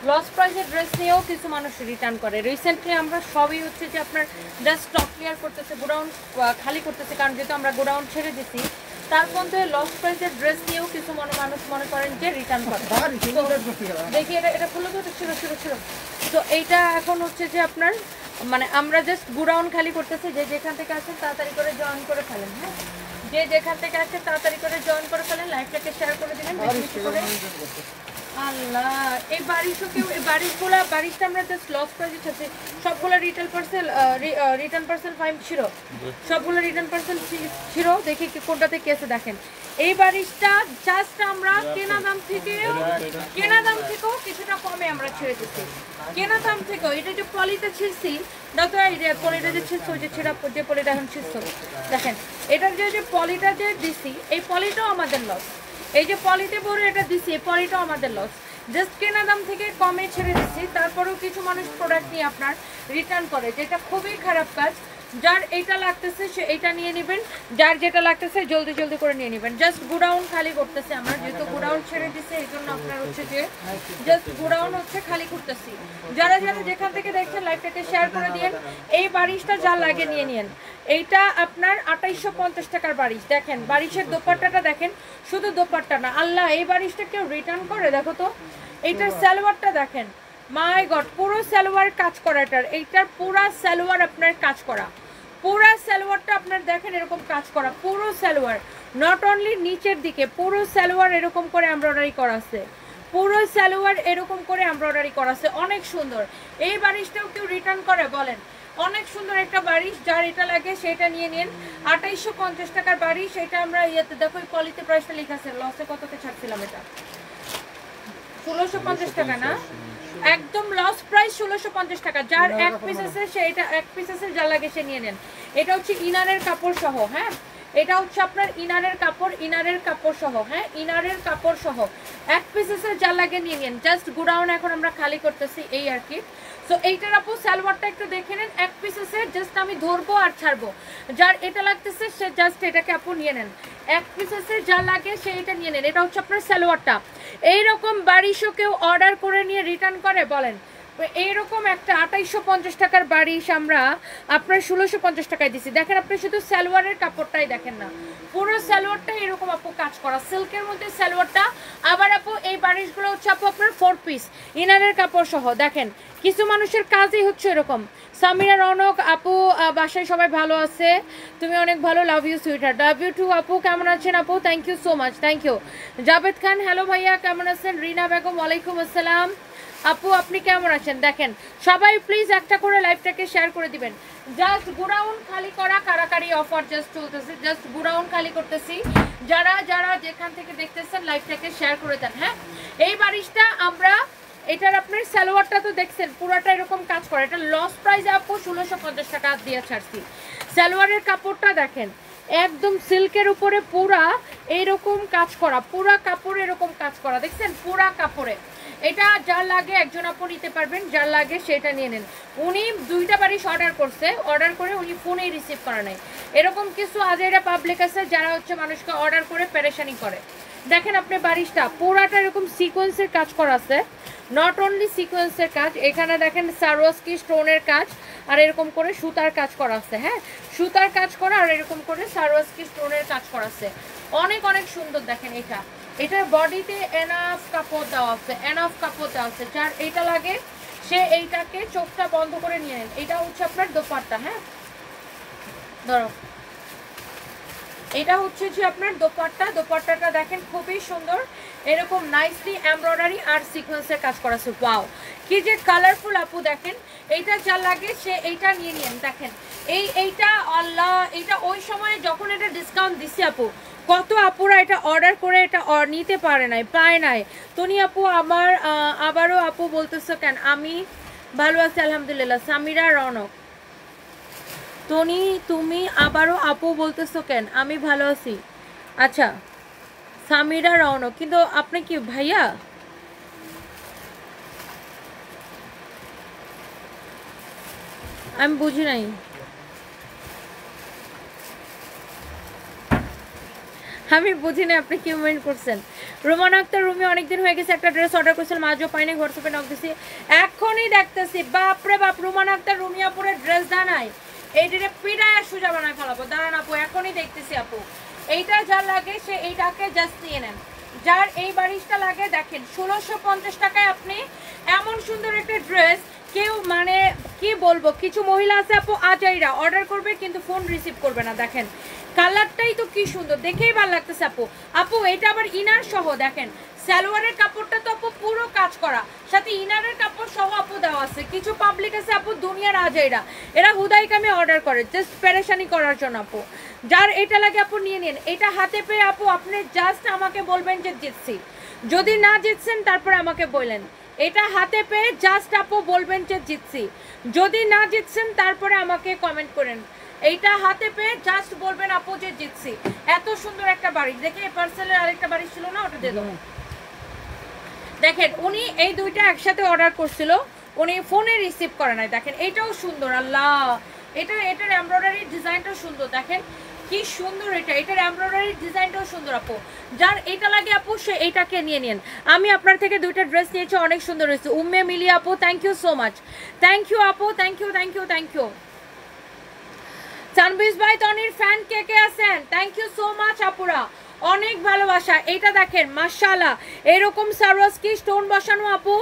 Loss প্রাইসের dress নিয়েও কিছু মানুষ রিটার্ন করে। রিসেন্টলি আমরা সবই হচ্ছে যে আপনার জাস্ট স্টক ক্লিয়ার করতেছে, গোডাউন খালি করতেছে, কারণ যেহেতু আমরা গোডাউন ছেড়ে দিছি তার মধ্যে লস প্রাইসের ড্রেস নিয়েও কিছু মানুষ মনে করেন যে রিটার্ন করে। দেখি এটা খুলে তো ছিল। তো এইটা এখন হচ্ছে যে আপনার মানে আমরা জাস্ট গোডাউন খালি করতেছি, যে যেখান থেকে আসেন তাড়াতাড়ি করে জয়েন করে ফেলেন। হ্যাঁ, যে যেখান থেকে আসে তাড়াতাড়ি করে জয়েন করে ফেলেন, লাইভটাকে শেয়ার করে দিবেন বেশি করে। আল্লাহ, এই বারিশটা আমরা জাস্ট লস প্রাইসে ছাড়ছি। সবগুলো রিটার্ন পার্সেল ফাইম ছিল, সবগুলো রিটার্ন পার্সেল ছিল। দেখি কোনটাতে কেসে দেখেন। এই বারিশটা জাস্ট আমরা কেনা দাম থেকেও কিছুটা কমে আমরা ছেড়ে দিচ্ছি। কেনা দাম থেকেও এটা যে পলিতে ছিঁড়ছি, দেখো এই যে পলিটা যে ছিঁড়ছে, ওই যে ছেঁড়া যে পলিটা এখন ছিঁড়ছে দেখেন, এটার যে পলিটা যে দিছি, এই পলিটাও আমাদের লস। এই যে পলিতে ভরে এটা দিছি, এই পলিটাও আমাদের লস। জাস্ট কেনা দাম থেকে কমে ছেড়ে দিচ্ছি, তারপরেও কিছু মানুষ প্রোডাক্ট নিয়ে আপনার রিটার্ন করে, যেটা খুবই খারাপ কাজ। যার এইটা লাগতেছে সে এইটা নিয়ে নেবেন, যার যেটা লাগতেছে জলদি করে নিয়ে নেবেন। জাস্ট গোডাউন খালি করতেছে আমরা, যেহেতু গোডাউন ছেড়ে দিচ্ছে এই জন্য আপনার হচ্ছে যে জাস্ট গোডাউন হচ্ছে খালি করতেছি। যারা যেখান থেকে দেখছেন লাইভটাকে শেয়ার করে দিয়েন। এই বারিশটা যা লাগে নিয়ে নিন। এইটা আপনার 2850 টাকার বারিশ। দেখেন বারিশের দোপাট্টাটা দেখেন, শুধু দোপাট্টা না, আল্লাহ এই বারিশটা কেউ রিটার্ন করে? দেখো তো এইটার সালোয়ারটা দেখেন, মাই গড, পুরো সালোয়ার কাজ করা। এইটার পুরা সালোয়ার আপনার কাজ করা, পুরা সালোয়ারটা আপনার দেখেন এরকম কাজ করা, পুরো সালোয়ার, নট অনলি নিচের দিকে, পুরো সালোয়ার এরকম করে এমব্রয়ডারি করা আছে, পুরো সালোয়ার এরকম করে এমব্রয়ডারি করা আছে, অনেক সুন্দর। এই বারিশটাও কেউ রিটার্ন করে বলেন? অনেক সুন্দর একটা বারিশ, যার এটা লাগে সেটা নিয়ে নিন। 2850 টাকার বারিশ। এটা আমরা ইয়েতে দেখো এই পলিতে প্রাইসটা লেখা আছে, লসে কততে ছাড়ছিলাম, এটা 1650 টাকা না, একদম লস প্রাইস 1650 টাকা। যার এক পিস আছে সে এটা এক পিস আছে, যা লাগে সে নিয়ে নেন। এটা হচ্ছে ইনারের কাপড় সহ। হ্যাঁ, এটা হচ্ছে আপনার ইনারের কাপড় সহ। হ্যাঁ, ইনারের কাপড় সহ এক পিস আছে, যা লাগে নিয়ে নেন। জাস্ট গোডাউন এখন আমরা খালি করতেছি, এই আর কি। সো এইটার আপু সালোয়ারটা একটু দেখে নেন, এক পিস আছে, জাস্ট আমি ধরবো আর ছাড়বো। যার এটা লাগতেছে সে জাস্ট এটাকে আপু নিয়ে নেন, এক পিস আছে, যা লাগে সে এটা নিয়ে নেন। এটা হচ্ছে আপনার সালোয়ারটা। এইরকম বারিশও কেউ অর্ডার করে নিয়ে রিটার্ন করে বলেন? এইরকম একটা 2850 টাকার বারিশ আমরা আপনার 1650 টাকায় দিছি। দেখেন আপনি শুধু সালোয়ারের কাপড়টাই দেখেন না, পুরো সালোয়ারটা এরকম আপু কাজ করা, সিল্কের মধ্যে সালোয়ারটা। আবার আপু এই বারিশগুলো হচ্ছে আপু আপনার 4 পিস ইনারের কাপড় সহ। দেখেন কিছু মানুষের কাজই হচ্ছে এরকম। সামিরা রৌনক আপু, বাসায় সবাই ভালো আছে? তুমি অনেক ভালো, love you sweeter, love you too আপু। কেমন আছেন আপু? Thank you so much, thank you. Javed Khan, hello ভাইয়া, কেমন আছেন? রিনা বেগম, ওয়ালাইকুম আসসালাম। আপু আপনি কেমন আছেন? দেখেন সবাই প্লিজ একটা করে লাইভটাকে শেয়ার করে দিবেন। জাস্ট গোডাউন খালি করা, কারাকারি অফার জাস্ট চলতেছে, জাস্ট গোডাউন খালি করতেছি। যারা যেখান থেকে দেখতেছেন লাইভটাকে শেয়ার করে দেন। হ্যাঁ, এই বারিশটা আমরা, এটার আপনার সালোয়ারটা তো দেখছেন পুরাটা এরকম কাজ করে, এটা লস প্রাইস আপু 1650 টাকা দিয়ে ছাড়ছি। সালোয়ারের কাপড়টা দেখেন একদম সিল্কের উপরে পুরা এইরকম কাজ করা, পুরা কাপড় এরকম কাজ করা, দেখছেন পুরা কাপড়ে। এটা যার লাগে একজন আপু নিতে পারবেন, যার লাগে সেটা নিয়ে নেন। উনি 2টা বারিশ অর্ডার করছে, অর্ডার করে উনি ফোনেই রিসিভ করা নাই। এরকম কিছু আজেরা পাবলিক আছে যারা হচ্ছে মানুষকে অর্ডার করে পেরেশানি করে। দেখেন আপনি বারিশটা পুরাটা এরকম সিকোয়েন্সের কাজ করা আছে, নট অনলি সিকোয়েন্সের কাজ, এখানে দেখেন সারোয়াস্কি স্টোনের কাজ আর এরকম করে সুতার কাজ করা আছে। হ্যাঁ, সুতার কাজ করা আর এরকম করে সারোয়াস্কি স্টোনের কাজ করা আছে, অনেক অনেক সুন্দর। দেখেন এটার বডিতে এনাফ কাপড় দেওয়া আছে, এনাফ কাপড় দেওয়া আছে। যার এইটা লাগে সে এইটাকে চোখটা বন্ধ করে নিয়ে নেন। এটা হচ্ছে আপনার দোপাট্টা। হ্যাঁ, ধরো এটা হচ্ছে যে আপনার দোপাট্টাটা দেখেন খুবই সুন্দর, এরকম নাইসলি এমব্রয়ডারি আর সিকোয়েন্সের কাজ করা আছে। ওয়াও, কি যে কালারফুল আপু। দেখেন এইটা যা লাগে সে এইটা নিয়ে নিন। দেখেন এইটা আল্লাহ, এটা ওই সময়ে যখন এটা ডিসকাউন্ট দিচ্ছে আপু, কত আপুরা এটা অর্ডার করে এটা নিতে পারে নাই, পায় নাই। তনি আপু আমার আবারও আপু বলতেছো কেন? আমি ভালো আছি আলহামদুলিল্লাহ। সামিরা রৌনক, তনি তুমি আবারও আপু বলতেছো কেন? আমি ভালো আছি। আচ্ছা সামিরা রৌনক, কিন্তু আপনি কি ভাইয়া? আমি বুঝি নাই। আমি বুঝি না আপনি কি কমেন্ট করছেন। রুমানা আক্তার রুমি অনেকদিন হয়ে গেছে, একটা ড্রেস অর্ডার করেছিলাম আজও পাইনি, হোয়াটসঅ্যাপে নক দিছি, এখনই দেখতেছি। বাপরে বাপ, রুমানা আক্তার রুমিয়াপুরের ড্রেস দাঁড়ায়, এই ড্রেসে পিড়ায় সোজা বানায় ফেলাবো। দাঁড়ান আপু, এখনই দেখতেছি আপু। এইটা যার লাগে সে এইটাকে জাস্ট নিয়ে নেন। যার এই বারিশটা লাগে দেখেন 1650 টাকায় আপনি এমন সুন্দর একটা ড্রেস, কেউ মানে কি বলবো, কিছু মহিলা আছে আপু আজাইরা অর্ডার করবে কিন্তু ফোন রিসিভ করবে না। দেখেন কালারটাই তো কি সুন্দর, দেখেই ভালো লাগতেছে আপু। আপু এটা আবার ইনার সহ, দেখেন সালোয়ারের কাপড়টা তো আপু পুরো কাজ করা, সাথে ইনারের কাপড় সহ আপু দেওয়া আছে। কিছু পাবলিক আছে আপু দুনিয়ার আজাইরা, এরা হুদাই কামে অর্ডার করে জাস্ট পেরেশানি করার জন্য আপু। যার এটা লাগে আপু নিয়ে নিন। এটা হাতে পেয়ে আপু আপনি জাস্ট আমাকে বলবেন যে জিতছি, যদি না জিতছেন তারপরে আমাকে বললেন। এটা হাতে পেয়ে জাস্ট আপু বলবেন যে জিতছি, যদি না জিতছেন তারপরে আমাকে কমেন্ট করেন। এইটা হাতে পেয়ে জাস্ট বলবেন আপু যে জিতছি। এত সুন্দর একটা বাড়ি, দেখে এই পার্সেলের আরেকটা বাড়ি ছিল না, ওটা দিয়ে দেবো। দেখেন উনি এই দুইটা একসাথে অর্ডার করছিল, উনি ফোনে রিসিভ করে নাই। দেখেন এটাও সুন্দর, আল্লাহ এটার এমব্রয়ডারি ডিজাইনটাও সুন্দর। দেখেন কি সুন্দর, এটার এমব্রয়ডারি ডিজাইনটাও সুন্দর আপু। যার এটা লাগে আপু সে এইটাকে নিয়ে নিন। আমি আপনার থেকে দুইটা ড্রেস নিয়েছি, অনেক সুন্দর হয়েছে। উম্মে মিলি আপু thank you so much, thank you আপু, thank you thank you thank you. সানবিজ ভাই তনির ফ্যান কে কে আছেন, থ্যাংক ইউ সো মাচ আপুরা, অনেক ভালোবাসা। এইটা দেখেন মাশাআল্লাহ, এরকম সারওয়াজকি স্টোন বসানো আপু,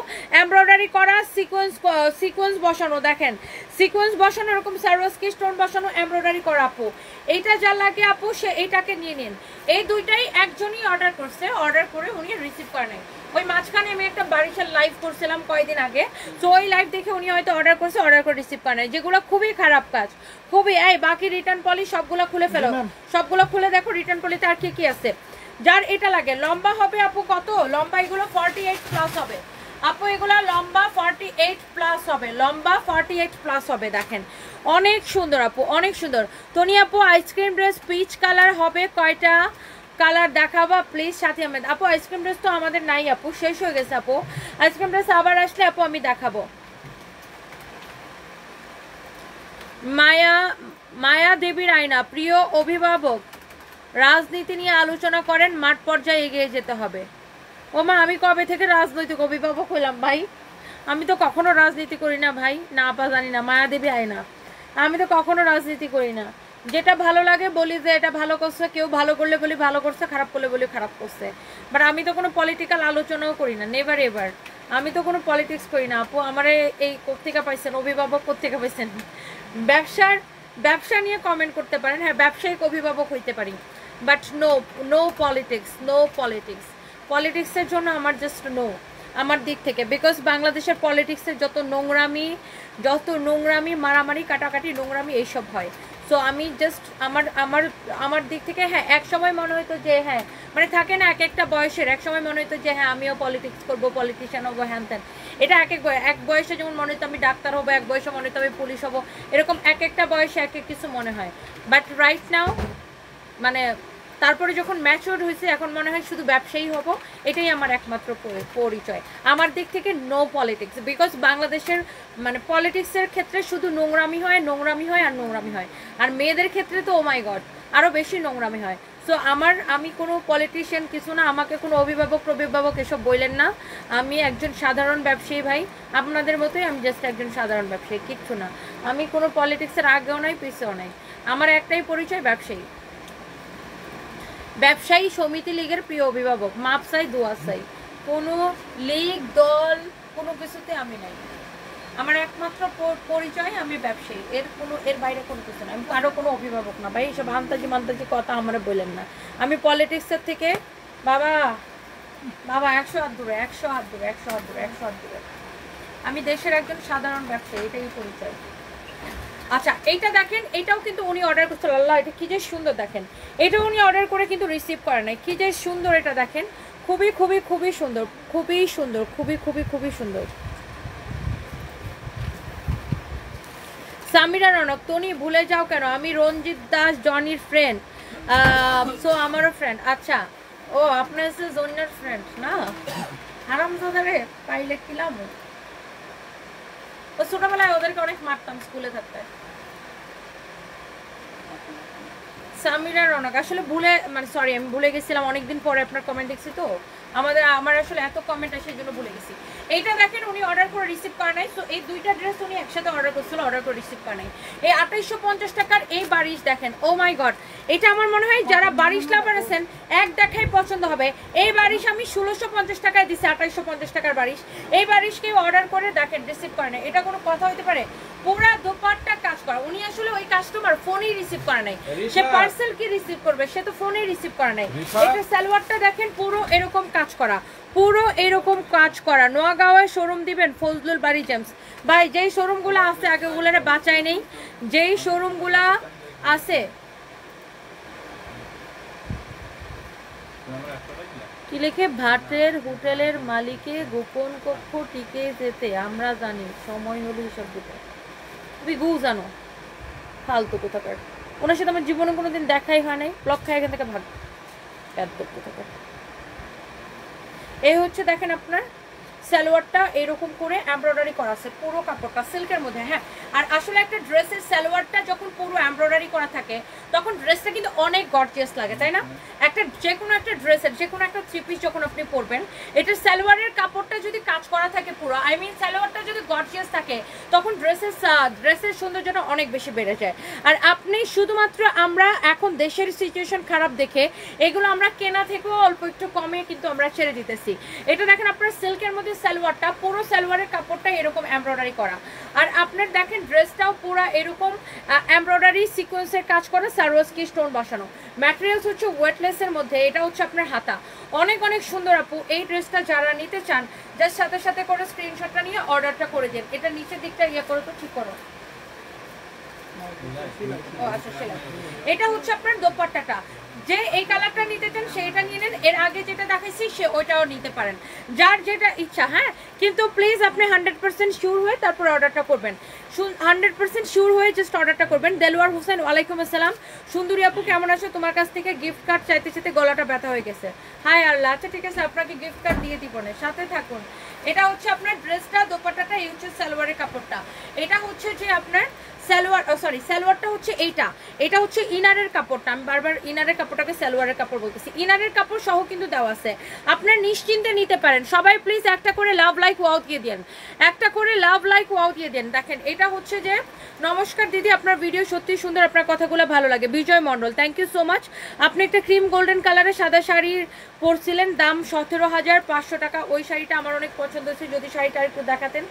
এমব্রয়ডারি করা, সিকোয়েন্স বসানো, দেখেন সিকোয়েন্স বসানো, এরকম সারওয়াজকি স্টোন বসানো, এমব্রয়ডারি করা আপু। এইটা যা লাগে আপু সে এইটাকে নিয়ে নিন। এই দুইটাই একজনই অর্ডার করছে, অর্ডার করে উনি রিসিভ করে নাই। ওই মাঝখানে আমি একটা বারিশাল লাইভ করছিলাম কয়েকদিন আগে, তো ওই লাইভ দেখে উনি হয়তো অর্ডার করছে, অর্ডার করে রিসিভ করে নাই, যেগুলো খুবই খারাপ কাজ, খুবই। এই বাকি রিটার্ন পলি সবগুলো খুলে ফেলো, সবগুলো খুলে দেখো রিটার্ন পলিতে আর কি কি আছে। যার এটা লাগে লম্বা হবে আপু কত, লম্বা এগুলো 48 প্লাস হবে আপু, এগুলো লম্বা 48 প্লাস হবে, লম্বা 48 প্লাস হবে। দেখেন অনেক সুন্দর আপু, অনেক সুন্দর। তনি আপু আইসক্রিম ড্রেস পিচ কালার হবে, কয়টা কালার দেখাবা প্লিজ সাথী আহমেদ। আপু আইসক্রিম ড্রেস তো আমাদের নাই আপু, শেষ হয়ে গেছে আপু। আইসক্রিম ড্রেস আবার আসলে আপু আমি দেখাবো। মায়া দেবীর আয়না, প্রিয় অভিভাবক রাজনীতি নিয়ে আলোচনা করেন, মাঠ পর্যায়ে এগিয়ে যেতে হবে। ও মা, আমি কবে থেকে রাজনৈতিক অভিভাবক হইলাম ভাই? আমি তো কখনো রাজনীতি করি না ভাই, না আপা জানি না। মায়া দেবী আয়না, আমি তো কখনো রাজনীতি করি না। যেটা ভালো লাগে বলি যে এটা ভালো করছে, কেউ ভালো করলে বলি ভালো করছে, খারাপ করলে বলি খারাপ করছে। বাট আমি তো কোনো পলিটিক্যাল আলোচনাও করি না, নেভার এভার। আমি তো কোনো পলিটিক্স করি না আপু। আমার এই কোত্থেকে পাইছেন, অভিভাবক কোত্থেকে পাইছেন? ব্যবসা নিয়ে কমেন্ট করতে পারেন, হ্যাঁ ব্যবসায়িক অভিভাবক হইতে পারি, but no politics, no politics. পলিটিক্সের জন্য আমার জাস্ট নো, আমার দিক থেকে। বিকজ বাংলাদেশের পলিটিক্সের যত নোংরামি মারামারি কাটাকাটি নোংরামি এইসব হয়। সো আমি জাস্ট আমার দিক থেকে, হ্যাঁ এক সময় মনে হতো যে হ্যাঁ মানে থাকে না এক একটা বয়সের, এক সময় মনে হতো যে হ্যাঁ আমিও পলিটিক্স করবো, পলিটিশিয়ান হবো, হ্যান ত্যান। এটা এক বয়সে যেমন মনে হতো আমি ডাক্তার হবো, এক বয়সে মনে হতো আমি পুলিশ হবো, এরকম এক একটা বয়সে এক এক কিছু মনে হয়। বাট রাইট নাও মানে তারপরে যখন ম্যাচিওর হয়েছে এখন মনে হয় শুধু ব্যবসায়ী হব, এটাই আমার একমাত্র পরিচয়। আমার দিক থেকে নো পলিটিক্স। বিকজ বাংলাদেশের মানে পলিটিক্সের ক্ষেত্রে শুধু নোংরামি হয় আর নোংরামি হয়। আর মেয়েদের ক্ষেত্রে তো ও মাই গড আরও বেশি নোংরামি হয়। সো আমি কোনো পলিটিশিয়ান কিছু না, আমাকে কোনো অভিভাবক এসব বললেন না। আমি একজন সাধারণ ব্যবসায়ী ভাই, আপনাদের মতোই আমি জাস্ট একজন সাধারণ ব্যবসায়ী, কিচ্ছু না। আমি কোনো পলিটিক্সের আগেও নাই পিছেও নাই, আমার একটাই পরিচয় ব্যবসায়ী সমিতি লীগের প্রিয় অভিভাবক। মাপ চাই, দোয়া চাই, কোনো লীগ দল কোনো কিছুতে আমি নাই। আমার একমাত্র পরিচয় আমি ব্যবসায়ী, এর বাইরে কোনো কিছু না। আমি আরও কোনো অভিভাবক না ভাই, এইসব মান্তাজি কথা আমার বললেন না। আমি পলিটিক্সের থেকে বাবা 100 হাত দূরে। আমি দেশের একজন সাধারণ ব্যবসায়ী, এটাই পরিচয়। আচ্ছা এইটা দেখেন, এটাও কিন্তু উনি অর্ডার করছিল, আল্লাহ এটা কি যে সুন্দর। দেখেন এটা উনি অর্ডার করে কিন্তু রিসিভ করে নাই, কি যে সুন্দর। এটা দেখেন খুবই সুন্দর। সামিরা রনক, তনি ভুলে যাও কেন? আমি রঞ্জিত দাস জনির ফ্রেন্ড। সো আমারও ফ্রেন্ড। আচ্ছা ও আপনার হচ্ছে জনির ফ্রেন্ড না? হারামজাদারে পাইলে কিলাম। ও ছোটবেলায় ওদেরকে অনেক মারতাম স্কুলে থাকতে। সামিরা রনক আসলে আমি ভুলে গেছিলাম, অনেকদিন পরে আপনার কমেন্ট দেখছি তো আমার আসলে এত কমেন্ট আসে সেজন্য ভুলে গেছি। এইটা দেখেন উনি অর্ডার করে রিসিভ করে নাই, সো এই দুইটা ড্রেস উনি একসাথে অর্ডার করছিল, অর্ডার করে রিসিভ করে নাই। এই 2850 টাকার এই বারিশ দেখেন, ও মাই গড, এটা আমার মনে হয় যারা বারিশ লাভার আছেন এক দেখাই পছন্দ হবে। এই বারিশ আমি 1650 টাকায় দিছি, 2850 টাকার বারিশ। এই বারিশ কেউ অর্ডার করে দেখেন রিসিভ করে নাই, এটা কোনো কথা হতে পারে? পুরা দোপাট্টা কাজ করা। উনি আসলে ওই কাস্টমার ফোনেই রিসিভ করে নাই, সে পার্সেল কি রিসিভ করবে, সে তো ফোনেই রিসিভ করে নাই। এটা সালোয়ারটা দেখেন পুরো এরকম কাজ করা, পুরো এরকম কাজ করা। নোয়াগাঁওয়ে শোরুম দিবেন ফজলুল বাড়ি জেমস ভাই, যেই শোরুমগুলো আছে আগে ওগুলোরে বাঁচাই নেই, যেই শোরুমগুলা আছে। কি লিখে, ভাতের হোটেলের মালিকে গোপন কক্ষ টিকে যেতে আমরা জানি, সময় হলে হিসাব দিতে। তুমি গু জানো ফালতু কোথাকার, ওনার সাথে আমার জীবনে কোনোদিন দেখাই হয় নাই, ব্লক খাই এখান থেকে ভাগ কোথাকার। এই হচ্ছে দেখেন আপনার সালোয়ারটা এরকম করে এমব্রয়ডারি করা আছে, পুরো কাপড়টা সিল্কের মধ্যে। হ্যাঁ, আর আসলে একটা ড্রেসের সালোয়ারটা যখন পুরো এমব্রয়ডারি করা থাকে তখন ড্রেসটা কিন্তু অনেক গর্জিয়াস লাগে, তাই না? একটা যে কোনো একটা ড্রেসের, যে কোনো একটা থ্রি পিস যখন আপনি পরবেন, এটার সালোয়ারের কাপড়টা যদি কাজ করা থাকে পুরো, আই মিন সালোয়ারটা যদি গর্জিয়াস থাকে, তখন ড্রেসের সৌন্দর্যটা অনেক বেশি বেড়ে যায়। আর আপনি শুধুমাত্র আমরা এখন দেশের সিচুয়েশন খারাপ দেখে এগুলো আমরা কেনা থেকেও অল্প একটু কমে কিন্তু আমরা ছেড়ে দিতেছি। এটা দেখেন আপনার সিল্কের মধ্যে সালোয়ারটা, পুরো সালোয়ারের কাপড়টা এরকম এমব্রয়ডারি করা, আর আপনার দেখেন ড্রেসটাও পুরো এরকম এমব্রয়ডারি সিকোয়েন্সের কাজ করা, সারোয়ারস্কি স্টোন বসানো। ম্যাটেরিয়ালস হচ্ছে ওয়েটলেসের মধ্যে, এটা হচ্ছে আপনার হাতা। অনেক অনেক সুন্দর আপু। এই ড্রেসটা যারা নিতে চান যার সাথে সাথে করে স্ক্রিনশটটা নিয়ে অর্ডারটা করে দেন। এটা নিচের দিকটা ইয়ে করো তো, ঠিক করো। এটা হচ্ছে আপনার দোপাট্টাটা, যে এই কালারটা নিতে চান সেইটা নিয়ে নেন, এর আগে যেটা দেখাইছি সে ওইটাও নিতে পারেন, যার যেটা ইচ্ছা। হ্যাঁ, কিন্তু প্লিজ আপনি 100% শিওর হয়ে তারপর অর্ডারটা করবেন, 100% শিওর হয়ে জাস্ট অর্ডারটা করবেন। দেলোয়ার হোসেন, ওয়ালাইকুম আসসালাম। সুন্দরী আপু কেমন আছো? তোমার কাছ থেকে গিফট কার্ড চাইতে চাইতে গলাটা ব্যথা হয়ে গেছে। হাই আল্লাহ, আচ্ছা ঠিক আছে, আপনাকে গিফট কার্ড দিয়ে দিব না, সাথে থাকুন। এটা হচ্ছে আপনার ড্রেসটা, দোপাট্টাটা, এই হচ্ছে সালোয়ারের কাপড়টা। এটা হচ্ছে যে আপনার সালোয়ার, সালোয়ারটা হচ্ছে এটা হচ্ছে ইনারের কাপড়টা। আমি বারবার ইনারের কাপড়টাকে সালোয়ারের কাপড় বলতেছি, ইনারের কাপড় সহ কিন্তু দেওয়া আছে, আপনার নিশ্চিন্তে নিতে পারেন। সবাই প্লিজ একটা করে লাভ লাইক ওয়াও দিয়ে দেন, একটা করে লাভ লাইক ওয়াও দিয়ে দেন। দেখেন এটা হচ্ছে যে, নমস্কার দিদি, আপনার ভিডিও সত্যি সুন্দর, আপনার কথাগুলো ভালো লাগে। বিজয় মণ্ডল, থ্যাংক ইউ সো মাচ। আপনি একটা ক্রিম গোল্ডেন কালারের সাদা শাড়ি পরছিলেন, দাম 17,500 টাকা। ওই শাড়িটা আমার অনেক পছন্দ হয়েছে, যদি শাড়িটা একটু দেখাতেন।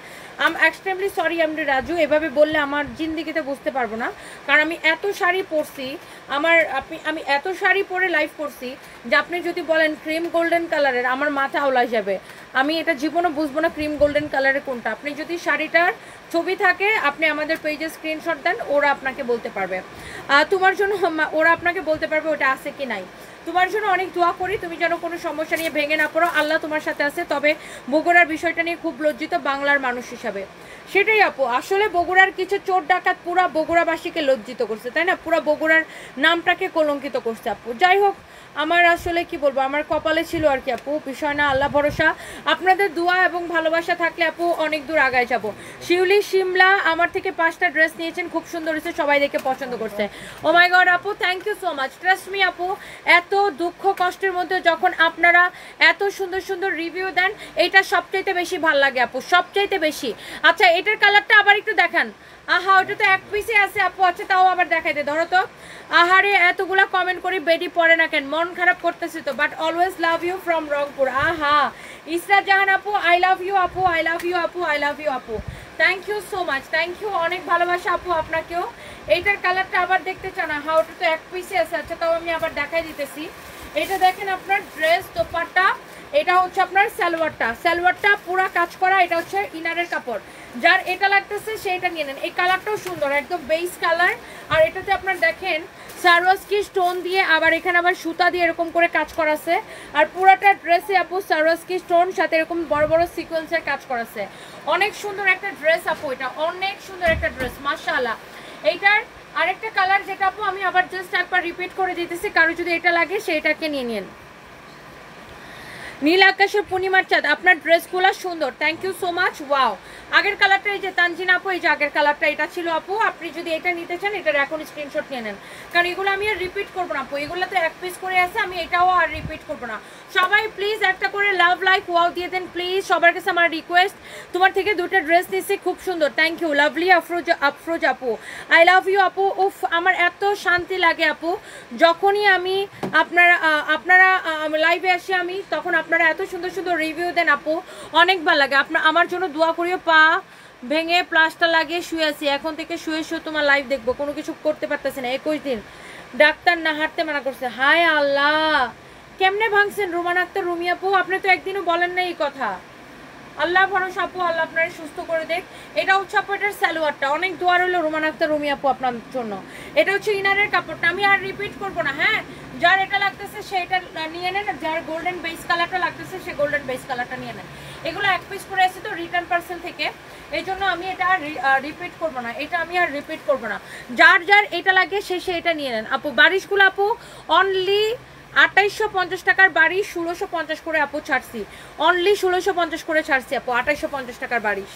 আম এক্সট্রিমলি সরি এমডি রাজু, এভাবে বললে আমার জিন্দিগিতে বুঝতে পারবো না, কারণ আমি এত শাড়ি পরছি, আমি এত শাড়ি পরে লাইভ করছি যে আপনি যদি বলেন ক্রিম গোল্ডেন কালারের, আমার মাথা ওলাই যাবে। আমি এটা জীবনে বুঝবো না ক্রিম গোল্ডেন কালারের কোনটা। আপনি যদি শাড়িটার ছবি থাকে আপনি আমাদের পেজে স্ক্রিনশট দেন, ওরা আপনাকে বলতে পারবে, তোমার জন্য ওরা আপনাকে বলতে পারবে ওটা আছে কি নাই। তোমার জন্য অনেক দোয়া করি, তুমি যেন কোনো সমস্যা নিয়ে ভেঙে না পড়ো, আল্লাহ তোমার সাথে আছে। তবে বগুড়ার বিষয়টা নিয়ে খুব লজ্জিত বাংলার মানুষ হিসাবে। সেটাই আপু, আসলে বগুড়ার কিছু চোর ডাকাত পুরা বগুড়াবাসীকে লজ্জিত করছে, তাই না? পুরা বগুড়ার নামটাকে কলঙ্কিত করছে আপু। যাই হোক, আমার আসলে কি বলবো, আমার কপালে ছিল আর কি আপু, বিষয় না, আল্লাহ ভরসা। আপনাদের দোয়া এবং ভালোবাসা থাকলে আপু অনেক দূর আগায় যাব। শিউলি শিমলা আমার থেকে 5টা ড্রেস নিয়েছেন, খুব সুন্দর হয়েছে, সবাই দেখে পছন্দ করছে। ও মাই গড আপু, thank you so much. Trust me আপু, এত দুঃখ কষ্টের মধ্যে যখন আপনারা এত সুন্দর সুন্দর রিভিউ দেন, এটা সবচাইতে বেশি ভালো লাগে আপু, সবচাইতে বেশি। আচ্ছা, এটার কালারটা আবার একটু দেখান। আহা, ওটা তো এক পিসে আছে আপু। আচ্ছা, তাও আবার দেখাইতে ধরো তো। আহারে, এতগুলা কমেন্ট করি, বেডি পড়ে না কেন? মন খারাপ করতেছি তো, but always love you from Rangpur. আহা, ইসরাত জাহান আপু, আই লাভ ইউ আপু, আই লাভ ইউ আপু, আই লাভ ইউ আপু, thank you so much, thank you, অনেক ভালোবাসা আপু আপনাকেও। এইটার কালারটা আবার দেখতে চান? হ্যাঁ, ওটা তো এক পিসে আছে। আচ্ছা, তাও আমি আবার দেখাই দিতেছি। এটা দেখেন আপনার ড্রেস, দোপাট্টা, এটা হচ্ছে আপনার সালোয়ারটা পুরা কাজ করা, এটা হচ্ছে ইনারের কাপড়। যার এটা লাগতেছে সেটা নিয়ে নেন। এই কালারটাও সুন্দর, একদম বেস কালার। আর এটাতে আপনার দেখেন সারোয়ারস্কি স্টোন দিয়ে, আবার এখানে আবার সুতা দিয়ে এরকম করে কাজ করা আছে। আর পুরাটা ড্রেসে আপু সারোয়ারস্কি স্টোন সাথে এরকম বড় বড় সিকোয়েন্সের কাজ করা আছে। অনেক সুন্দর একটা ড্রেস আপু, এটা অনেক সুন্দর একটা ড্রেস, মাশাআল্লাহ। এইটার আরেকটা কালার যেটা আপু আমি আবার জাস্ট একবার রিপিট করে দিতেছি, কারো যদি এটা লাগে সেটাকে নিয়ে নিন। নীল আকাশের পূর্ণিমার চাঁদ, আপনার ড্রেসগুলো সুন্দর, thank you so much. Wow, আগের কালারটা এই যে তানজিনা আপু, এই যে আগের কালারটা এটা ছিল আপু। আপনি যদি এটা নিতে চান এটার এখন স্ক্রিনশট নিয়ে নেন, কারণ এগুলো আমি আর রিপিট করবো না আপু, এগুলো তো এক পিস করে আছে, আমি এটাও আর রিপিট করবো না। সবাই প্লিজ একটা করে লাভ লাইক ওয়াও দিয়ে দেন প্লিজ, সবার কাছে আমার রিকোয়েস্ট। তোমার থেকে দুটো ড্রেস নিচ্ছি, খুব সুন্দর, থ্যাংক ইউ লাভলি আফরোজ আপু, আই লাভ ইউ আপু। উফ আমার এত শান্তি লাগে আপু যখনই আমি আপনারা লাইভে আসি আমি, তখন আপনারা এত সুন্দর সুন্দর রিভিউ দেন আপু, অনেক ভালো লাগে। আমার জন্য দোয়া করিও, পা ভেঙে প্লাস্টার লাগিয়ে শুয়ে আছি, এখন থেকে শুয়ে শুয়ে তোমার লাইভ দেখবো, কোনো কিছু করতে পারতেছি না। 21 দিন ডাক্তার না হাঁটতে মানা করছে, হায় আল্লাহ কেমনে ভাঙছেন রুমান আক্তার রুমি আপু, আপনি তো একদিনও বলেন না এই কথা। আল্লাহ ভরসা আপু, আল্লাহ আপনারা সুস্থ করে দেখ। এটা হচ্ছে আপু এটার সালোয়ারটা, অনেক দোয়া রইল রুমান আক্তার রুমি আপু আপনার জন্য। এটা হচ্ছে ইনারের কাপড়টা, আমি আর রিপিট করবো না। হ্যাঁ, যার এটা লাগতেছে সেটা নিয়ে নেন, যার গোল্ডেন বেস কালারটা লাগতেছে সে গোল্ডেন বেস কালারটা নিয়ে নেন। এগুলো এক পিস করে আছে তো রিটার্ন পার্সেল থেকে, এই জন্য আমি এটা আর রিপিট করবো না, এটা আমি আর রিপিট করবো না। যার যার এটা লাগে সে এটা নিয়ে নেন আপু। বারিশগুলো আপু অনলি 2850 টাকার বারিশ, 1650 করে আপু ছাড়ছি, অনলি 1650 করে ছাড়ছি আপু, 2850 টাকার বারিশ।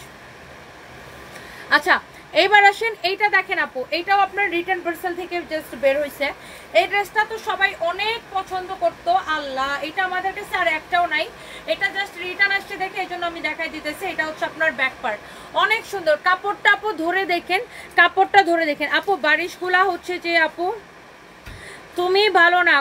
আচ্ছা এইবার আসেন এইটা দেখেন আপু, এইটাও আপনার রিটার্ন পার্সেল থেকে জাস্ট বের হয়েছে। এই ড্রেসটা তো সবাই অনেক পছন্দ করতো, আল্লাহ এটা আমাদের কাছে আর একটাও নাই, এটা জাস্ট রিটার্ন আসছে দেখে এই জন্য আমি দেখাই দিতেছি। এটা হচ্ছে আপনার ব্যাক পার্ট, অনেক সুন্দর কাপড়টা আপু, ধরে দেখেন কাপড়টা ধরে দেখেন আপু। বারিশগুলা হচ্ছে যে আপু তুমি ভালো না,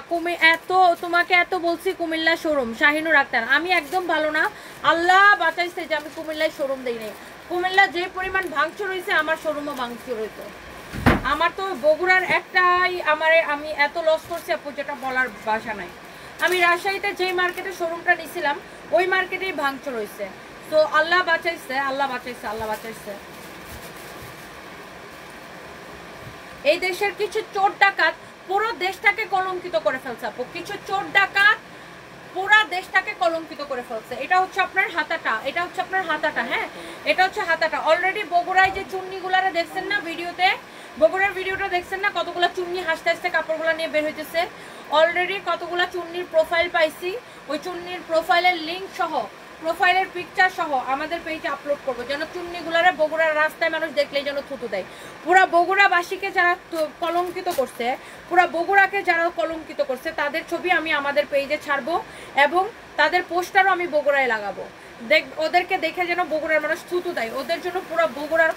তোমাকে এত বলছি কুমিল্লা শোরুম শাহিনুর আক্তার, আমি একদম ভালো না, আল্লাহ বাঁচাইছে যে আমি কুমিল্লায় শোরুম দিই নাই। কুমিল্লা যে পরিমাণ ভাঙচুর হয়েছে আমার শোরুমও ভাঙচুর হইতো, আমার তো বগুড়ার একটাই আমি এত লস করছি আপু যেটা বলার ভাষা নাই। আমি রাজশাহীতে যেই মার্কেটে শোরুমটা নিয়েছিলাম ওই মার্কেটেই ভাঙচুর হয়েছে, তো আল্লাহ বাঁচাইছে, আল্লাহ বাঁচাইছে, আল্লাহ বাঁচাইছে। এই দেশের কিছু চোর ডাকাত পুরো দেশটাকে কলঙ্কিত করে ফেলছে আপু, কিছু চোর ডাকাত পুরো দেশটাকে কলঙ্কিত করে ফেলছে। এটা হচ্ছে আপনার হাতাটা, এটা হচ্ছে আপনার হাতাটা, হ্যাঁ এটা হচ্ছে হাতাটা। অলরেডি বগুড়ায় যে চুন্নিগুলারে দেখছেন না ভিডিওতে, বগুড়ার ভিডিওটা দেখছেন না, কতগুলা চুন্নি হাসতে হাসতে কাপড়গুলা নিয়ে বের হইতেছে। অলরেডি কতগুলা চুন্নির প্রোফাইল পাইছি, ওই চুন্নির প্রোফাইলের লিঙ্ক সহ, প্রোফাইলের পিকচার সহ আমাদের পেজে আপলোড করবো, যেন চুন্নিগুলারে বগুড়ার রাস্তায় মানুষ দেখলেই যেন থুতু দেয়। পুরা বগুড়াবাসীকে যারা কলঙ্কিত করছে, পুরা বগুড়াকে যারা কলঙ্কিত করছে তাদের ছবি আমি আমাদের পেজে ছাড়বো, এবং তাদের পোস্টারও আমি বগুড়ায় লাগাবো। ওদেরকে দেখে যেন বগুড়ার মানুষ থুতু দেয়, ওদের জন্য পুরো বগুড়ার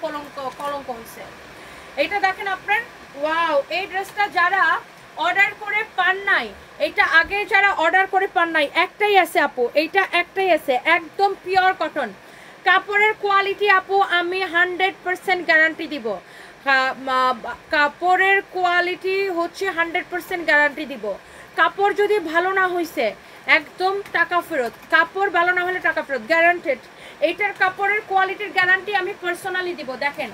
কলঙ্ক হয়েছে। এইটা দেখেন আপনার, ওয়াও এই ড্রেসটা যারা অর্ডার করে পান নাই, এটা আগে যারা অর্ডার করে পান নাই, একটাই আছে আপু, এইটা একটাই আছে, একদম পিওর কটন কাপড়ের কোয়ালিটি আপু, আমি 100% গ্যারান্টি দিব। কাপড়ের কোয়ালিটি হচ্ছে 100% গ্যারান্টি দিব। কাপড় যদি ভালো না হয়েছে একদম টাকা ফেরত, কাপড় ভালো না হলে টাকা ফেরত গ্যারান্টেড। এইটার কাপড়ের কোয়ালিটির গ্যারান্টি আমি পার্সোনালি দিব। দেখেন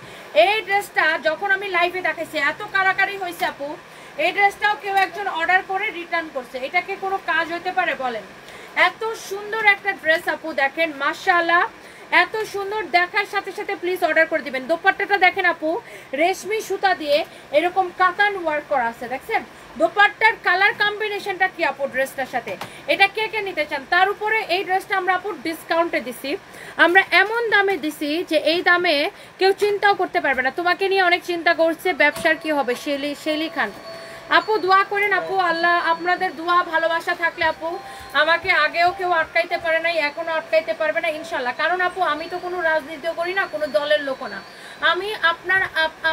এই ড্রেসটা যখন আমি লাইভে দেখাইছি এত কারাকারি হয়েছে আপু, এই ড্রেসটাও কেউ একজন অর্ডার করে রিটার্ন করছে, এটাকে কোনো কাজ হইতে পারে বলেন? এত সুন্দর একটা ড্রেস আপু, দেখেন মাশাআল্লাহ এত সুন্দর, দেখার সাথে সাথে প্লিজ অর্ডার করে দিবেন। দোপাট্টাটা দেখেন আপু, রেশমি সুতা দিয়ে এরকম কাতান ওয়ার্ক করা আছে, দেখছেন দোপাট্টার কালার কম্বিনেশনটা কি আপু ড্রেসটার সাথে, এটা কে কে নিতে চান? তার উপরে এই ড্রেসটা আমরা আপু ডিসকাউন্টে দিছি, আমরা এমন দামে দিছি যে এই দামে কেউ চিন্তাও করতে পারবে না। তোমাকে নিয়ে অনেক চিন্তা করছে ব্যবসার কি হবে, শেলি খান আপু দোয়া করেন আপু, আল্লাহ আপনাদের দোয়া ভালোবাসা থাকলে আপু আমাকে আগেও কেউ আটকাইতে পারে নাই, এখনো আটকাইতে পারবে না ইনশাল্লাহ। কারণ আপু আমি তো কোনো রাজনীতিও করি না, কোনো দলের লোকও না, আমি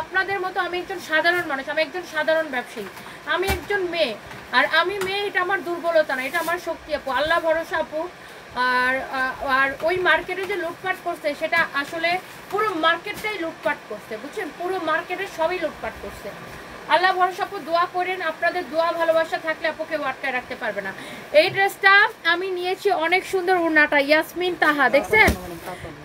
আপনাদের মতো আমি একজন সাধারণ মানুষ, আমি একজন সাধারণ ব্যবসায়ী, আমি একজন মেয়ে, আর আমি মেয়ে, এটা আমার দুর্বলতা না, এটা আমার শক্তি আপু, আল্লাহ ভরসা আপু। আর ওই মার্কেটে যে লুটপাট করছে সেটা আসলে পুরো মার্কেটটাই লুটপাট করছে, বুঝছেন, পুরো মার্কেটে সবই লুটপাট করছে। আল্লাহ ভরসা আপু দোয়া করেন, আপনাদের দোয়া ভালোবাসা থাকলে আপু কেউ আটকায় রাখতে পারবে না। এই ড্রেসটা আমি নিয়েছি, অনেক সুন্দর উন্নাটা, ইয়াসমিন তাহা দেখছেন,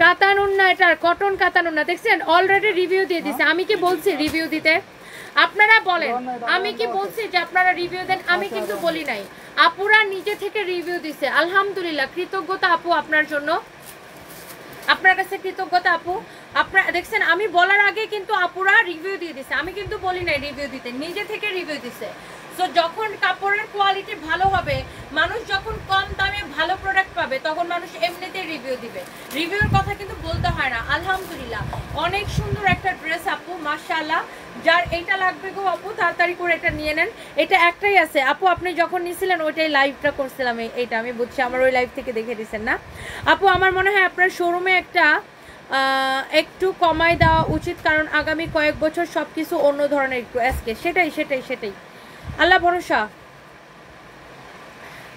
কাতান উন্না, এটার কটন কাতান উন্না দেখছেন, অলরেডি রিভিউ দিয়ে দিছে। আমি কি বলছি রিভিউ দিতে? আপনারা বলেন আমি কি বলছি যে আপনারা রিভিউ দেন? আমি কিন্তু বলি নাই, আপুরা নিজে থেকে রিভিউ দিছে, আলহামদুলিল্লাহ, কৃতজ্ঞতা আপু আপনার জন্য, আপনার কাছে কৃতজ্ঞতা আপু। আপনারা দেখছেন আমি বলার আগে কিন্তু আপুরা রিভিউ দিয়ে দিছে, আমি কিন্তু বলি নাই রিভিউ দিতে, নিজে থেকে রিভিউ দিছে। সো যখন কাপড়ের কোয়ালিটি ভালো হবে, মানুষ যখন কম দামে ভালো প্রোডাক্ট পাবে, তখন মানুষ এমনিতেই রিভিউ দিবে, রিভিউর কথা কিন্তু বলতে হয় না। আলহামদুলিল্লাহ অনেক সুন্দর একটা ড্রেস আপু, মাশাআল্লাহ। যার এইটা লাগবে গো আপু তাড়াতাড়ি করে এটা নিয়ে নেন। এটা একটাই আছে আপু, আপনি যখন নিয়েছিলেন ওইটাই লাইভটা করছিলাম, এইটা আমি বুঝছি, আমার ওই লাইভ থেকে দেখে দিয়েছেন না আপু। আমার মনে হয় আপনার শোরুমে একটা একটু কমায় দেওয়া উচিত, কারণ আগামী কয়েক বছর সব কিছু অন্য ধরনের একটু এসকে। সেটাই সেটাই সেটাই, আল্লাহ ভরসা।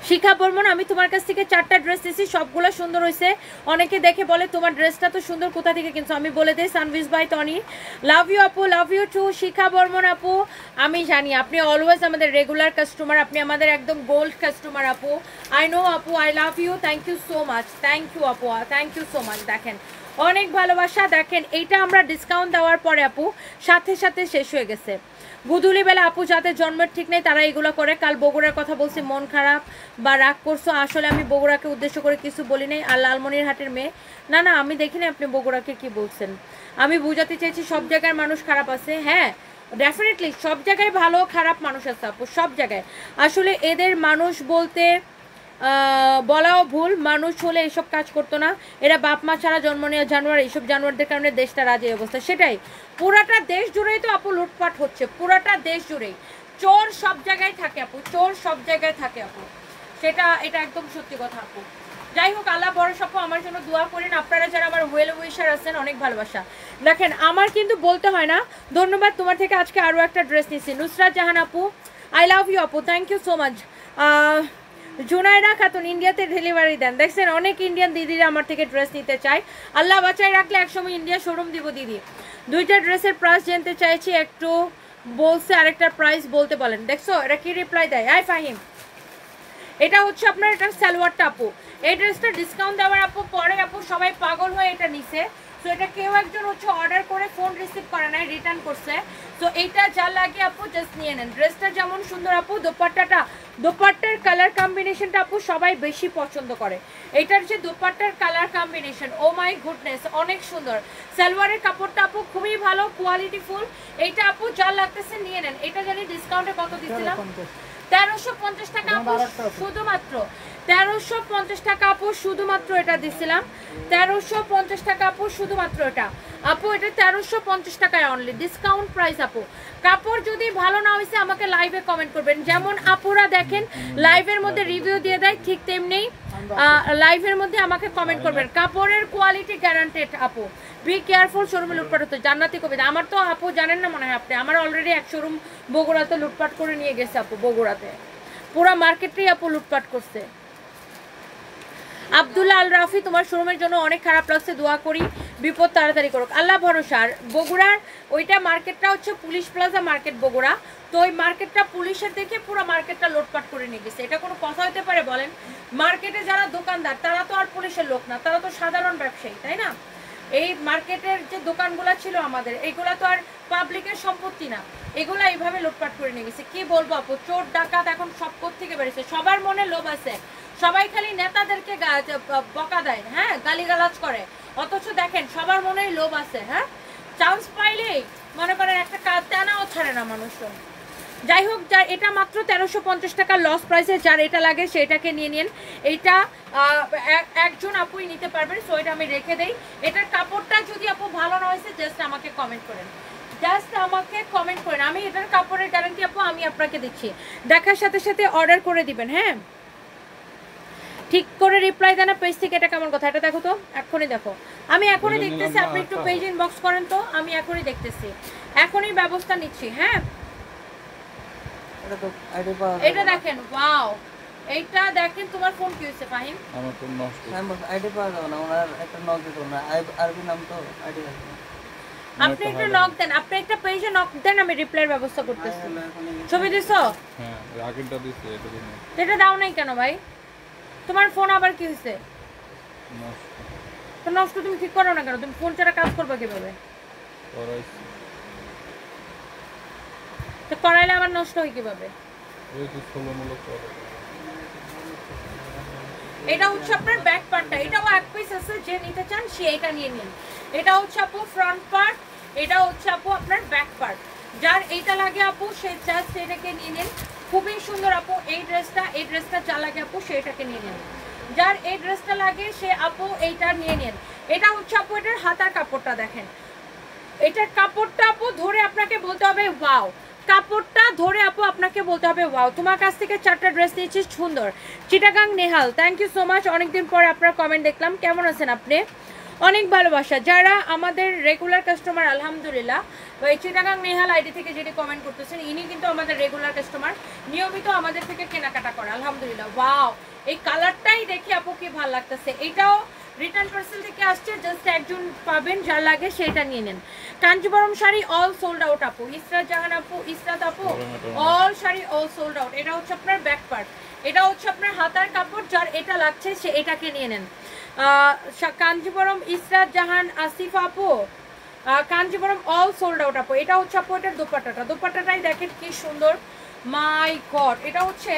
শিখা বর্মন, আমি তোমার কাছ থেকে 4টা ড্রেস নিয়েছি, সবগুলো সুন্দর হয়েছে। অনেকে দেখে বলে তোমার ড্রেসটা তো সুন্দর, কোথা থেকে কিনছো? আমি বলে দিই সানভিজ বাই টনি। লাভ ইউ আপু, লাভ ইউ টু শিখা বর্মন আপু। আমি জানি আপনি অলওয়েজ আমাদের রেগুলার কাস্টমার, আপনি আমাদের একদম গোল্ড কাস্টমার আপু। আই নো আপু, I love you, thank you so much, thank you আপু, থ্যাংক ইউ সো মাচ। দেখেন অনেক ভালোবাসা। দেখেন এইটা আমরা ডিসকাউন্ট দেওয়ার পরে আপু সাথে সাথে শেষ হয়ে গেছে। গুধুলি বেলা আপু যাদের জন্মের ঠিক নেই তারা এগুলো করে। কাল বগুড়ার কথা বলছি, মন খারাপ বা রাগ করছো, আসলে আমি বগুড়াকে উদ্দেশ্য করে কিছু বলি নাই। আর লালমনির হাটের মেয়ে, না না আমি দেখিনি আপনি বগুড়াকে কি বলছেন। আমি বুঝাতে চাইছি সব জায়গার মানুষ খারাপ আছে, হ্যাঁ ডেফিনেটলি সব জায়গায় ভালো খারাপ মানুষ আছে আপু, সব জায়গায়। আসলে এদের মানুষ বলতে বলাও ভুল, মানুষ হলে এসব কাজ করতো না। এরা বাপ মা ছাড়া জন্ম নেওয়া জানোয়ার, এইসব জানোয়ারদের কারণে দেশটা রাজে অবস্থা। সেটাই, পুরাটা দেশ জুড়েই তো আপু লুটপাট হচ্ছে, পুরাটা দেশ জুড়েই চোর সব জায়গায় থাকে আপু, চোর সব জায়গায় থাকে আপু, এটা একদম সত্যি কথা আপু। যাই হোক, আল্লাহ ভরসা আপু, আমার জন্য দোয়া করেন। আপনারা যারা আমার ওয়েল উইশার আছেন অনেক ভালোবাসা। দেখেন আমার কিন্তু বলতে হয় না ধন্যবাদ, তোমার থেকে আজকে আরও একটা ড্রেস নিচ্ছি। নুসরাত জাহান আপু, আই লাভ ইউ আপু, thank you so much. Junaira Khatun, ইন্ডিয়াতে ডেলিভারি দেন। দেখছেন অনেক ইন্ডিয়ান দিদিরা আমার থেকে ড্রেস নিতে চায়, আল্লাহ বাঁচায় রাখলে একসময় ইন্ডিয়া শোরুম দিব দিদি। 2টা ড্রেসের প্রাইস জানতে চাইছি একটু, বলছে আরেকটার প্রাইস বলতে বলেন। দেখছো এটা কি রিপ্লাই দেয়? আই ফাহিম, এটা হচ্ছে আপনার এটা সালোয়ারটা আপু। এই ড্রেসটা ডিসকাউন্ট দেওয়ার আপু পরে আপু সবাই পাগল হয়ে এটা নিছে। সো এটা কেউ একজন হচ্ছে অর্ডার করে ফোন রিসিভ করে নাই, রিটার্ন করছে। সো এইটা যা লাগে আপু জাস্ট নিয়ে নেন। ড্রেসটা যেমন সুন্দর আপু, দোপাট্টার কালার কম্বিনেশনটা আপু সবাই বেশি পছন্দ করে। এইটার যে দোপাট্টার colour combination, oh my goodness অনেক সুন্দর। সালোয়ারের কাপড়টা আপু খুবই ভালো, কোয়ালিটি ফুল। এইটা আপু যা লাগতেছে নিয়ে নেন। এটা জানি ডিসকাউন্টে কত দিচ্ছিলাম? 1350 টাকা আপু শুধুমাত্র, 1350 টাকা আপু শুধুমাত্র এটা দিছিলাম। 1350 টাকা আপু শুধুমাত্র এটা আপু, এটা 1350 টাকায় অনলি ডিসকাউন্ট প্রাইস আপু। কাপড় যদি ভালো না হয়েছে আমাকে লাইভে কমেন্ট করবেন, যেমন আপুরা দেখেন লাইভের মধ্যে রিভিউ দিয়ে দেয়, ঠিক তেমনি লাইভের মধ্যে আমাকে কমেন্ট করবেন। কাপড়ের কোয়ালিটি গ্যারান্টেড আপু, বি কেয়ারফুল, শোরুমে লুটপাট হতো। জান্নাতি কবিতা, আমার তো আপু জানেন না মনে হয় আপনি, আমার অলরেডি এক শোরুম বগুড়াতে লুটপাট করে নিয়ে গেছে আপু, বগুড়াতে পুরা মার্কেটটাই আপু লুটপাট করছে। আব্দুল্লাহ আল রাফি, তোমার শোরুমের জন্য অনেক খারাপ লাগছে, দোয়া করি বিপদ তাড়াতাড়ি করুক আল্লাহ ভরসা। আর বগুড়ার ওইটা মার্কেটটা হচ্ছে পুলিশ প্লাজা মার্কেট বগুড়া, তো ওই মার্কেটটা পুলিশের দেখে পুরো মার্কেটটা লুটপাট করে নিয়ে গেছে। এটা কোনো কথা হতে পারে বলেন? মার্কেটে যারা দোকানদার তারা তো আর পুলিশের লোক না, তারা তো সাধারণ ব্যবসায়ী, তাই না? এই মার্কেটের যে দোকানগুলো ছিল আমাদের, এইগুলা তো আর পাবলিকের সম্পত্তি না, এগুলা এইভাবে লুটপাট করে নিয়ে গেছে। কি বলবো আপু, চোর ডাকাত এখন সব থেকে বেড়েছে, সবার মনে লোভ আছে, সবাই খালি নেতাদেরকে বকা দেয়, হ্যাঁ গালিগালাজ করে, অথচ দেখেন সবার মনেই লোভ আছে। হ্যাঁ, চান্স পাইলেই মনে করেন একটা কাজ টানাও ছাড়ে না মানুষজন। যাই হোক, যার এটা মাত্র 1350 টাকা লস প্রাইসে, যার এটা লাগে সেটাকে নিয়ে নিন। এইটা একজন আপুই নিতে পারবেন, সো এটা আমি রেখে দেই। এটার কাপড়টা যদি আপু ভালো না হয়েছে জাস্ট আমাকে কমেন্ট করেন, জাস্ট আমাকে কমেন্ট করেন। আমি এটার কাপড়ের গ্যারান্টি আপু আমি আপনাকে দিচ্ছি, দেখার সাথে সাথে অর্ডার করে দিবেন। হ্যাঁ, ঠিক করে রিপ্লাই দেন না পেজ থেকে, এটা কেমন কথা? এটা দেখো তো, এখনই দেখো, আমি এখনই দেখতেছি, আপনি একটু পেজ ইনবক্স করেন তো, আমি এখনই দেখতেছি, এখনই ব্যবস্থা নিচ্ছি। হ্যাঁ, এটা দেখেন, ওয়াও, এইটা দেখেন। তোমার ফোন কি হয়েছে ফাহিম? আমার ফোন নষ্ট, আমি আইডি পাওয়া যাবে না, ওনার একটা নক দিতে না, আরবি নাম তো আইডি আছে। আপনি একটা নক দেন, আপনি একটা পেজে নক দেন, আমি রিপ্লাইয়ের ব্যবস্থা করতেছি। ছবি দিছো? হ্যাঁ, আগেরটা দিছি, এটা দিন। এটা দাও নাই কেন ভাই? তোমার ফোন আবার কি হয়েছে? নষ্ট। তো নষ্ট তুমি ঠিক করো না কেন? তুমি ফোন ছাড়া কাজ করবে কিভাবে? করাইছি, তো করাইলে আবার নষ্ট হয় কিভাবে? ওই তো ছোলমূলক করে। এটা হচ্ছে আপনার ব্যাক পার্টটা, এটাও এক পিস আছে, যে নিতে চান সে এটা নিয়ে নিন। এটা হচ্ছে আপু ফ্রন্ট পার্ট, এটা হচ্ছে আপু আপনার ব্যাক পার্ট। যার এইটা লাগে আপু সে জাস্ট এটাকে নিয়ে নিন, খুবই সুন্দর আপু। এই ড্রেসটা যা লাগে আপু সেটাকে নিয়ে নিন। যার এই ড্রেসটা লাগে সে আপু এইটা নিয়ে নিন। এটা হচ্ছে আপু এটার হাতার কাপড়টা দেখেন, এটার কাপড়টা আপু ধরে আপনাকে বলতে হবে ওয়াও, কাপড়টা ধরে আপু আপনাকে বলতে হবে ওয়াও। তোমার কাছ থেকে 4টা ড্রেস নিয়েছি, সুন্দর। Chittagong Nehal, thank you so much, অনেকদিন পরে আপনার কমেন্ট দেখলাম, কেমন আছেন আপনি? অনেক ভালোবাসা। যারা আমাদের রেগুলার কাস্টমার আলহামদুলিল্লাহ, এই চিটাগাং নেহাল আইডি থেকে যেটি কমেন্ট করতেছেন ইনি কিন্তু আমাদের রেগুলার কাস্টমার, নিয়মিত আমাদের থেকে কেনাকাটা করে আলহামদুলিল্লাহ। ওয়াও, এই কালারটাই দেখি আপু কি ভালো লাগতেছে। এটাও রিটার্ন পার্সেল থেকে আসছে, জাস্ট একজন পাবেন, যার লাগে সেটা নিয়ে নেন। Kanjeevaram sari all sold out আপু, ইসরাত জাহান আপু, ইসরাত আপু, all sari all sold out. এটা হচ্ছে আপনার ব্যাক পার্ট, এটা হচ্ছে আপনার হাতার কাপড়, যার এটা লাগছে সে এটাকে নিয়ে নেন। কাঞ্জিবরম ইসরাত জাহান আসিফা আপু, কাঞ্জিবরম অল সোল্ড আউট আপু। এটা হচ্ছে আপু এটার দোপাট্টাটা, দোপাট্টাটাই দেখেন কি সুন্দর, মাই গড। এটা হচ্ছে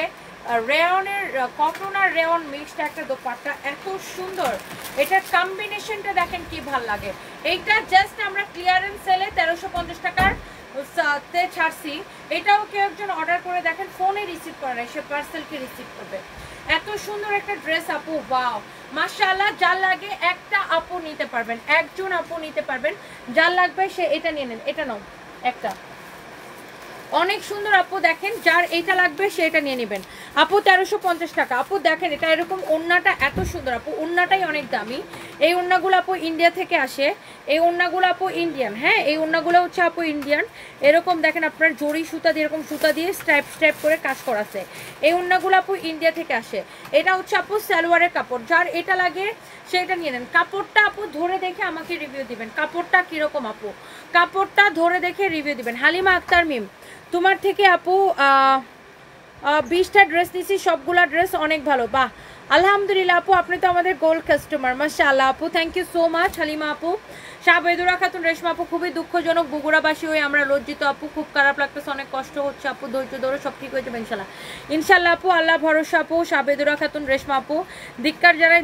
রেয়নের, কটন আর রেয়ন মিক্সড একটা দোপাট্টা, এত সুন্দর। এটার কম্বিনেশনটা দেখেন কি ভাল লাগে। এইটা জাস্ট আমরা ক্লিয়ারেন্স সেলে 1350 টাকার তে ছাড়ছি। এটাও কেউ একজন অর্ডার করে দেখেন, ফোনে রিসিভ করে না, সে পার্সেলকে রিসিভ করবে। এত সুন্দর একটা ড্রেস আপু, ওয়াও মাশাআল্লাহ। যার লাগে একটা আপু নিতে পারবেন, একজন আপু নিতে পারবেন, যার লাগবে সে এটা নিয়ে নেন। এটা নাও একটা, অনেক সুন্দর আপু, দেখেন যার এইটা লাগবে সে এটা নিয়ে নেবেন আপু। 1350 টাকা আপু। দেখেন এটা এরকম, ওড়নাটা এত সুন্দর আপু, ওড়নাটাই অনেক দামি। এই ওড়নাগুলো আপু ইন্ডিয়া থেকে আসে, এই ওড়নাগুলো আপু ইন্ডিয়ান, হ্যাঁ এই ওড়নাগুলো হচ্ছে আপু ইন্ডিয়ান। এরকম দেখেন আপনার জরি সুতা দিয়ে, এরকম সুতা দিয়ে স্ট্রাইপ স্ট্রাইপ করে কাজ করা আছে। এই ওড়নাগুলো আপু ইন্ডিয়া থেকে আসে। এটা হচ্ছে আপু সালোয়ারের কাপড়, যার এটা লাগে সেটা নিয়ে নেন। কাপড়টা আপু ধরে দেখে আমাকে রিভিউ দিবেন, কাপড়টা কিরকম আপু, কাপড়টা ধরে দেখে রিভিউ দিবেন। হালিমা আক্তার মিম, তোমার থেকে আপু 20টা ড্রেস নিয়েছি, সবগুলা ড্রেস অনেক ভালো। বাহ আলহামদুলিল্লাহ আপু, আপনি তো আমাদের গোল্ড কাস্টমার, মাশাআল্লাহ আপু, thank you so much. Halima আপু, শাহবেদুরা খাতুন, রেশমা আপু, খুবই দুঃখজনক, বগুড়াবাসী হয়ে আমরা লজ্জিত আপু, খুব খারাপ লাগতেছে, অনেক কষ্ট হচ্ছে আপু, ধৈর্য ধরো, সব ঠিক হয়ে যাবে ইনশাল্লাহ। ইনশাল্লাহ আপু, আল্লাহ ভরসা আপু। শাহবেদুরা খাতুন, রেশমা আপু, ধিক্কার জানাই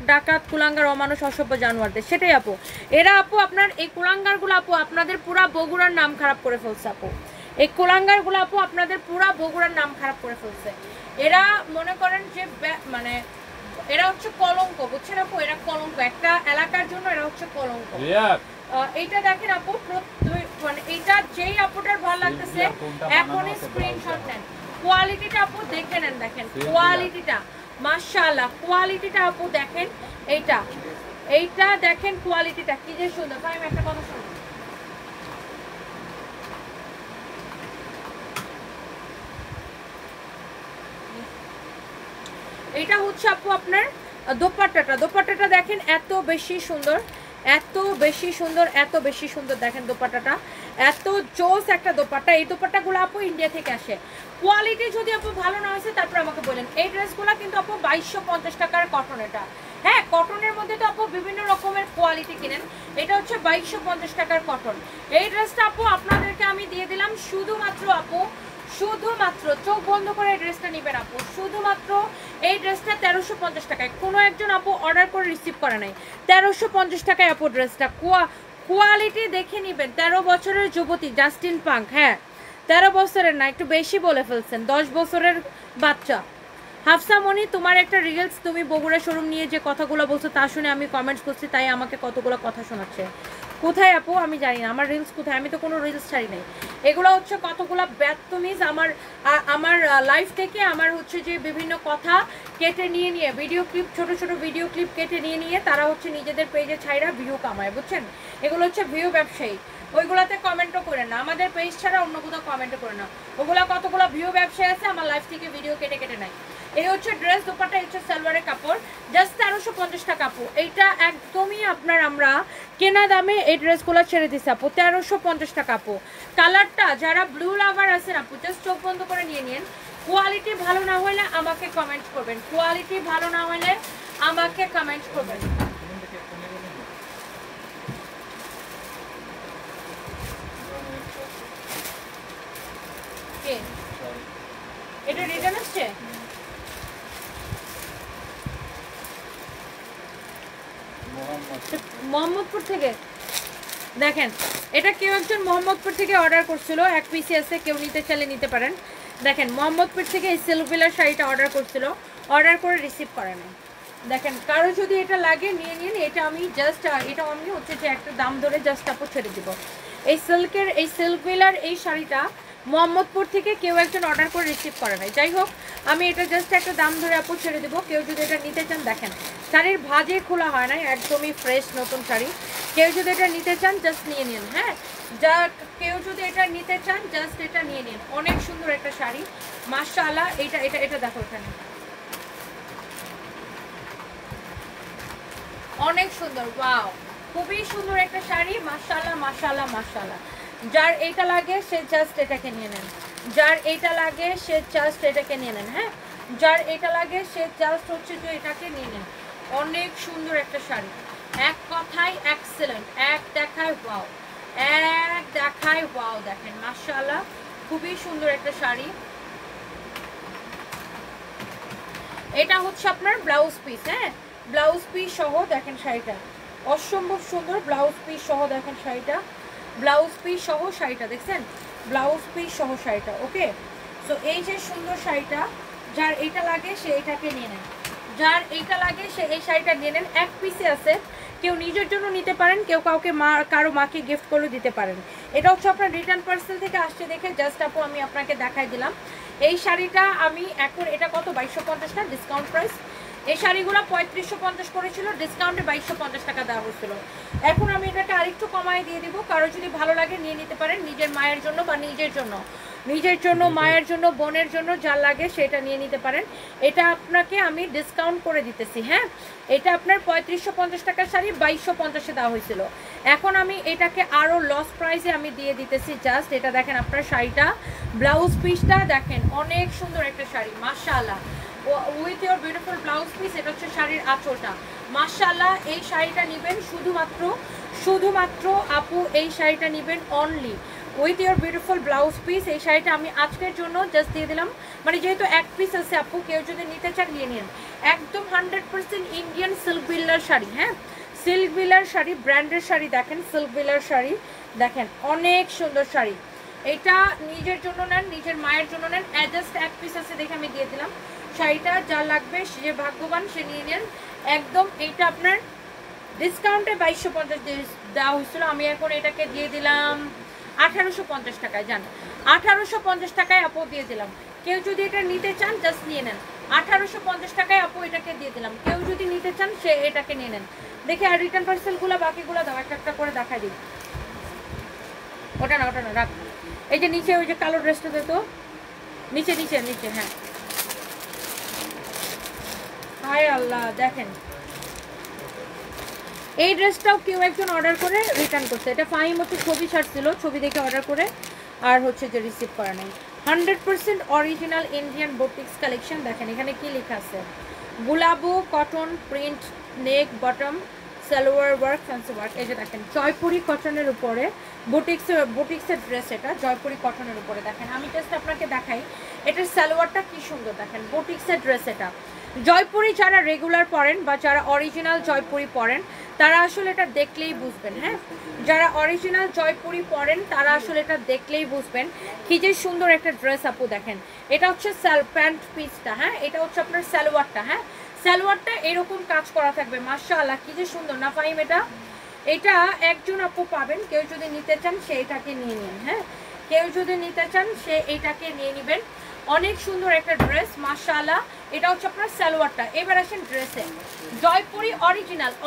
ডাকাত কুলাঙ্গার অমানুষ অসভ্য জানোয়ারদের, সেটাই আপু। এরা আপু আপনার এই কুলাঙ্গারগুলো আপু আপনাদের পুরা বগুড়ার নাম খারাপ করে ফেলছে আপু, এই কুলাঙ্গারগুলো আপু আপনাদের পুরা বগুড়ার নাম খারাপ করে ফেলছে। এরা মনে করেন যে মানে এরা হচ্ছে কলঙ্ক, বুঝছেন আপু, এরা কলঙ্ক একটা এলাকার জন্য, এরা হচ্ছে কলঙ্ক। এইটা দেখেন আপু, মানে এইটা যেই আপুটার ভালো লাগতেছে এখনই স্ক্রিনশট নেন। কোয়ালিটিটা আপু দেখে নেন, দেখেন কোয়ালিটিটা মাশাআল্লাহ, কোয়ালিটিটা আপু দেখেন। এইটা দেখেন কোয়ালিটিটা কি যে সুন্দর। ভাই আমি একটা কথা শুনুন, এটা হচ্ছে আপু আপনার দোপাট্টাটা, দোপাট্টাটা দেখেন এত বেশি সুন্দর, এত বেশি সুন্দর, এত বেশি সুন্দর। দেখেন দোপাট্টাটা এত জোস একটা দোপাট্টা। এই দোপাট্টাগুলো আপু ইন্ডিয়া থেকে আসে। কোয়ালিটি যদি আপু ভালো না হয়েছে তারপর আমাকে বলেন। এই ড্রেসগুলো কিন্তু আপু 2250 টাকার কটন। এটা হ্যাঁ কটনের মধ্যে তো আপু বিভিন্ন রকমের কোয়ালিটি কিনেন, এটা হচ্ছে 2250 টাকার কটন। এই ড্রেসটা আপু আপনাদেরকে আমি দিয়ে দিলাম শুধুমাত্র আপু, শুধুমাত্র চোখ বন্ধ করে এই ড্রেসটা নেবেন আপু, শুধুমাত্র এই ড্রেসটা 1350 টাকায়। কোনো একজন আপু অর্ডার করে রিসিভ করে নাই, 1350 টাকায় আপু ড্রেসটা। কোয়ালিটি দেখে নেবেন। 13 বছরের যুবতী জাস্টিন পাঙ্ক, হ্যাঁ 13 বছরের না, একটু বেশি বলে ফেলছেন, 10 বছরের বাচ্চা। হাফসা মনি, তোমার একটা রিলস, তুমি বগুড়া শোরুম নিয়ে যে কথাগুলো বলছো তা শুনে আমি কমেন্টস করছি, তাই আমাকে কতগুলো কথা শোনাচ্ছে। কোথায় আপু আমি জানি না, আমার রিলস কোথায়, আমি তো কোনো রিলস ছাড়ি নাই। এগুলো হচ্ছে কতগুলো ব্যাদতমিজ আমার লাইফ থেকে, আমার হচ্ছে যে বিভিন্ন কথা কেটে নিয়ে ভিডিও ক্লিপ, ছোট ছোট ভিডিও ক্লিপ কেটে নিয়ে তারা হচ্ছে নিজেদের পেজে ছাইরা ভিউ কামায়, বুঝছেন। এগুলো হচ্ছে ভিউ ব্যবসায়ী, ওইগুলাতে কমেন্টও করে না, আমাদের পেজ ছাড়া অন্য কোথাও কমেন্টও করে না। ওগুলা কতগুলো ভিউ ব্যবসায়ী আছে আমার লাইফ থেকে ভিডিও কেটে নেয়। এই হচ্ছে ড্রেস, দোপাট্টা, হচ্ছে সালোয়ারের কাপড়, জাস্ট 1350 টাকা আপু। এইটা একদমই আপনার আমরা কেনা দামে এই ড্রেসগুলো ছেড়ে দিচ্ছি আপু, 1350 টাকা আপু। কালারটা যারা ব্লু লাভার আছেন আপু জাস্ট চোখ বন্ধ করে নিয়ে নিন। কোয়ালিটি ভালো না হলে আমাকে কমেন্ট করবেন, কোয়ালিটি ভালো না হলে আমাকে কমেন্ট করবেন। এটা রিটার্ন আসছে, মোহাম্মদপুর থেকে। দেখেন এটা কেউ একজন মোহাম্মদপুর থেকে অর্ডার করছিল, এক পিসি আছে, কেউ নিতে চাইলে নিতে পারেন। দেখেন মোহাম্মদপুর থেকে এই সিলভিলার শাড়িটা অর্ডার করছিল, অর্ডার করে রিসিভ করে নাই, দেখেন কারো যদি এটা লাগে নিয়ে নিন, এটা আমি জাস্ট এটা আমি হচ্ছে যে একটা দাম ধরে জাস্ট আপু ছেড়ে দিব। এই সিল্কের এই সিল্ক বিলার এই শাড়িটা মোহাম্মদপুর থেকে কেউ একজন অর্ডার করে রিসিভ করে নাই, যাই হোক আমি এটা জাস্ট একটা দাম ধরে আপু ছেড়ে দেবো। কেউ যদি এটা নিতে চান দেখেন শাড়ির ভাজে খোলা হয় না, একদমই ফ্রেশ নতুন শাড়ি। কেউ যদি এটা নিতে চান জাস্ট নিয়ে নিন, হ্যাঁ যা কেউ যদি এটা নিতে চান জাস্ট এটা নিয়ে নিন। অনেক সুন্দর একটা শাড়ি মাশাআল্লাহ। এটা এটা এটা দেখো এখানে অনেক সুন্দর, ওয়াও খুবই সুন্দর একটা শাড়ি মাশাআল্লাহ মাশাআল্লাহ মাশাআল্লাহ। যার এটা লাগে সে জাস্ট এটাকে নিয়ে নেন, যার এটা লাগে সে জাস্ট এটাকে নিয়ে নেন, হ্যাঁ যার এটা লাগে সে জাস্ট হচ্ছে যে এটাকে নিয়ে নেন। অনেক সুন্দর একটা শাড়ি, এক কথায় এক্সেলেন্ট, এক দেখায় ওয়াও, এক দেখায় ওয়াও। দেখেন মাশাআল্লাহ খুবই সুন্দর একটা শাড়ি। এটা হচ্ছে আপনার ব্লাউজ পিস, হ্যাঁ ব্লাউজ পিস সহ দেখেন শাড়িটা অসম্ভব সুন্দর, ব্লাউজ পিস সহ দেখেন শাড়িটা, ব্লাউজ পিস সহ শাড়িটা দেখছেন, ব্লাউজ পিস সহ শাড়িটা। ওকে সো এই যে সুন্দর শাড়িটা, যার এটা লাগে সে এটাকে নিয়ে নেন, যার এইটা লাগে সে এই শাড়িটা নিয়ে নেন। এক পিসে আছে, কেউ নিজের জন্য নিতে পারেন, কেউ কাউকে কারো মাকে গিফট করে দিতে পারেন। এটা হচ্ছে আপনার রিটার্ন পার্সেল থেকে আসছে দেখে জাস্ট আপু আমি আপনাকে দেখাই দিলাম। এই শাড়িটা আমি এখন এটা কত 2250 টাকা ডিসকাউন্ট প্রাইস। এই শাড়িগুলো 3550 করেছিল, ডিসকাউন্টে 2250 টাকা দেওয়া হয়েছিল। এখন আমি এটাকে আরেকটু কমায় দিয়ে দিব, কারো যদি ভালো লাগে নিয়ে নিতে পারেন, নিজের মায়ের জন্য বা নিজের জন্য, নিজের জন্য মায়ের জন্য বোনের জন্য যা লাগে সেটা নিয়ে নিতে পারেন। এটা আপনাকে আমি ডিসকাউন্ট করে দিতেছি, হ্যাঁ এটা আপনার 3550 টাকার শাড়ি 2250-এ দেওয়া হয়েছিল, এখন আমি এটাকে আরও লস প্রাইসে আমি দিয়ে দিতেছি। জাস্ট এটা দেখেন আপনার শাড়িটা, ব্লাউজ পিসটা দেখেন অনেক সুন্দর একটা শাড়ি মাশাআল্লাহ with your beautiful blouse piece. এটা হচ্ছে শাড়ির আঁচলটা মাশাআল্লাহ। এই শাড়িটা নেবেন শুধুমাত্র আপু এই শাড়িটা নেবেন only with your beautiful blouse piece. এই শাড়িটা আমি আজকের জন্য জাস্ট দিয়ে দিলাম, মানে যেহেতু এক পিস আছে আপু কেউ যদি নিতে চান নিয়ে নিন। একদম 100% ইন্ডিয়ান সিল্ক বিল্লার শাড়ি, হ্যাঁ সিল্ক বিলার শাড়ি, ব্র্যান্ডের শাড়ি দেখেন, সিল্ক বিলার শাড়ি দেখেন অনেক সুন্দর শাড়ি। এটা নিজের জন্য নেন, নিজের মায়ের জন্য নেন, জাস্ট এক পিস আছে দেখে আমি দিয়ে দিলাম শাড়িটা। যা লাগবে সে ভাগ্যবান সে নিয়ে নেন একদম। এইটা আপনার ডিসকাউন্টে 2250 দেওয়া হয়েছিল, আমি এখন এটাকে দিয়ে দিলাম 1850 টাকায়। জান 1850 টাকায় আপু দিয়ে দিলাম। কেউ যদি এটা নিতে চান জাস্ট নিয়ে নেন, 1850 টাকায় আপু এটাকে দিয়ে দিলাম। কেউ যদি নিতে চান সে এটাকে নিয়ে নেন। দেখে আর রিটার্ন পার্সেলগুলো বাকিগুলো দাও, একটা একটা করে দেখা দিই। ওটা না রাখ। এই যে নিচে ওই যে কালো ড্রেসটা দে তো, নিচে নিচে নিচে, হ্যাঁ হায় আল্লাহ দেখেন এই ড্রেসটাও কেউ একজন অর্ডার করে রিটার্ন করছে। এটা ফাহিম হচ্ছে ছবি ছাড়ছিল, ছবি দেখে অর্ডার করে আর হচ্ছে যে রিসিভ করা নেই। 100% অরিজিনাল ইন্ডিয়ান বুটিক্স কালেকশন। দেখেন এখানে কি লেখা আছে, গুলাবো কটন প্রিন্ট নেক সালোয়ার ওয়ার্ক ফ্যান্সি ওয়ার্ক। এই যে দেখেন জয়পুরি কটনের উপরে বুটিক্সের ড্রেস, এটা জয়পুরি কটনের উপরে। দেখেন আমি জাস্ট আপনাকে দেখাই এটার সালোয়ারটা কি সুন্দর, দেখেন বুটিক্সের ড্রেস। এটা জয়পুরি যারা রেগুলার পরেন বা যারা অরিজিনাল জয়পুরি পরেন তারা আসলে এটা দেখলেই বুঝবেন, হ্যাঁ যারা অরিজিনাল জয়পুরি পরেন তারা আসলে এটা দেখলেই বুঝবেন কি যে সুন্দর একটা ড্রেস আপু। দেখেন এটা হচ্ছে প্যান্ট পিসটা, হ্যাঁ এটা হচ্ছে আপনার সালোয়ারটা, হ্যাঁ সালোয়ারটা এরকম কাজ করা থাকবে মাশাআল্লাহ কি যে সুন্দর না ফাহিম। এটা একজন আপু পাবেন, কেউ যদি নিতে চান সে এটাকে নিয়ে নিন, হ্যাঁ কেউ যদি নিতে চান সে এটাকে নিয়ে নেবেন। অনেক সুন্দর একটা ড্রেস মাশাআল্লাহ। এটা হচ্ছে আপনার সালোয়ারটা। এবার আসেন ড্রেসে, জয়পুরি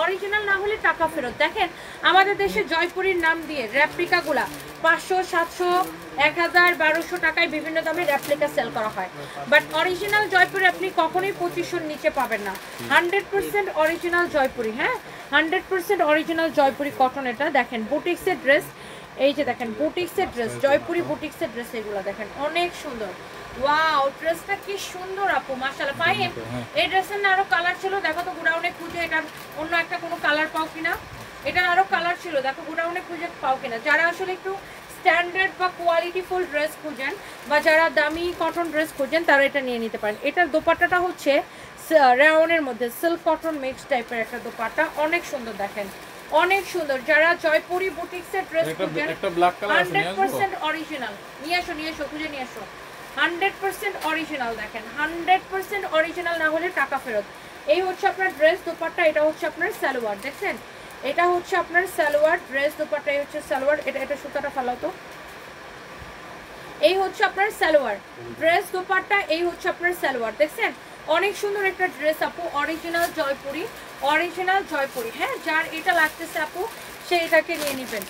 অরিজিনাল না হলে টাকা ফেরত। দেখেন আমাদের দেশে জয়পুরির নাম দিয়ে রেপ্লিকাগুলা 500, 700, 1000, 1200 টাকায় বিভিন্ন দামে রেপ্লিকা সেল করা হয়, বাট অরিজিনাল জয়পুরি আপনি কখনোই 2500-র নিচে পাবেন না। 100% অরিজিনাল জয়পুরি, হ্যাঁ 100% অরিজিনাল জয়পুরি কটন। এটা দেখেন বুটিক্সের ড্রেস, এই যে দেখেন বুটিক্সের ড্রেস, জয়পুরি বুটিক্সের ড্রেস, এগুলো দেখেন অনেক সুন্দর। ওয়াও ড্রেসটা কি সুন্দর আপু মাশাআল্লাহ। ফাহিম এই ড্রেসের না আরো কালার ছিল, দেখো তো গোডাউনে খুঁজে এটা অন্য একটা কোনো কালার পাও কিনা। এটার আরো কালার ছিল, দেখো গোডাউনে খুঁজে পাও কিনা। যারা আসলে একটু স্ট্যান্ডার্ড বা কোয়ালিটিফুল ড্রেস খুঁজেন বা যারা দামি কটন ড্রেস খুঁজেন তারা এটা নিয়ে নিতে পারেন। এটার দোপাট্টাটা হচ্ছে রেওনের মধ্যে সিল্ক কটন মিক্স টাইপের একটা দোপাট্টা, অনেক সুন্দর দেখেন অনেক সুন্দর। যারা জয়পুরি বুটিক্সের ড্রেস খুঁজেন 100% অরিজিনাল নিয়ে এসো খুঁজে নিয়ে এসো। 100% অরিজিনাল দেখেন, 100% অরিজিনাল না হলে টাকা ফেরত। এই হচ্ছে আপনার ড্রেস দোপাট্টা, এটা হচ্ছে আপনার সালোয়ার, দেখছেন এটা হচ্ছে আপনার সালোয়ার, ড্রেস দোপাট্টা এই হচ্ছে সালোয়ার, এটা সুতাটা ফালাও তো। এই হচ্ছে আপনার সালোয়ার, ড্রেস দোপাট্টা এই হচ্ছে আপনার সালোয়ার, দেখছেন অনেক সুন্দর একটা ড্রেস আপু, অরিজিনাল জয়পুরি, অরিজিনাল জয়পুরি। হ্যাঁ, যার এটা লাগতেছে আপু সে এটাকে নিয়ে নেবেন।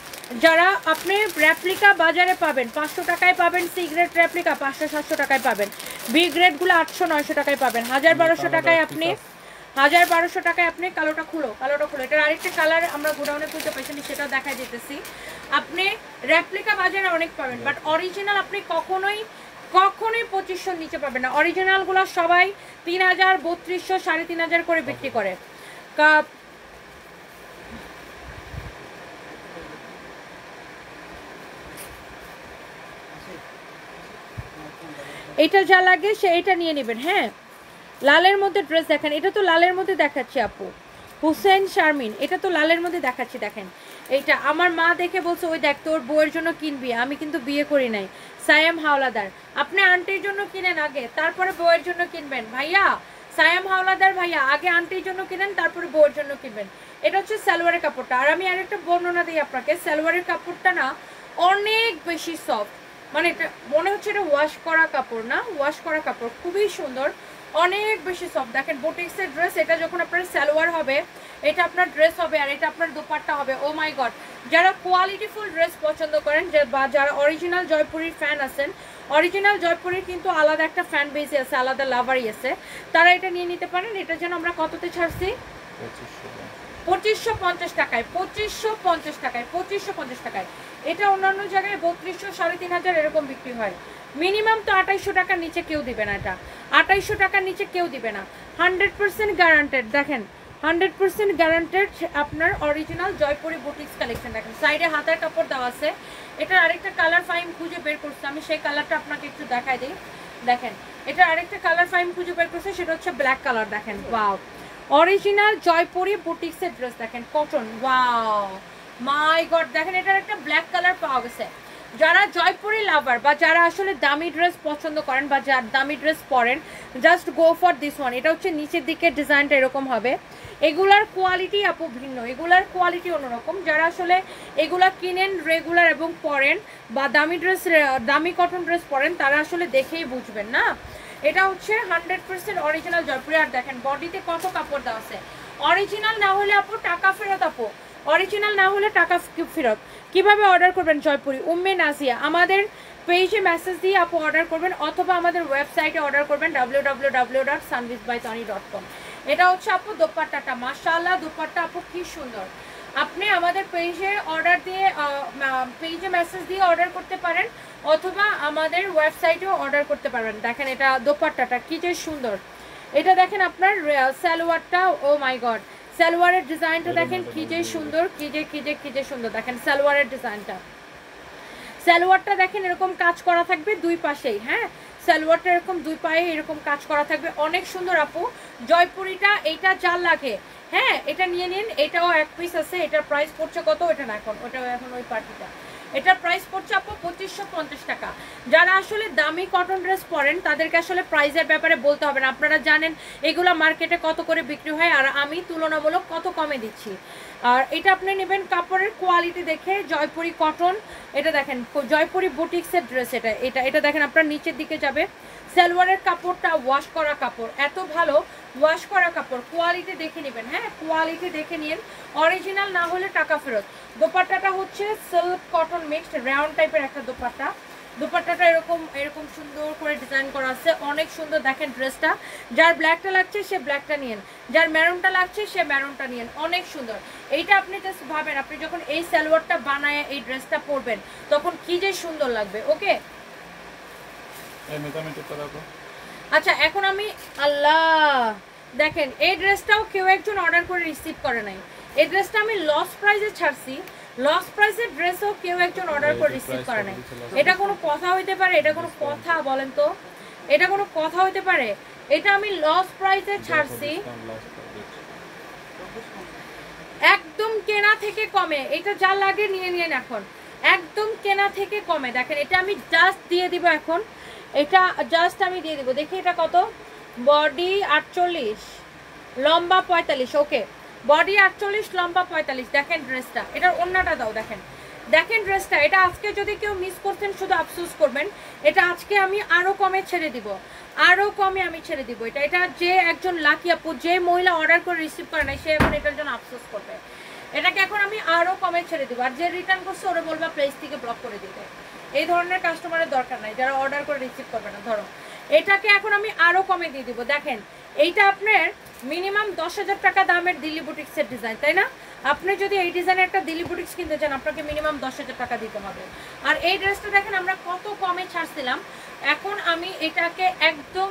যারা আপনি রেপ্লিকা বাজারে পাবেন 500 টাকায় পাবেন, সি গ্রেড রেপ্লিকা 500-700 টাকায় পাবেন, বি গ্রেডগুলো 800-900 টাকায় পাবেন, 1000-1200 টাকায় আপনি 1000-1200 টাকায় আপনি কালোটা খুলো, কালোটা খুলো। এটার আরেকটা কালার আমরা গোডাউনে খুঁজে পাইছি, সেটা দেখাই দিতেছি। আপনি রেপ্লিকা বাজারে অনেক পাবেন, বাট অরিজিনাল আপনি কখনোই 2500 নিচে পাবেন না। অরিজিনালগুলো সবাই 3000, 3200, 3500 করে বিক্রি করে। এটা যা লাগে সে এটা নিয়ে নেবেন। হ্যাঁ, লালের মধ্যে ড্রেস দেখেন, এটা তো লালের মধ্যে দেখাচ্ছি আপু, হুসেন শারমিন, এটা তো লালের মধ্যে দেখাচ্ছি। দেখেন এইটা আমার মা দেখে বলছে ওই দেখ তোর বউয়ের জন্য কিনবি, আমি কিন্তু বিয়ে করি নাই। সায়াম হাওলাদার, আপনি আন্টির জন্য কিনেন আগে, তারপরে বউয়ের জন্য কিনবেন ভাইয়া। সায়াম হাওলাদার ভাইয়া, আগে আন্টির জন্য কিনেন, তারপরে বউয়ের জন্য কিনবেন। এটা হচ্ছে সালোয়ারের কাপড়টা। আর আমি আরেকটা বর্ণনা দিই আপনাকে, সালোয়ারের কাপড়টা না অনেক বেশি সফট, মানে এটা মনে হচ্ছে এটা ওয়াশ করা কাপড় না, ওয়াশ করা কাপড়, খুবই সুন্দর, অনেক বেশি সফট। দেখেন বুটিক্সের ড্রেস, এটা যখন আপনার সালোয়ার হবে, এটা আপনার ড্রেস হবে, আর এটা আপনার দোপাট্টা হবে। ও মাই গড, যারা কোয়ালিটিফুল ড্রেস পছন্দ করেন, বা যারা অরিজিনাল জয়পুরির ফ্যান আছেন, অরিজিনাল জয়পুরির কিন্তু আলাদা একটা ফ্যান বেস আছে, আলাদা লাভারই আছে, তারা এটা নিয়ে নিতে পারেন। এটা যেন আমরা কততে ছাড়ছি, 2550 টাকায়, 2550 টাকায়, 2550 টাকায়। এটা অন্যান্য জায়গায় 3200, 3500 এরকম বিক্রি হয়। মিনিমাম তো 2800 টাকার নিচে কেউ দিবে না, এটা 2800 টাকার নিচে কেউ দিবে না। 100% গ্যারান্টেড, দেখেন 100% গ্যারান্টেড আপনার অরিজিনাল জয়পুরি বুটিক্স কালেকশন। দেখেন সাইডে হাতার কাপড় দেওয়া আছে। এটার আরেকটা কালার ফাইম খুঁজে বের করছি আমি, সেই কালারটা আপনাকে একটু দেখাই দিই। দেখেন এটা আরেকটা কালার ফাইম খুঁজে বের করছে, সেটা হচ্ছে ব্ল্যাক কালার। দেখেন ওয়াও, অরিজিনাল জয়পুরি বুটিক্সের ড্রেস, দেখেন কটন, ওয়াও মাই গড। দেখেন এটার একটা ব্ল্যাক কালার পাওয়া গেছে। যারা জয়পুরি লাভার বা যারা আসলে দামি ড্রেস পছন্দ করেন বা যারা দামি ড্রেস পরেন, just go for this one. এটা হচ্ছে নিচের দিকে ডিজাইনটা এরকম হবে। এগুলার কোয়ালিটি আপু ভিন্ন, এগুলার কোয়ালিটি অন্যরকম। যারা আসলে এগুলা কিনেন রেগুলার এবং পরেন বা দামি ড্রেস, দামি কটন ড্রেস পরেন, তারা আসলে দেখেই বুঝবেন না। এটা হচ্ছে 100% অরিজিনাল জয়পুরি। আর দেখেন বডিতে কত কাপড় দেওয়া আছে। অরিজিনাল না হলে আপু টাকা ফেরত, আপু অরিজিনাল না হলে টাকা ফেরত। কিভাবে অর্ডার করবেন জয়পুরি? উম্মে নাজিয়া, আমাদের পেজে মেসেজ দিয়ে আপু অর্ডার করবেন, অথবা আমাদের ওয়েবসাইটে অর্ডার করবেন www.sunvisbytony.com। এটা হচ্ছে আপু দোপাট্টাটা, মাশাআল্লাহ দোপাট্টা আপু কি সুন্দর। আপনি আমাদের পেজে অর্ডার দিয়ে, পেজে মেসেজ দিয়ে অর্ডার করতে পারেন, অথবা আমাদের ওয়েবসাইটেও অর্ডার করতে পারবেন। দেখেন এটা দোপাট্টাটা কি যে সুন্দর। এটা দেখেন আপনার সালোয়ারটা, ও মাই গড, সালোয়ারের ডিজাইনটা দেখেন কি যে সুন্দর, কি যে সুন্দর। দেখেন সালোয়ারের ডিজাইনটা, সালোয়ারটা দেখেন এরকম কাজ করা থাকবে দুই পাশেই। হ্যাঁ, সালোয়ারটা এরকম দুই পায়ে এরকম কাজ করা থাকবে, অনেক সুন্দর আপু জয়পুরিটা। এইটা যার লাগে হ্যাঁ এটা নিয়ে নিন। এটাও এক পিস আছে, এটার প্রাইস পড়ছে কত, ওটা না এখন, ওটা এখন ওই পার্টিটা। এটার প্রাইস পড়ছে আপু 2550 টাকা। যারা আসলে দামি কটন ড্রেস পরেন তাদেরকে আসলে প্রাইসের ব্যাপারে বলতে হবে না, আপনারা জানেন এগুলো মার্কেটে কত করে বিক্রি হয়, আর আমি তুলনামূলক কত কমে দিচ্ছি। আর এটা আপনি নেবেন কাপড়ের কোয়ালিটি দেখে, জয়পুরি কটন। এটা দেখেন জয়পুরি বুটিক্সের ড্রেস, এটা দেখেন আপনার নিচের দিকে যাবে। সালোয়ারের কাপড়টা ওয়াশ করা কাপড়, এত ভালো ওয়াশ করা কাপড়, কোয়ালিটি দেখে নেবেন। হ্যাঁ, কোয়ালিটি দেখে নিন, অরিজিনাল না হলে টাকা ফেরত। দোপাট্টাটা হচ্ছে সিল্ক কটন মিক্সড রাউন্ড টাইপের একটা দোপাট্টা। দোপাট্টাটা এরকম সুন্দর করে ডিজাইন করা আছে, অনেক সুন্দর। দেখেন ড্রেসটা, যার ব্ল্যাকটা লাগছে সে ব্ল্যাকটা নিয়েন, যার ম্যারুনটা লাগছে সে ম্যারুনটা নিয়েন, অনেক সুন্দর। এইটা আপনি জাস্ট ভাবেন, আপনি যখন এই সালোয়ারটা বানায় এই ড্রেসটা পরবেন তখন কি যে সুন্দর লাগবে। ওকে, আচ্ছা এখন আমি আল্লাহ দেখেন এই ড্রেসটাও কেউ একজন অর্ডার করে রিসিভ করে নাই। এই ড্রেসটা আমি লস প্রাইসে ছাড়ছি, লস প্রাইসের ড্রেসও কেউ একজন অর্ডার করে রিসিভ করে নাই। এটা কোনো কথা হইতে পারে? এটা কোনো কথা বলেন তো, এটা কোনো কথা হইতে পারে? এটা আমি লস প্রাইসে ছাড়ছি, একদম কেনা থেকে কমে। এটা যা লাগে নিয়ে নিন এখন, একদম কেনা থেকে কমে। দেখেন এটা আমি জাস্ট দিয়ে দিব এখন, এটা জাস্ট আমি দিয়ে দিব। দেখি এটা কত, বডি 48, লম্বা 45, ওকে। বডি 48, লম্বা 45। দেখেন ড্রেসটা, এটার ওন্নাটা দাও, দেখেন দেখেন ড্রেসটা। এটা আজকে যদি কেউ মিস করতেন শুধু আফসোস করবেন। এটা আজকে আমি আরো কমে ছেড়ে দিব, আরো কমে আমি ছেড়ে দিব। এটা যে একজন লাকি আপু, যে মহিলা অর্ডার করে রিসিভ করে নাই, সে এখন এটার জন্য আফসোস করবে। এটাকে এখন আমি আরো কমে ছেড়ে দিব। আর যে রিটার্ন করছে ওরা বলবা প্লেস থেকে ব্লক করে দিতে। এই ধরনের কাস্টমারের দরকার নাই যারা অর্ডার করে রিসিভ করবে না। ধরো এটাকে এখন আমি আরো কমে দিয়ে দিব। দেখেন এইটা আপনার মিনিমাম 10,000 টাকা দামের দিল্লি বুটিক্সের ডিজাইন, তাই না? আপনি যদি এই ডিজাইনের একটা দিল্লি বুটিক্স কিনতে চান আপনাকে মিনিমাম 10,000 টাকা দিতে হবে। আর এই ড্রেসটা দেখেন আমরা কত কমে ছাড়ছিলাম, এখন আমি এটাকে একদম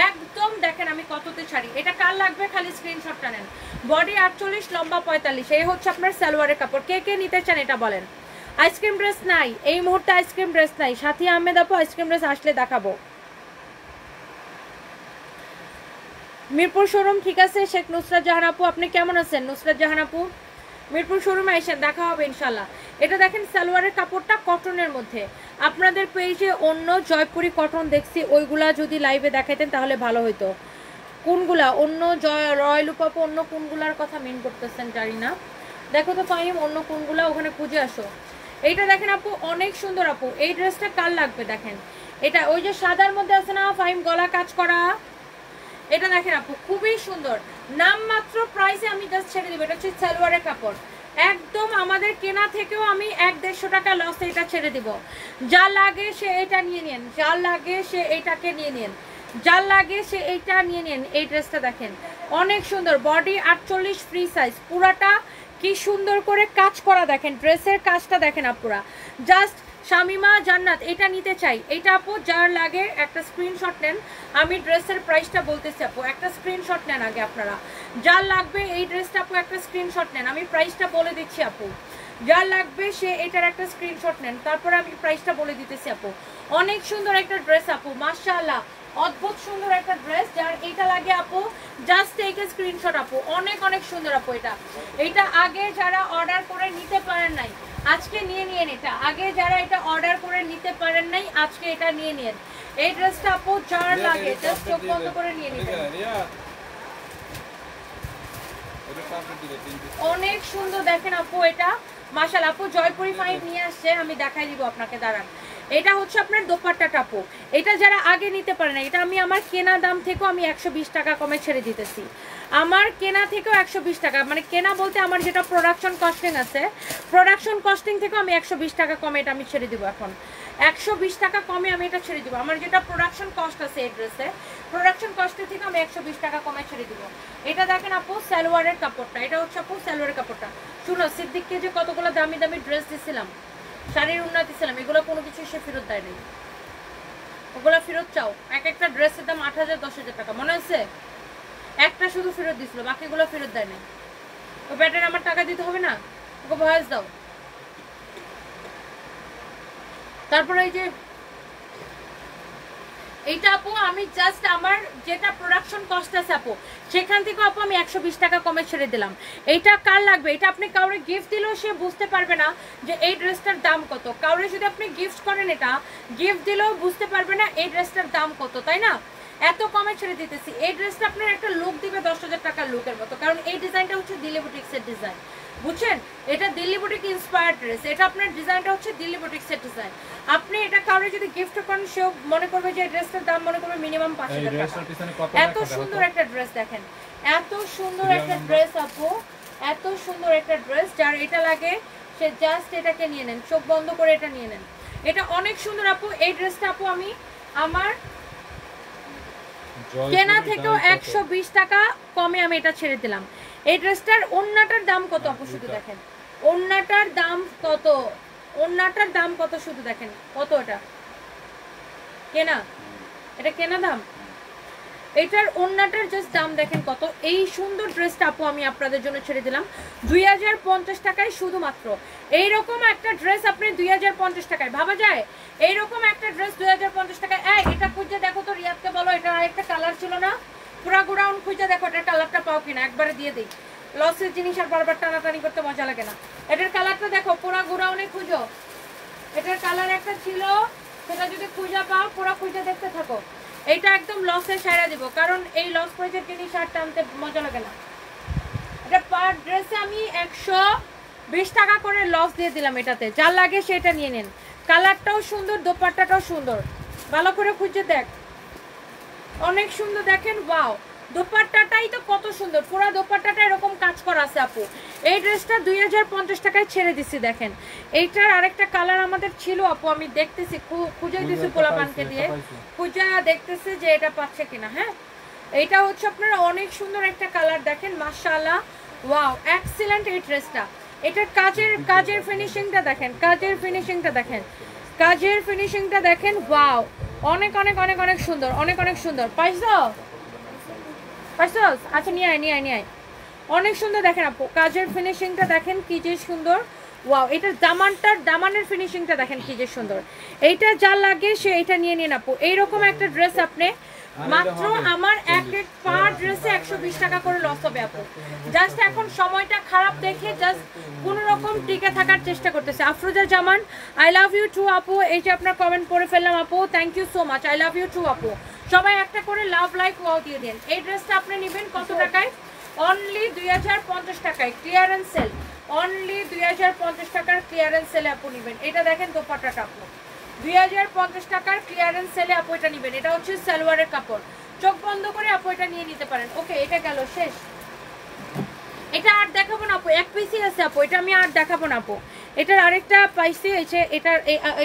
একদম দেখেন আমি কততে ছাড়ি। এটা কার লাগবে খালি স্ক্রিনশটটা নেন। বডি 48, লম্বা 45। এই হচ্ছে আপনার সালোয়ারের কাপড়। কে কে নিতে চান এটা বলেন। আইসক্রিম ড্রেস নাই এই মুহূর্তে, আইসক্রিম ড্রেস নাই। সাথী আহমেদ আপু আইসক্রিম ড্রেস আসলে দেখাবো। মিরপুর শোরুম, ঠিক আছে। শেখ নুসরাত জাহান আপু আপনি কেমন আছেন? নুসরাত জাহান আপু মিরপুর শোরুমে এসেন, দেখা হবে ইনশাল্লাহ। এটা দেখেন সালোয়ারের কাপড়টা কটনের মধ্যে। আপনাদের পেজে অন্য জয়পুরি কটন দেখছি, ওইগুলা যদি লাইভে দেখাইতেন তাহলে ভালো হইতো। কোনগুলা অন্য রয়্যাল আপু, অন্য কোনগুলার কথা মেন করতেছেন জানি না। দেখো তো ফাহিম অন্য কোনগুলা, ওখানে খুঁজে আসো। এইটা দেখেন আপু অনেক সুন্দর আপু। এই ড্রেসটা কার লাগবে দেখেন। এটা ওই যে সাদার মধ্যে আছে না ফাহিম, গলা কাজ করা। এটা দেখেন আপু খুবই সুন্দর। নাম মাত্র প্রাইসে আমি জাস্ট ছেড়ে দিব। এটা হচ্ছে সালোয়ারের কাপড়, একদম আমাদের কেনা থেকেও আমি 100-150 টাকা লসে এটা ছেড়ে দিব। যা লাগে সে এটা নিয়ে নেন, যা লাগে সে এইটাকে নিয়ে নেন, যা লাগে সে এইটা নিয়ে নেন। এই ড্রেসটা দেখেন অনেক সুন্দর। Body 48, free size. পুরাটা কি সুন্দর করে কাজ করা, দেখেন ড্রেসের কাজটা দেখেন আপুরা। জাস্ট শামিমা জান্নাত এটা নিতে চাই। এটা আপু যার লাগে একটা স্ক্রিনশট নেন, আমি ড্রেসের প্রাইসটা বলতেছি আপু, একটা স্ক্রিনশট নেন আগে আপনারা। যার লাগবে এই ড্রেসটা আপু একটা স্ক্রিনশট নেন, আমি প্রাইসটা বলে দিচ্ছি আপু। যার লাগবে সে এটার একটা স্ক্রিনশট নেন, তারপরে আমি প্রাইসটা বলে দিতেছি আপু। অনেক সুন্দর একটা ড্রেস আপু, মাশাআল্লাহ অদ্ভুত সুন্দর একটা ড্রেস। যার এইটা লাগে আপু জাস্ট টেক এ স্ক্রিনশট আপু। অনেক অনেক সুন্দর আপু। এটা আগে যারা অর্ডার করে নিতে পারেন নাই আজকে নিয়ে নিন। এটা আগে যারা এটা অর্ডার করে নিতে পারেন নাই আজকে এটা নিয়ে নিন। এই ড্রেসটা আপু যার লাগে জাস্ট চোখ বন্ধ করে নিয়ে নিবেন। অনেক সুন্দর দেখেন আপু এটা, মাশাআল্লাহ। আপু জয়পুরি 5 নিয়ে আসছে, আমি দেখাই দিব আপনাকে, দাঁড়ান। এটা হচ্ছে আপনার দোপাট্টাটা আপু। এটা যারা আগে নিতে পারে না, এটা আমি আমার কেনা দাম থেকেও আমি 120 টাকা কমে ছেড়ে দিতেছি। আমার কেনা থেকেও 120 টাকা, মানে কেনা বলতে আমার যেটা প্রোডাকশন কস্টিং আছে, প্রোডাকশন কস্টিং থেকেও আমি 120 টাকা কমে এটা আমি ছেড়ে দিব। এখন 120 টাকা কমে আমি এটা ছেড়ে দিব। আমার যেটা প্রোডাকশন কস্ট আছে এই ড্রেসে, প্রোডাকশন কস্টের থেকে আমি 120 টাকা কমে ছেড়ে দিব। এটা দেখেন আপু সালোয়ারের কাপড়টা, এটা হচ্ছে আপু সালোয়ারের কাপড়টা। শুনো সিদ্দিককে যে কতগুলো দামি দামি ড্রেস দিছিলাম, শাড়ির উন্নতি ছিলাম, এগুলো কোনো কিছু সে ফেরত দেয় নাই। ওগুলো ফেরত চাও। এক একটা ড্রেসের দাম 8,000 10,000 টাকা, মনে আছে? একটা শুধু ফেরত দিছিল, বাকিগুলো ফেরত দেয় নাই। ও ব্যাটার আমার টাকা দিতে হবে না, ওকে ভয়েস দাও। তারপরে এই যে এইটা আপু আমি জাস্ট আমার যেটা প্রোডাকশন কস্ট আছে আপু সেখান থেকে আপু আমি 120 টাকা কমে ছেড়ে দিলাম। এইটা কার লাগবে? এটা আপনি কাউরে গিফট দিলেও সে বুঝতে পারবে না যে এই ড্রেসটার দাম কত। কাউরে যদি আপনি গিফট করেন, এটা গিফট দিলেও বুঝতে পারবে না এই ড্রেসটার দাম কত, তাই না? এত কমে ছেড়ে দিতেছি। এই ড্রেসটা আপনার একটা লুক দিবে 10,000 টাকার লুকের মতো, কারণ এই ডিজাইনটা হচ্ছে দিল্লি বুটিক্সের ডিজাইন, বুঝছেন? এটা দিল্লি বুটিক ইন্সপায়ার্ড ড্রেস। এটা আপনার ডিজাইনটা হচ্ছে দিল্লি বুটিক্সের ডিজাইন। আপনি এটা কাউরে যদি গিফট করেন সেও মনে করবে যে এই ড্রেসটার দাম মনে করবে মিনিমাম 5,000 টাকা। এত সুন্দর একটা ড্রেস দেখেন, এত সুন্দর একটা ড্রেস আপু, এত সুন্দর একটা ড্রেস। যার এটা লাগে সে জাস্ট এটাকে নিয়ে নেন, চোখ বন্ধ করে এটা নিয়ে নেন। এটা অনেক সুন্দর আপু। এই ড্রেসটা আপু আমি আমার কেনা থেকেও 120 টাকা কমে আমি এটা ছেড়ে দিলাম। এই ড্রেসটার ওন্নাটার দাম কত আপু শুধু দেখেন, ওন্নাটার দাম কত, ওন্নাটার দাম কত শুধু দেখেন কত। এটা কেনা, এটা কেনা দাম। এটার ওন্নাটার জাস্ট দাম দেখেন কত। এই সুন্দর ড্রেসটা আপু আমি আপনাদের জন্য ছেড়ে দিলাম 2050 টাকায় শুধুমাত্র। এইরকম একটা ড্রেস আপনি 2050 টাকায় ভাবা যায়? এইরকম একটা ড্রেস 2050 টাকায়। এটা খুঁজে দেখো তো, রিয়াদকে বলো এটা আরেকটা কালার ছিল না, পুরা গোডাউন খুঁজে দেখো এটার কালারটা পাও কিনা, একবারে দিয়ে দিই। লসের জিনিস আর বারবার টানাটানি করতে মজা লাগে না। এটার কালারটা দেখো, পুরা গোডাউনে খুঁজো। এটার কালার একটা ছিল, সেটা যদি খুঁজে পাও পুরো খুঁজে দেখতে থাকো। এইটা একদম লসে সাইরা দেব, কারণ এই লস প্রাইসের জিনিস আর টানতে মজা লাগে না। এটা পার ড্রেসে আমি 120 টাকা করে লস দিয়ে দিলাম। এটাতে যা লাগে সেটা নিয়ে নেন। কালারটাও সুন্দর, দোপাট্টাটাও সুন্দর, ভালো করে খুঁজে দেখ, অনেক সুন্দর। দেখেন ওয়াও, দোপাট্টাটাই তো কত সুন্দর, পুরো দোপাট্টাটা এরকম কাজ করা আছে আপু। এই ড্রেসটা 2050 টাকায় ছেড়ে দিচ্ছি। দেখেন এইটার আরেকটা কালার আমাদের ছিল আপু, আমি দেখতেছি, খুঁজে দিচ্ছি পোলাপানকে দিয়ে, খুঁজে দেখতেছি যে এটা পাচ্ছে কিনা। হ্যাঁ, এইটা হচ্ছে আপনার অনেক সুন্দর একটা কালার। দেখেন মাশাআল্লাহ, ওয়াও এক্সিলেন্ট এই ড্রেসটা। এটার কাজের ফিনিশিংটা দেখেন, কাজের ফিনিশিংটা দেখেন, কাজের ফিনিশিংটা দেখেন, ওয়াও অনেক অনেক অনেক অনেক সুন্দর, অনেক অনেক সুন্দর। পাইছো? আচ্ছা নিয়ে আয়। অনেক সুন্দর দেখেন আপু, কাজের ফিনিশিংটা দেখেন কি যে সুন্দর। ওয়াও, এটার দামানের ফিনিশিংটা দেখেন কি যে সুন্দর। এইটা যা লাগে সে এটা নিয়ে নিন আপু। এইরকম একটা ড্রেস আপনি মাত্র আমার এক পার ড্রেসে 120 টাকা করে লস হবে আপু। জাস্ট এখন সময়টা খারাপ দেখে জাস্ট কোনো রকম টিকে থাকার চেষ্টা করতেছে। Afroza Zaman, I love you too আপু। এই যে আপনার কমেন্ট পড়ে ফেললাম আপু, thank you so much, I love you too আপু। সবাই একটা করে লাভ লাইক ওয়াও দিয়ে দেন। এই ড্রেসটা আপনি নেবেন কত টাকায়? অনলি 2050 টাকায়, ক্লিয়ারেন্স সেল। অনলি 2050 টাকার ক্লিয়ারেন্স সেলে আপু নেবেন। এটা দেখেন দোপাট্টাটা আপু 2050 টাকার ক্লিয়ারেন্স সেলে আপু এটা নেবেন। এটা হচ্ছে সালোয়ারের কাপড়, চোখ বন্ধ করে আপু এটা নিয়ে নিতে পারেন। ওকে, এটা গেল শেষ। এটা আর দেখাবো না আপু, এক পিসই আছে আপু, এটা আমি আর দেখাবো না আপু। এটার আরেকটা পাইছি,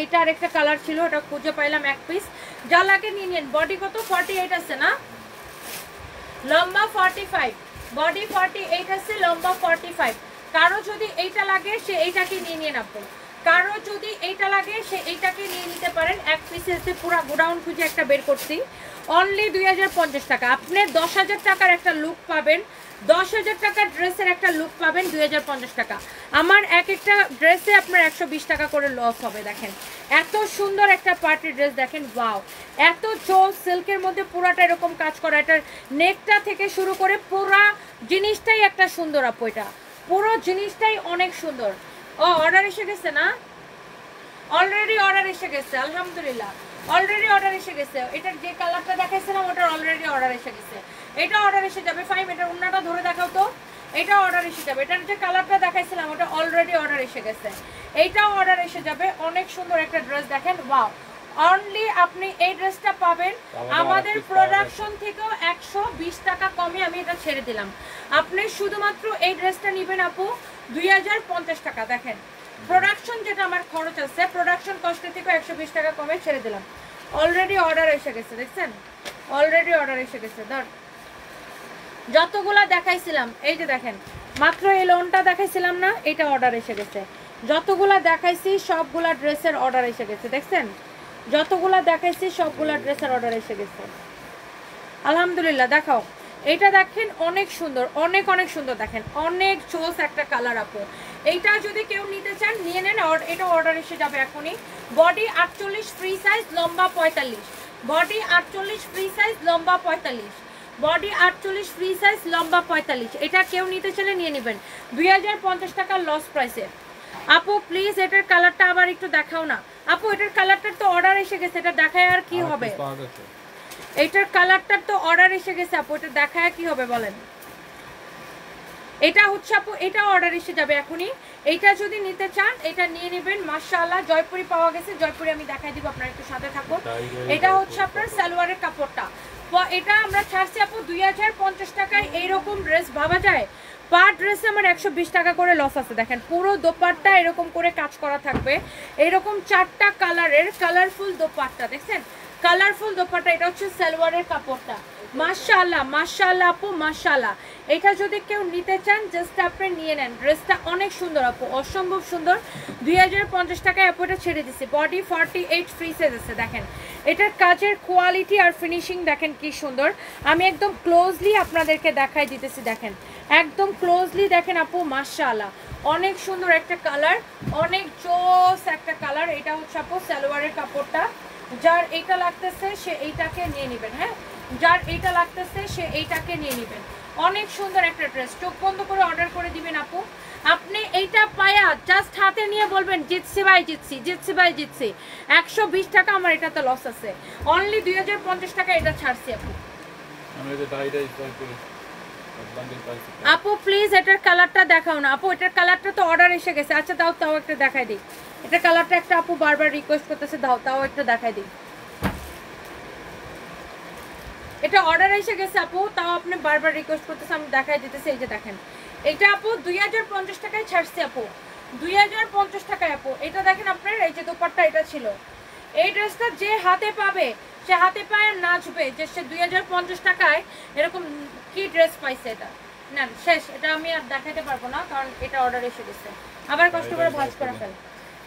এটা আরেকটা কালার ছিল, ওটা খুঁজে পাইলাম এক পিস। যা লাগে নিয়ে নিন। বডি কত? 48 আছে না, লম্বা 45, বডি 48 আছে, লম্বা 45। কারো যদি এইটা লাগে সে এইটাকে নিয়ে নিয়ে আপু, কারো যদি এইটা লাগে সে এইটাকে নিয়ে নিতে পারেন। এক পিসে পুরো গোডাউন খুঁজে একটা বের করছি। অনলি 2050 টাকা। আপনি 10,000 টাকার একটা লুক পাবেন, 10,000 টাকার ড্রেসের একটা লুক পাবেন 2050 টাকা। আমার এক একটা ড্রেসে আপনার 120 টাকা করে লস হবে। দেখেন এত সুন্দর একটা পার্টি ড্রেস, দেখেন ওয়াও, এত জোল সিল্কের মধ্যে পুরাটা এরকম কাজ করা। এটার নেকটা থেকে শুরু করে পুরা জিনিসটাই একটা সুন্দর আপু, এটা পুরো জিনিসটাই অনেক সুন্দর। ও অর্ডার এসে গেছে না? অলরেডি অর্ডার এসে গেছে, আলহামদুলিল্লাহ অলরেডি অর্ডার এসে গেছে। এটার যে কালারটা দেখাইছিলাম ওটার অলরেডি অর্ডার এসে গেছে। এটা অর্ডার এসে যাবে। ফাইম, এটার ওন্নাটা ধরে দেখাও তো। এটা অর্ডার এসে যাবে। এটার যে কালারটা দেখাইছিলাম ওটা অলরেডি অর্ডার এসে গেছে। এইটাও অর্ডার এসে যাবে। অনেক সুন্দর একটা ড্রেস, দেখেন ওয়াও। অনলি আপনি এই ড্রেসটা পাবেন আমাদের প্রোডাকশন থেকেও 120 টাকা কমে আমি এটা ছেড়ে দিলাম। আপনি শুধুমাত্র এই ড্রেসটা নেবেন আপু 2050 টাকা। দেখেন প্রোডাকশন যেটা আমার খরচ আছে, প্রোডাকশন কস্টের থেকে 120 টাকা কমে ছেড়ে দিলাম। অলরেডি অর্ডার এসে গেছে, দেখছেন অলরেডি অর্ডার এসে গেছে। ধর যতগুলা দেখাইছিলাম, এই যে দেখেন মাত্র এই লোনটা দেখাইছিলাম না, এটা অর্ডার এসে গেছে। যতগুলা দেখাইছি সবগুলা ড্রেসের অর্ডার এসে গেছে। দেখছেন যতগুলা দেখাইছি সবগুলা ড্রেসের অর্ডার এসে গেছে, আলহামদুলিল্লাহ। দেখাও, এইটা দেখেন অনেক সুন্দর, অনেক অনেক সুন্দর। দেখেন অনেক চোস একটা কালার আপু। এইটা যদি কেউ নিতে চান নিয়ে নেন, এটা অর্ডার এসে যাবে এখনই। বডি 48 ফ্রি সাইজ, লম্বা 45। বডি 48 ফ্রি সাইজ, লম্বা 45। বডি 48 ফ্রি সাইজ, লম্বা 45। এটা কেউ নিতে চাইলে নিয়ে নেবেন 2050 টাকার লস প্রাইসে। আপু প্লিজ এটার কালারটা আবার একটু দেখাও না আপু। এটার কালারটার তো অর্ডার এসে গেছে, এটা দেখায় আর কি হবে? এটার কালারটার তো অর্ডার এসে গেছে আপু, এটা দেখায় কি হবে বলেন? এটা হচ্ছে আপু, এটা অর্ডার এসে যাবে এখনই। এইটা যদি নিতে চান এটা নিয়ে নেবেন। মাশাআল্লাহ জয়পুরি পাওয়া গেছে, জয়পুরি আমি দেখাই দিব, আপনারা একটু সাথে থাকুন। এটা হচ্ছে আপনার সালোয়ারের কাপড়টা। এটা আমরা ছাড়ছি আপু 2050 টাকায়। এইরকম ড্রেস ভাবা যায়? পার ড্রেসে আমার 120 টাকা করে লস আছে। দেখেন পুরো দোপাট্টা এরকম করে কাজ করা থাকবে, এরকম 4টা কালারের কালারফুল দোপাট্টা। দেখছেন কালারফুল দোপাট্টা, এটা হচ্ছে সালোয়ারের কাপড়টা। মাশাআল্লাহ মাশাআল্লাহ আপু মাশাআল্লাহ। এটা যদি কেউ নিতে চান জাস্ট আপনি নিয়ে নেন। ড্রেসটা অনেক সুন্দর আপু, অসম্ভব সুন্দর। 2050 টাকায় আপু এটা ছেড়ে দিচ্ছি। বডি 48 ফ্রি সাইজ আছে। দেখেন এটার কাজের কোয়ালিটি আর ফিনিশিং দেখেন কি সুন্দর। আমি একদম ক্লোজলি আপনাদেরকে দেখাই দিতেছি। দেখেন একদম ক্লোজলি দেখেন আপু, মাশাআল্লাহ অনেক সুন্দর একটা কালার, অনেক জোস একটা কালার। এটা হচ্ছে আপু সালোয়ারের কাপড়টা। যার এইটা লাগতেছে সে এইটাকে নিয়ে নেবেন। হ্যাঁ, যার এইটা লাগতেছে সে এইটাকে নিয়ে নেবেন। অনেক সুন্দর একটা ড্রেস, চোখ বন্ধ করে অর্ডার করে দিবেন আপু। আপনি এইটা পায়া জাস্ট হাতে নিয়ে বলবেন জিতছি ভাই জিতছি, জিতছি ভাই জিতছি। 120 টাকা আমার এটাতে লস আছে, অনলি 2050 টাকা এটা ছাড়ছি আপু। আপু প্লিজ এটার কালারটা দেখাও না আপু, এটার কালারটা তো অর্ডার এসে গেছে। আচ্ছা দাও, তাও একটা দেখাই দিই। এটার কালারটা একটা আপু বারবার রিকোয়েস্ট করতেছে, দাও তাও একটা দেখাই দিই। এটা অর্ডার এসে গেছে আপু, তাও আপনি বারবার রিকোয়েস্ট করতেছে, আমি দেখাই দিতেছি। এই যে দেখেন, এটা আপু 2050 টাকায় ছাড়ছি আপু, 2050 টাকায় আপু। এটা দেখেন আপনার, এই যে দোপাট্টা এটা ছিল। এই ড্রেসটা যে হাতে পাবে সে হাতে পায়ে নাচবে যে সে 2050 টাকায় এরকম কি ড্রেস পাইছে। এটা না শেষ, এটা আমি আর দেখাতে পারবো না কারণ এটা অর্ডার এসে গেছে, আবার কষ্ট করে ভাঁজ করে ফেল।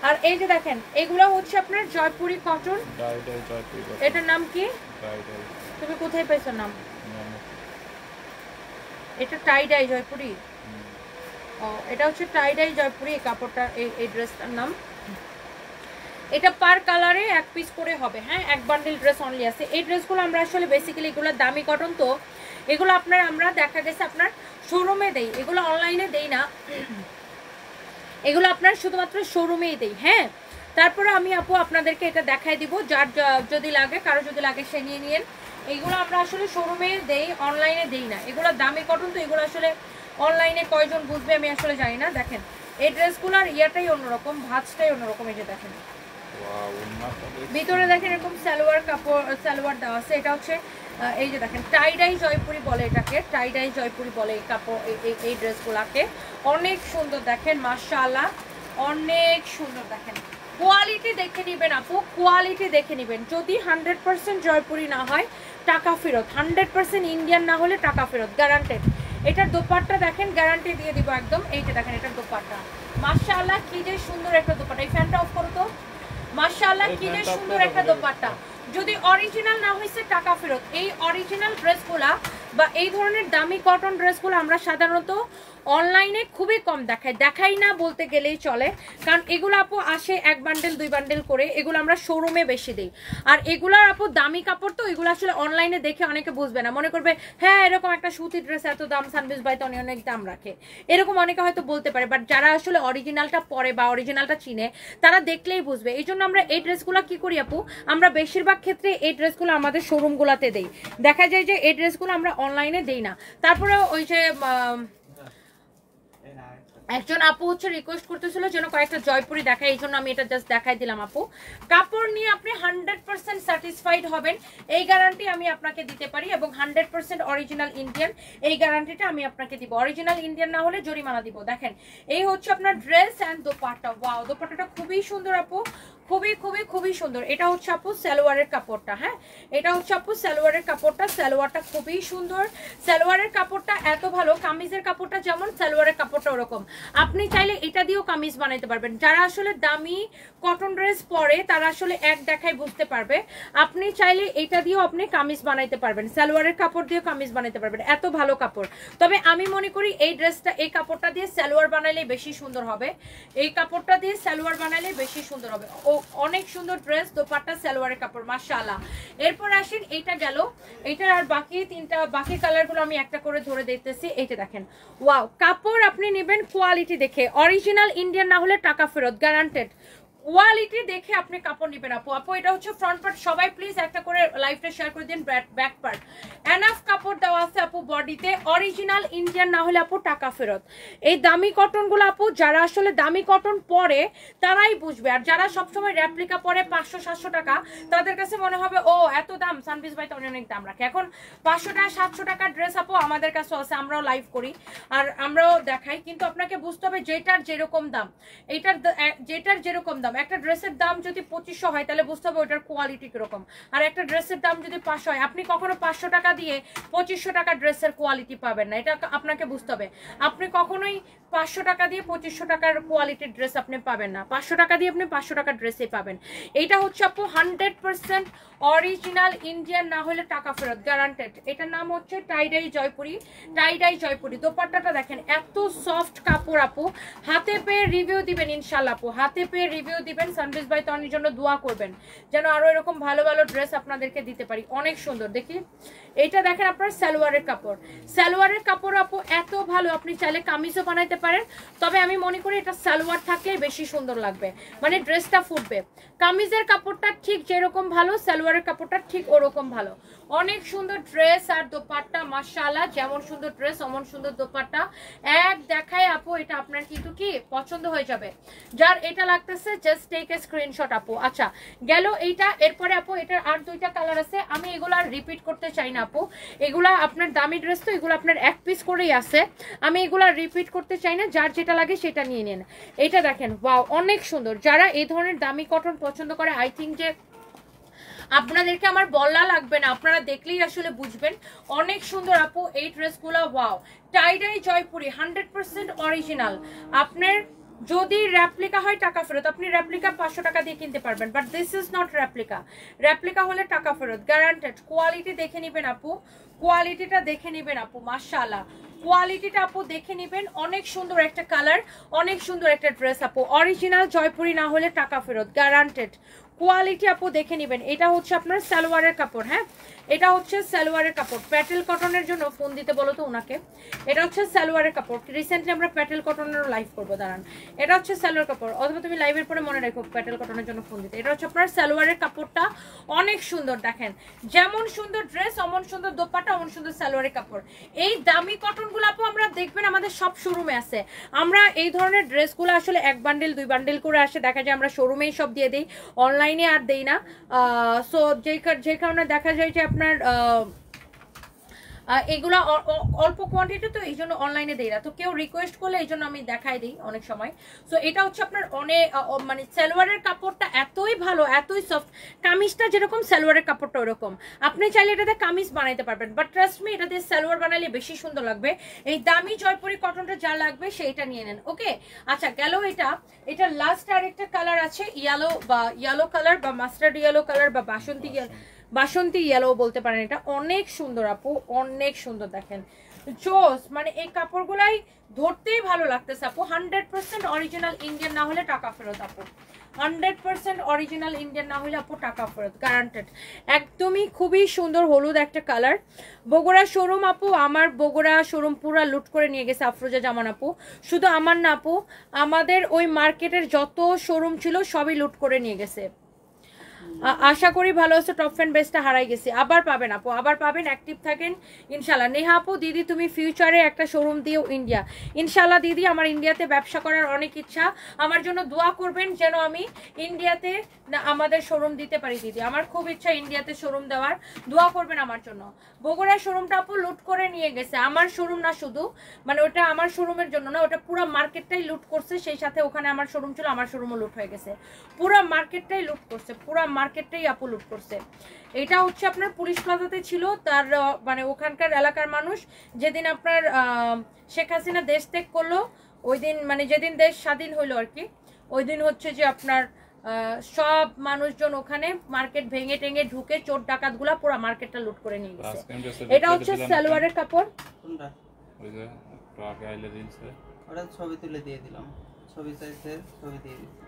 আর এই যে দেখেন, এগুলো হচ্ছে আপনার জয়পুরি কটন। এটার নাম কি, তুমি কোথায় পাইছো নাম? এটা টাই ডাই জয়পুরি। ও এটা হচ্ছে টাই ডাই জয়পুরি, এই কাপড়টা, এই ড্রেসটার নাম। এটা পার কালারে এক পিস করে হবে, হ্যাঁ, এক বান্ডেল ড্রেস অনলি আছে। এই ড্রেসগুলো আমরা আসলে বেসিক্যালি এগুলো দামি কটন, তো এগুলো আপনার আমরা দেখা গেছে আপনার শোরুমে দেই, এগুলো অনলাইনে দেই না, এগুলো আপনার শুধুমাত্র শোরুমেই দেই। হ্যাঁ, তারপরে আমি আপু আপনাদেরকে এটা দেখাই দিব, যার যদি লাগে, কারো যদি লাগে সে নিয়ে নিন। এইগুলো আমরা আসলে শোরুমে দেই, অনলাইনে দেই না। এগুলো দামি কটন, তো এগুলো আসলে অনলাইনে কয়জন বুঝবে আমি আসলে জানি না। দেখেন এই ড্রেসগুলোর ইয়াটাই অন্যরকম, ভাঁজটাই অন্যরকম। এই যে দেখেন ভিতরে দেখেন এরকম সালোয়ার কাপড়, সালোয়ার দেওয়া আছে। এটা হচ্ছে এই যে দেখেন টাই ডাই জয়পুরি বলে এটাকে, টাই ডাই জয়পুরি বলে এই কাপড়, এই ড্রেসগুলোকে। অনেক সুন্দর দেখেন, মাশাআল্লাহ অনেক সুন্দর। দেখেন কোয়ালিটি দেখে নেবেন আপু, কোয়ালিটি দেখে নেবেন। যদি 100% জয়পুরি না হয় টাকা ফেরত, 100% ইন্ডিয়ান না হলে টাকা ফেরত, গ্যারান্টেড। এটার দোপাট্টা দেখেন, গ্যারান্টি দিয়ে দিব একদম। এই যে দেখেন এটার দোপাট্টা, মাশাআল্লাহ কি যে সুন্দর একটা দোপাট্টা। এই ফ্যানটা অফ করো তো, মাশাআল্লাহ কি যে সুন্দর একটা দোপাট্টা। যদি অরিজিনাল না হয়েছে টাকা ফেরত। এই অরিজিনাল ড্রেসগুলা বা এই ধরনের দামি কটন ড্রেসগুলো আমরা সাধারণত অনলাইনে খুবই কম দেখাই না বলতে গেলেই চলে, কারণ এগুলো আপু আসে এক বান্ডেল 2 বান্ডেল করে, এগুলো আমরা শোরুমে বেশি দিই। আর এগুলোর আপু দামি কাপড়, তো এগুলো আসলে অনলাইনে দেখে অনেকে বুঝবে না, মনে করবে হ্যাঁ এরকম একটা সুতি ড্রেস এত দাম, সানবিজ ভাই তো অনেক দাম রাখে, এরকম অনেকে হয়তো বলতে পারে। বাট যারা আসলে অরিজিনালটা পরে বা অরিজিনালটা চিনে তারা দেখলেই বুঝবে। এই জন্য আমরা এই ড্রেসগুলো কি করি আপু, আমরা বেশিরভাগ ক্ষেত্রে এই ড্রেসগুলো আমাদের শোরুমগুলোতে দেই। দেখা যায় যে এই ড্রেসগুলো আমরা অনলাইনে দেই না। তারপরে ওই যে একজন আপু হচ্ছে রিকোয়েস্ট করতেছিল যেন কয়েকটা জয়পুরি দেখায়, এই জন্য আমি এটা জাস্ট দেখাই দিলাম আপু। কাপড় নিয়ে আপনি 100% স্যাটিসফাইড হবেন, এই গ্যারান্টি আমি আপনাকে দিতে পারি, এবং 100% অরিজিনাল ইন্ডিয়ান, এই গ্যারান্টিটা আমি আপনাকে দিব। অরিজিনাল ইন্ডিয়ান না হলে জরিমানা দিব। দেখেন এই হচ্ছে আপনার ড্রেস অ্যান্ড দোপাট্টা। ওয়াও, দোপাট্টাটা খুবই সুন্দর আপু, খুবই খুবই খুবই সুন্দর। এটা হচ্ছে আপু সালোয়ারের কাপড়টা, হ্যাঁ এটা হচ্ছে আপু সালোয়ারের কাপড়টা। সালোয়ারটা খুবই সুন্দর, সালোয়ারের কাপড়টা এত ভালো, কামিজের কাপড়টা যেমন সালোয়ারের কাপড়টা ওরকম। আপনি চাইলে এটা দিয়েও কামিজ বানাইতে পারবেন। যারা আসলে দামি কটন ড্রেস পরে তারা আসলে এক দেখায় বুঝতে পারবে। আপনি চাইলে এটা দিয়েও আপনি কামিজ বানাইতে পারবেন, সালোয়ারের কাপড় দিয়েও কামিজ বানাইতে পারবেন, এত ভালো কাপড়। তবে আমি মনে করি এই ড্রেসটা, এই কাপড়টা দিয়ে সালোয়ার বানাইলে বেশি সুন্দর হবে, এই কাপড়টা দিয়ে সালোয়ার বানাইলে বেশি সুন্দর হবে। ও অনেক সুন্দর ড্রেস, দোপাট্টা সালোয়ারের কাপড়, মাশাআল্লাহ। এরপর আসেন, এইটা গেল, এইটার আর বাকি তিনটা, বাকি কালারগুলো আমি একটা করে ধরে দেখতেছি। এইটা দেখেন, ওয়াও, কাপড় আপনি নেবেন কোয়ালিটি দেখে, অরিজিনাল ইন্ডিয়ান না হলে টাকা ফেরত, গ্যারান্টেড। কোয়ালিটি দেখে আপনি কাপড় নেবেন আপু। আপু এটা হচ্ছে ফ্রন্ট পার্ট, সবাই প্লিজ একটা করে লাইভটা শেয়ার করে দিন। ব্যাক পার্ট এনাফ কাপড় দেওয়া আছে আপু বডিতে, অরিজিনাল ইন্ডিয়ান না হলে আপু টাকা ফেরত। এই দামি কটনগুলো আপু যারা আসলে দামি কটন পরে তারাই বুঝবে, আর যারা সবসময় রেপ্লিকা পরে 500-700 টাকা, তাদের কাছে মনে হবে ও এত দাম, সানবিজ ভাই তো অনেক দাম রাখে। এখন 500 টাকা 700 টাকার ড্রেস আপু আমাদের কাছে আছে, আমরাও লাইভ করি আর আমরাও দেখাই, কিন্তু আপনাকে বুঝতে হবে যেটার যেরকম দাম, এইটার যেটার যেরকম দাম। একটা ড্রেসের দাম যদি 2500 হয় তাহলে বুঝতে হবে ওটার কোয়ালিটি কিরকম, আর একটা ড্রেসের দাম যদি 500 হয়, আপনি কখনো 500 টাকা দিয়ে 2500 টাকা ড্রেসের কোয়ালিটি পাবেন না, এটা আপনাকে বুঝতে হবে। আপনি কখনোই 500 টাকা দিয়ে 2500 টাকার কোয়ালিটির ড্রেস আপনি পাবেন না, 500 টাকা দিয়ে আপনি 500 টাকার ড্রেসই পাবেন। এইটা হচ্ছে আপু 100% অরিজিনাল ইন্ডিয়ান না হলে টাকা ফেরত, গ্যারান্টেড। এটার নাম হচ্ছে টাইডাই জয়পুরি, টাইডাই জয়পুরি। দোপাট্টাটা দেখেন এত সফট কাপড় আপু, হাতে পেয়ে রিভিউ দিবেন ইনশাআল্লাহ আপু, হাতে পেয়ে রিভিউ দিবেন, সানবিজ বাই তনির জন্য দোয়া করবেন যেন আরো এরকম ভালো ভালো ড্রেস আপনাদেরকে দিতে পারি। অনেক সুন্দর দেখি। এটা দেখেন আপনার সালোয়ারের কাপড়, সালোয়ারের কাপড় আপু এত ভালো, আপনি চাইলে কামিজও বানাইতে পারেন, তবে আমি মনে করি এটা সালোয়ার থাকলে বেশি সুন্দর লাগবে, মানে ড্রেসটা ফুটবে। কামিজের কাপড়টা ঠিক যেরকম ভালো, সালোয়ারের কাপড়টা ঠিক ওরকম ভালো। অনেক সুন্দর ড্রেস আর দোপাট্টা, মাশাআল্লাহ, যেমন সুন্দর ড্রেস অমন সুন্দর দোপাট্টা। এক দেখায় আপু এটা আপনার কিন্তু কি পছন্দ হয়ে যাবে। যার এটা লাগতেছে জাস্ট টেক এ স্ক্রিনশট আপু। আচ্ছা গেল এইটা, এরপরে আপু এটার আর দুইটা কালার আছে, আমি এগুলো আর রিপিট করতে চাই না আপু, এগুলা আপনার দামি ড্রেস তো, এগুলো আপনার এক পিস করেই আছে, আমি এগুলা রিপিট করতে চাই না, যার যেটা লাগে সেটা নিয়ে নেন। এটা দেখেন ওয়াও অনেক সুন্দর, যারা এই ধরনের দামি কটন পছন্দ করে আই থিঙ্ক যে আপনাদেরকে আমার বলা লাগবে না, আপনারা দেখলেই আসলে বুঝবেন। অনেক সুন্দর আপু এই ড্রেসগুলো, ওয়াও টাইডাই জয়পুরি 100% অরিজিনাল। আপনার যদি রেপ্লিকা হয় টাকা ফেরত, আপনি রেপ্লিকা 500 টাকা দিয়ে কিনতে পারবেন, but this is not replica. Replica হলে টাকা ফেরত গ্যারান্টেড। কোয়ালিটি দেখে নেবেন আপু, কোয়ালিটিটা দেখে নেবেন আপু, মাশাআল্লাহ কোয়ালিটিটা আপু দেখে নেবেন। অনেক সুন্দর একটা কালার, অনেক সুন্দর একটা ড্রেস আপু, অরিজিনাল জয়পুরি না হলে টাকা ফেরত গ্যারান্টেড। কোয়ালিটি আপু দেখে নেবেন। এটা হচ্ছে আপনার সালোয়ারের কাপড়, হ্যাঁ এটা হচ্ছে সালোয়ারের কাপড়। প্যাটেল কটনের জন্য ফোন দিতে বলো তো ওনাকে। এটা হচ্ছে সালোয়ারের কাপড়, রিসেন্টলি আমরা প্যাটেল কটনেরও লাইভ করবো, দাঁড়ান। এটা হচ্ছে সালোয়ার কাপড়, অথবা তুমি লাইভের পরে মনে রাখো প্যাটেল কটনের জন্য ফোন দিতে। এটা হচ্ছে আপনার সালোয়ারের কাপড়টা, অনেক সুন্দর দেখেন, যেমন সুন্দর ড্রেস অমন সুন্দর দোপাট্টা, অমন সুন্দর সালোয়ারের কাপড়। এই দামি কটনগুলো আপু আমরা দেখবেন আমাদের সব শোরুমে আছে। আমরা এই ধরনের ড্রেসগুলো আসলে 1 বান্ডেল 2 বান্ডেল করে আসে, দেখা যায় আমরা শোরুমেই সব দিয়ে দিই, অনলাইনে আর দেই না। সো যে কারণে দেখা যায় যে আপনার এগুলা অল্প কোয়ান্টিটি, তো এই জন্য অনলাইনে দেই না, তো কেউ রিকোয়েস্ট করলে এই জন্য আমি দেখাই দিই অনেক সময়। সো এটা হচ্ছে আপনার অনেক মানে সালোয়ারের কাপড়টা এতই ভালো, এতই সফট, কামিজটা যেরকম সালোয়ারের কাপড়টা ওরকম। আপনি চাইলে এটাতে কামিজ বানাইতে পারবেন, বাট ট্রাস্ট মি এটাতে সালোয়ার বানালে বেশি সুন্দর লাগবে। এই দামি জয়পুরি কটনটা যা লাগবে সেইটা নিয়ে নেন, ওকে। আচ্ছা গেল এটা লাস্ট আর একটা কালার আছে, ইয়েলো কালার বা মাস্টার্ড ইয়েলো কালার বা বাসন্তী ইয়েলো বলতে পারেন। এটা অনেক সুন্দর আপু, অনেক সুন্দর দেখেন, জোস, মানে এই কাপড়গুলাই ধরতেই ভালো লাগতেছে আপু। 100% অরিজিনাল ইন্ডিয়ান না হলে টাকা ফেরত আপু, 100% অরিজিনাল ইন্ডিয়ান না হলে আপু টাকা ফেরত গ্যারান্টেড। একদমই খুবই সুন্দর হলুদ একটা কালার। বগুড়া শোরুম আপু, আমার বগুড়া শোরুম পুরা লুট করে নিয়ে গেছে আফরোজা জামান আপু। শুধু আমার না আপু, আমাদের ওই মার্কেটের যত শোরুম ছিল সবই লুট করে নিয়ে গেছে। আশা করি ভালো আছে, টপ ফ্যান বেসটা হারাই গেছি, আবার পাবেন আপু, আবার পাবেন, অ্যাক্টিভ থাকেন ইনশাল্লাহ। নেহা আপু দিদি তুমি ফিউচারে একটা শোরুম দিও ইন্ডিয়া, ইনশাল্লাহ দিদি, আমার ইন্ডিয়াতে ব্যবসা করার অনেক ইচ্ছা, আমার জন্য দোয়া করবেন যেন আমি ইন্ডিয়াতে আমাদের শোরুম দিতে পারি দিদি, আমার খুব ইচ্ছা ইন্ডিয়াতে শোরুম দেওয়ার, দোয়া করবেন আমার জন্য। বগুড়ার শোরুমটা আপু লুট করে নিয়ে গেছে, আমার শোরুম না শুধু, মানে ওটা আমার শোরুমের জন্য না, ওটা পুরো মার্কেটটাই লুট করছে, সেই সাথে ওখানে আমার শোরুম ছিল, আমার শোরুমও লুট হয়ে গেছে, পুরো মার্কেটটাই লুট করছে, পুরো মার্কেটটাই আপু লুট করছে। এটা হচ্ছে আপনার পুলিশ প্লাজাতে ছিল, তার মানে ওখানকার এলাকার মানুষ যেদিন আপনার শেখ হাসিনা দেশ ত্যাগ করলো, ওই দিন মানে যেদিন দেশ স্বাধীন হইলো আর কি, ওই দিন হচ্ছে যে আপনার সব মানুষজন ওখানে মার্কেট ভেঙে টেঙে ঢুকে চোর ডাকাত গুলা পুরো মার্কেটটা লুট করে নিয়ে গেছে। এটা হচ্ছে সালোয়ারের কাপড়, কোনটা ওই যে ট্রাকে আইলে দিনছে, ওটা ছবি তুলে দিয়ে দিলাম, ছবি চাইছে ছবি দিয়ে দিলাম।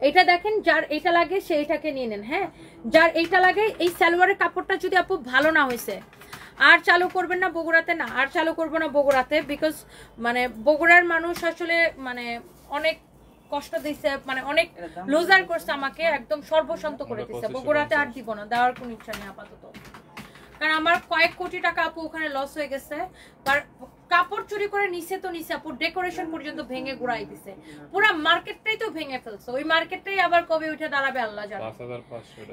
এটা দেখেন, যার এটা লাগে সেইটাকে নিয়ে নেন, হ্যাঁ যার এইটা লাগে। এই সালোয়ারের কাপড়টা যদি আপু ভালো না হয়েছে আর চালু করবেন না বগুড়াতে, না আর চালু করবো না বগুড়াতে, বিকজ মানে বগুড়ার মানুষ আসলে মানে অনেক কষ্ট দিচ্ছে, মানে অনেক লুজার করছে আমাকে, একদম সর্বশান্ত করে দিচ্ছে। বগুড়াতে আর দিব না, দেওয়ার কোনো ইচ্ছা নেই আপাতত, কারণ আমার কয়েক কোটি টাকা আপু ওখানে লস হয়ে গেছে। কাপড় চুরি করে নিচে তো নিচে আপু ডেকোরেশন পর্যন্ত ভেঙে গুড়াই দিছে, পুরো মার্কেটটাই তো ভেঙে ফেলছে, ওই মার্কেটটাই আবার কবে উঠে দাঁড়াবে আল্লাহ জানে।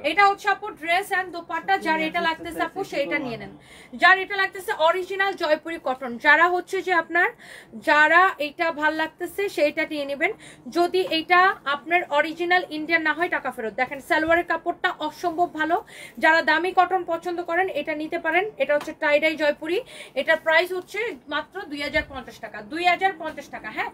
এটা হচ্ছে আপু ড্রেস এন্ড দোপাট্টা, যার এটা লাগতেছে আপু সেইটা নিয়ে নেন, যার এটা লাগতেছে অরিজিনাল জয়পুরি কটন, যারা হচ্ছে যে আপনার যারা এইটা ভাল লাগতেছে সেইটা নিয়ে নেবেন। যদি এইটা আপনার অরিজিনাল ইন্ডিয়ান না হয় টাকা ফেরত। দেখেন সালোয়ারের কাপড়টা অসম্ভব ভালো, যারা দামি কটন পছন্দ করেন এটা নিতে পারেন। এটা হচ্ছে টাইডাই জয়পুরি, এটার প্রাইস হচ্ছে মাত্র মাত্র 2050 টাকা, 2050 টাকা। হ্যাঁ,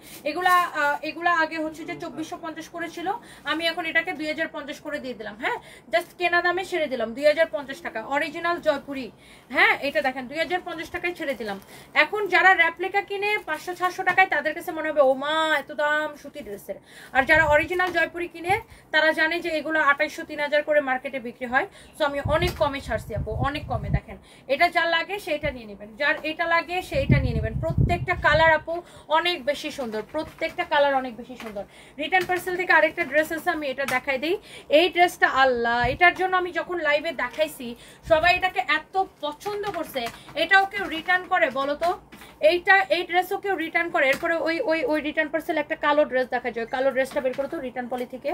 এগুলা আগে হচ্ছে যে 2450 করেছিল, আমি এখন এটাকে 2050 করে দিয়ে দিলাম। হ্যাঁ, জাস্ট কেনা দামে ছেড়ে দিলাম 2050 টাকা, অরিজিনাল জয়পুরি। হ্যাঁ, এটা দেখেন 2050 টাকায় ছেড়ে দিলাম। এখন যারা রেপ্লিকা কিনে 500-600 টাকায়, তাদের কাছে মনে হবে ও মা এত দাম সুতি ড্রেসের। আর যারা অরিজিনাল জয়পুরি কিনে তারা জানে যে এগুলো 2800-3000 করে মার্কেটে বিক্রি হয়। সো আমি অনেক কমে ছাড়ছি আপু, অনেক কমে। দেখেন, এটা যার লাগে সেইটা নিয়ে নেবেন, যার এটা লাগে সেইটা নিয়ে নেবেন। প্রত্যেকটা কালার আপু অনেক বেশি সুন্দর, প্রত্যেকটা কালার অনেক বেশি সুন্দর। রিটার্ন পার্সেল থেকে আরেকটা ড্রেস আছে, আমি এটা দেখাই দিই। এই ড্রেসটা আল্লাহ, এটার জন্য আমি যখন লাইভে দেখাইছি সবাই এটাকে এত পছন্দ করছে। এটাও কেউ রিটার্ন করে বলো তো? এই ড্রেসও কেউ রিটার্ন করে। এরপরে ওই রিটার্ন পার্সেল একটা কালো ড্রেস দেখা যায়, কালো ড্রেসটা বের করো তো রিটার্ন পলি থেকে।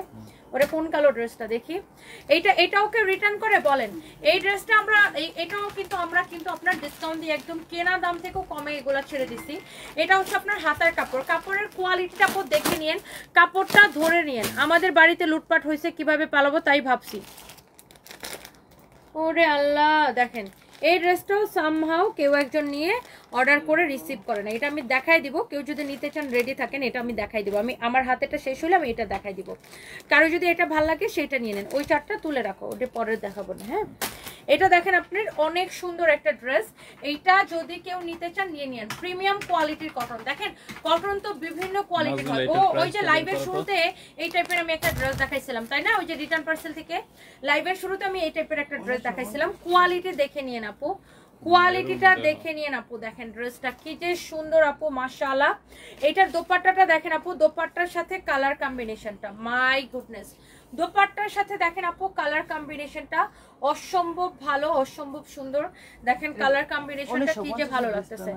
ওটা কোন কালো ড্রেসটা দেখি। এটাও কেউ রিটার্ন করে বলেন। এই ড্রেসটা এটাও কিন্তু আমরা আপনার ডিসকাউন্ট দিয়ে একদম কেনা দাম থেকেও কমে এগুলা ছেড়ে দিচ্ছি। এটা হচ্ছে আপনার হাতার কাপড়, কাপড়ের কোয়ালিটিটা দেখে নিন, কাপড়টা ধরে নিন। আমাদের বাড়িতে লুটপাট হয়েছে, কিভাবে পালাবো তাই ভাবছি। ওরে আল্লাহ, দেখেন এই ড্রেসটাও সামহাও কেউ একজন নিয়ে অর্ডার করে রিসিভ করে না। এটা আমি দেখাই দিব, কেউ যদি নিতে চান রেডি থাকেন, এটা আমি দেখাই দিব। আমার হাতেটা শেষ হলে আমি এটা দেখাই দিব। কারো যদি এটা ভালো লাগে সেটা নিয়ে নেন, ওই চারটা তুলে রাখো, ওটা পরে দেখাবো না। হ্যাঁ, এটা দেখেন আপনার অনেক সুন্দর একটা ড্রেস। এইটা যদি কেউ নিতে চান নিয়ে নিন, প্রিমিয়াম কোয়ালিটির কটন। দেখেন কটন তো বিভিন্ন কোয়ালিটির হয়। ওই যে লাইভের শুরুতে এই টাইপের আমি একটা ড্রেস দেখাইছিলাম, তাই না? ওই যে রিটার্ন পার্সেল থেকে লাইভের শুরুতে আমি এই টাইপের একটা ড্রেস দেখাইছিলাম। কোয়ালিটি দেখে নিয়ে আপু, কোয়ালিটিটা দেখে নিয়ে আপু। দেখেন ড্রেসটা কি যে সুন্দর আপু, মাশাআল্লাহ। এটার দোপাট্টাটা দেখেন আপু, দোপাট্টার সাথে কালার কম্বিনেশনটা মাই গুডনেস। দোপাট্টার সাথে দেখেন আপু কালার কম্বিনেশনটা অসম্ভব ভালো, অসম্ভব সুন্দর। দেখেন কালার কম্বিনেশনটা কি যে ভালো লাগতেছে।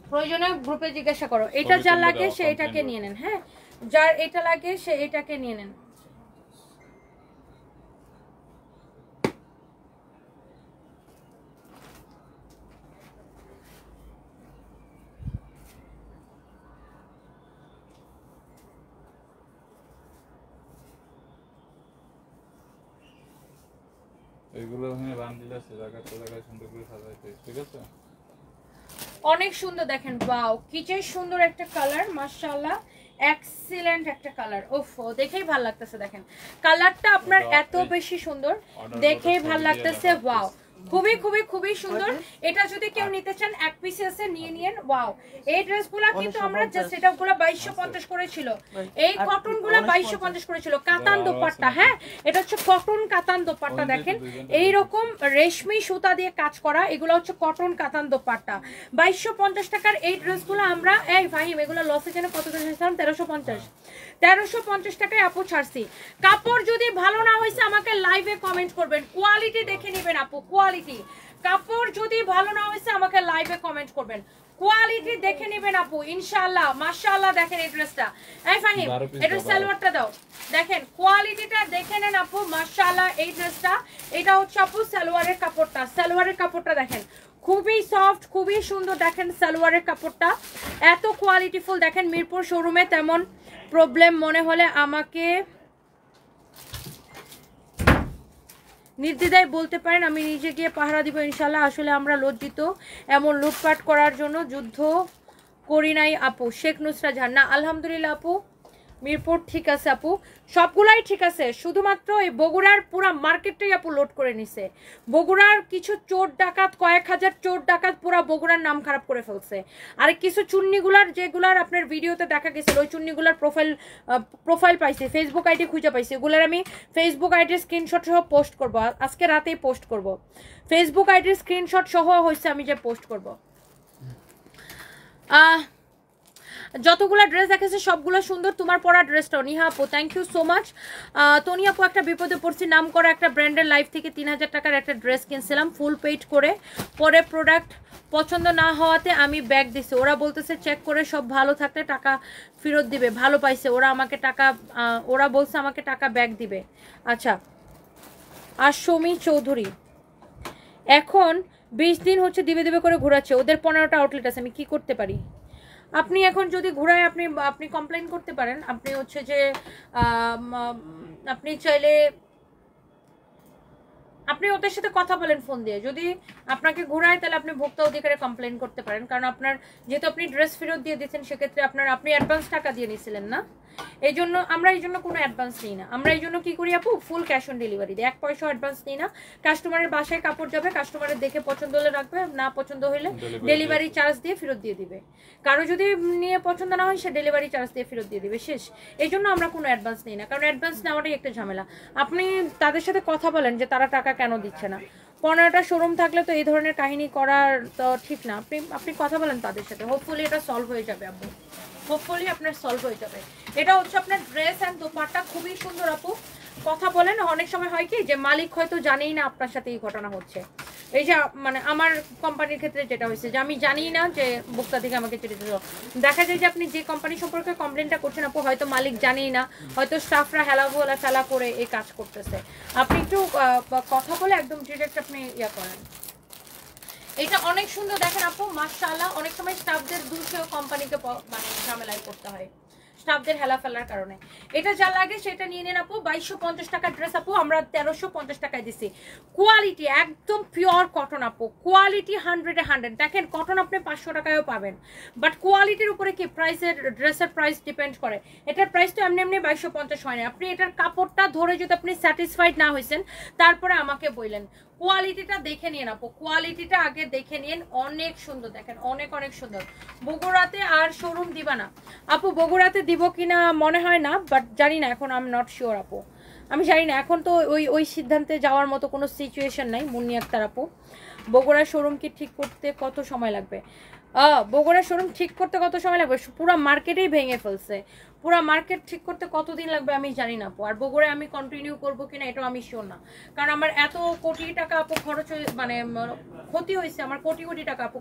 প্রয়োজনে গ্রুপে জিজ্ঞাসা করো। এটা যার লাগে সে এটাকে নিয়ে নেন। হ্যাঁ, যার এটা লাগে সে এটাকে নিয়ে নেন। এগুলো ওখানে বান্ডিল আছে, জায়গায় সুন্দর করে সাজাইতে, ঠিক আছে? অনেক সুন্দর দেখেন, ওয়াও কি যে সুন্দর একটা কালার, মাশাআল্লাহ এক্সিলেন্ট একটা কালার। ওফো, দেখেই ভালো লাগতেছে। দেখেন কালারটা আপনার এত বেশি সুন্দর, দেখেই ভালো লাগতেছে। ওয়াও, খুবই খুবই খুবই সুন্দর। এটা যদি কেউ নিতে চান এক পিস আছে নিয়ে নিন। ওয়াও, এই ড্রেসগুলো কিন্তু আমরা জাস্ট এটাগুলো 2250 করেছিল, এই কটনগুলো 2250 করেছিল। কাতান দোপাট্টা, হ্যাঁ এটা হচ্ছে কটন কাতান দোপাট্টা। দেখেন এইরকম রেশমি সুতা দিয়ে কাজ করা, এগুলো হচ্ছে কটন কাতান দোপাট্টা। 2250 টাকার এই ড্রেসগুলো আমরা, এই ফাহিম এগুলো লসে যেন কত টাকা দিয়েছিলাম? 1350 টাকায় আপু ছাড়ছি। কাপড় যদি ভালো না হয়েছে আমাকে লাইভে কমেন্ট করবেন, কোয়ালিটি দেখে নেবেন আপু, কোয়ালিটি। কাপড় যদি ভালো না হয়েছে আমাকে লাইভে কমেন্ট করবেন, কোয়ালিটি দেখে নেবেন আপু, ইনশাআল্লাহ। মাশাআল্লাহ, দেখেন এই ড্রেসটা। এই ফাহিম এটা সালোয়ারটা দাও, দেখেন কোয়ালিটিটা দেখে নেন আপু, মাশাআল্লাহ। এই ড্রেসটা, এটা হচ্ছে আপু সালোয়ারের কাপড়টা, সালোয়ারের কাপড়টা দেখেন খুবই সফট, খুবই সুন্দর। দেখেন সালোয়ারের কাপড়টা এত কোয়ালিটিফুল। দেখেন মিরপুর শোরুমে তেমন প্রবলেম মনে হলে আমাকে নির্দ্বিধায় বলতে পারেন, আমি নিজে গিয়ে পাহারা দিব ইনশাল্লাহ। আসলে আমরা লজ্জিত এমন লুটপাট করার জন্য, যুদ্ধ করি নাই আপু। শেখ নুসরা জাহান, না আলহামদুলিল্লাহ আপু মিরপুর ঠিক আছে আপু, সবগুলাই ঠিক আছে। শুধুমাত্র এই বগুড়ার পুরা মার্কেটটাই আপু লোড করে নিছে। বগুড়ার কিছু চোর ডাকাত, কয়েক হাজার চোর ডাকাত পুরা বগুড়ার নাম খারাপ করে ফেলছে। আর কিছু চুন্নিগুলার, যেগুলার আপনার ভিডিওতে দেখা গেছিল, ওই চুন্নিগুলার প্রোফাইল পাইছি, ফেসবুক আইডি খুঁজে পাইছি। ওগুলার আমি ফেসবুক আইডির স্ক্রিনশট সহ পোস্ট করব, আজকে রাতেই পোস্ট করব। ফেসবুক আইডির স্ক্রিনশট সহ হয়েছে আমি যে পোস্ট করব। যতগুলো ড্রেস দেখেছে সবগুলো সুন্দর, তোমার পরা ড্রেসটাও। নিহা আপু thank you so much. Toni আপু একটা বিপদে পড়ছি, নাম করা একটা ব্র্যান্ডের লাইফ থেকে 3000 টাকার একটা ড্রেস কিনছিলাম ফুল পেইড করে, পরে প্রোডাক্ট পছন্দ না হওয়াতে আমি ব্যাগ দিছি। ওরা বলতেছে চেক করে সব ভালো থাকলে টাকা ফেরত দিবে। ভালো পাইছে ওরা, আমাকে টাকা, ওরা বলছে আমাকে টাকা ব্যাগ দিবে। আচ্ছা, আর সমী চৌধুরী এখন 20 দিন হচ্ছে দিবে করে ঘোরাচ্ছে, ওদের 15টা আউটলেট আছে, আমি কি করতে পারি? আপনি এখন যদি ঘোরায় আপনি কমপ্লেন করতে পারেন। আপনি হচ্ছে যে আপনি চাইলে আপনি ওদের সাথে কথা বলেন ফোন দিয়ে, যদি আপনাকে ঘোরায় তাহলে আপনি ভোক্তা অধিকারে কমপ্লেন করতে পারেন, কারণ আপনার যেহেতু আপনি ড্রেস ফেরত দিয়ে দিচ্ছেন সেক্ষেত্রে আপনি অ্যাডভান্স টাকা দিয়ে নিয়েছিলেন না, আমরা এই জন্য কোনো অ্যাডভান্স নিই না। আমরা এই জন্য কি করি আপু, ফুল ক্যাশ অন ডেলিভারি দিই, 1 পয়সা অ্যাডভান্স নিই না। কাস্টমারের বাসায় কাপড় যাবে, কাস্টমারের দেখে পছন্দ হলে রাখবে, না পছন্দ হলে ডেলিভারি চার্জ দিয়ে ফেরত দিয়ে দিবে। কারো যদি নিয়ে পছন্দ না হয় সে ডেলিভারি চার্জ দিয়ে ফেরত দিয়ে দিবে, শেষ। এই জন্য আমরা কোনো অ্যাডভান্স নিই না, কারণ অ্যাডভান্স নেওয়াটাই একটা ঝামেলা। আপনি তাদের সাথে কথা বলেন যে তারা টাকা কেন দিচ্ছে না। 15টা শোরুম থাকলে তো এই ধরনের কাহিনী করার তো ঠিক না। আপনি কথা বলেন তাদের সাথে, হোপফুলি এটা সলভ হয়ে যাবে আপু, হোপফুলি আপনার সলভ হয়ে যাবে। এটা হচ্ছে আপনার ড্রেস অ্যান্ড দোপাট্টা, খুবই সুন্দর আপু। কথা বলেন, অনেক সময় হয় কি যে মালিক হয়তো জানেই না আপনার সাথে এই ঘটনা হচ্ছে। এই যে মানে আমার কোম্পানির ক্ষেত্রে যেটা হয়েছে যে আমি জানি না যে ভোক্তা থেকে আমাকে চিঠি দিল, দেখা যায় যে আপনি যে কোম্পানি সম্পর্কে কমপ্লেনটা করছেন আপু হয়তো মালিক জানেই না, হয়তো স্টাফরা হেলা ফেলা করে এই কাজ করতেছে। আপনি একটু কথা বলে একদম ডিরেক্ট আপনি ইয়া করেন। এটা অনেক সুন্দর দেখেন আপু, মাশাআল্লাহ। অনেক সময় স্টাফদের দূষে কোম্পানিকে মানে ঝামেলায় করতে হয় স্টাফদের হেলা ফেলার কারণে। এটা যা লাগে সেটা নিয়ে নেন আপু। 2250 টাকার ড্রেস আপু আমরা 1350 টাকায় দিছি। কোয়ালিটি একদম পিওর কটন আপু, কোয়ালিটি 100-এ 100। দেখেন কটন আপনি 500 টাকায়ও পাবেন, বাট কোয়ালিটির উপরে কি প্রাইসের, ড্রেসের প্রাইস ডিপেন্ড করে। এটার প্রাইস তো এমনি 2250 হয় না। আপনি এটার কাপড়টা ধরে যদি আপনি স্যাটিসফাইড না হয়েছেন তারপরে আমাকে বললেন। কোয়ালিটিটা দেখে নিন আপু, কোয়ালিটিটা আগে দেখে নিন, অনেক সুন্দর দেখেন, অনেক অনেক সুন্দর। বগুড়াতে আর শোরুম দিবা না আপু? বগুড়াতে দিব কিনা মনে হয় না, বাট জানি না, এখন আমি নট শিওর আপু, আমি জানি না। এখন তো ওই সিদ্ধান্তে যাওয়ার মতো কোনো সিচুয়েশন নাই মুন্নি আক্তার আপু। বগুড়ার শোরুম কি ঠিক করতে কত সময় লাগবে? বগুড়ার শোরুম ঠিক করতে কত সময় লাগবে? পুরো মার্কেটেই ভেঙে ফেলছে, পুরো মার্কেট ঠিক করতে কতদিন লাগবে আমি জানি না আপু। আর বগুড়ায় আমি কন্টিনিউ করবো কিনা এটাও আমি শিওর না, কারণ আমার এত কোটি টাকা আপু খরচ মানে ক্ষতি হয়েছে, আমার কোটি কোটি টাকা আপু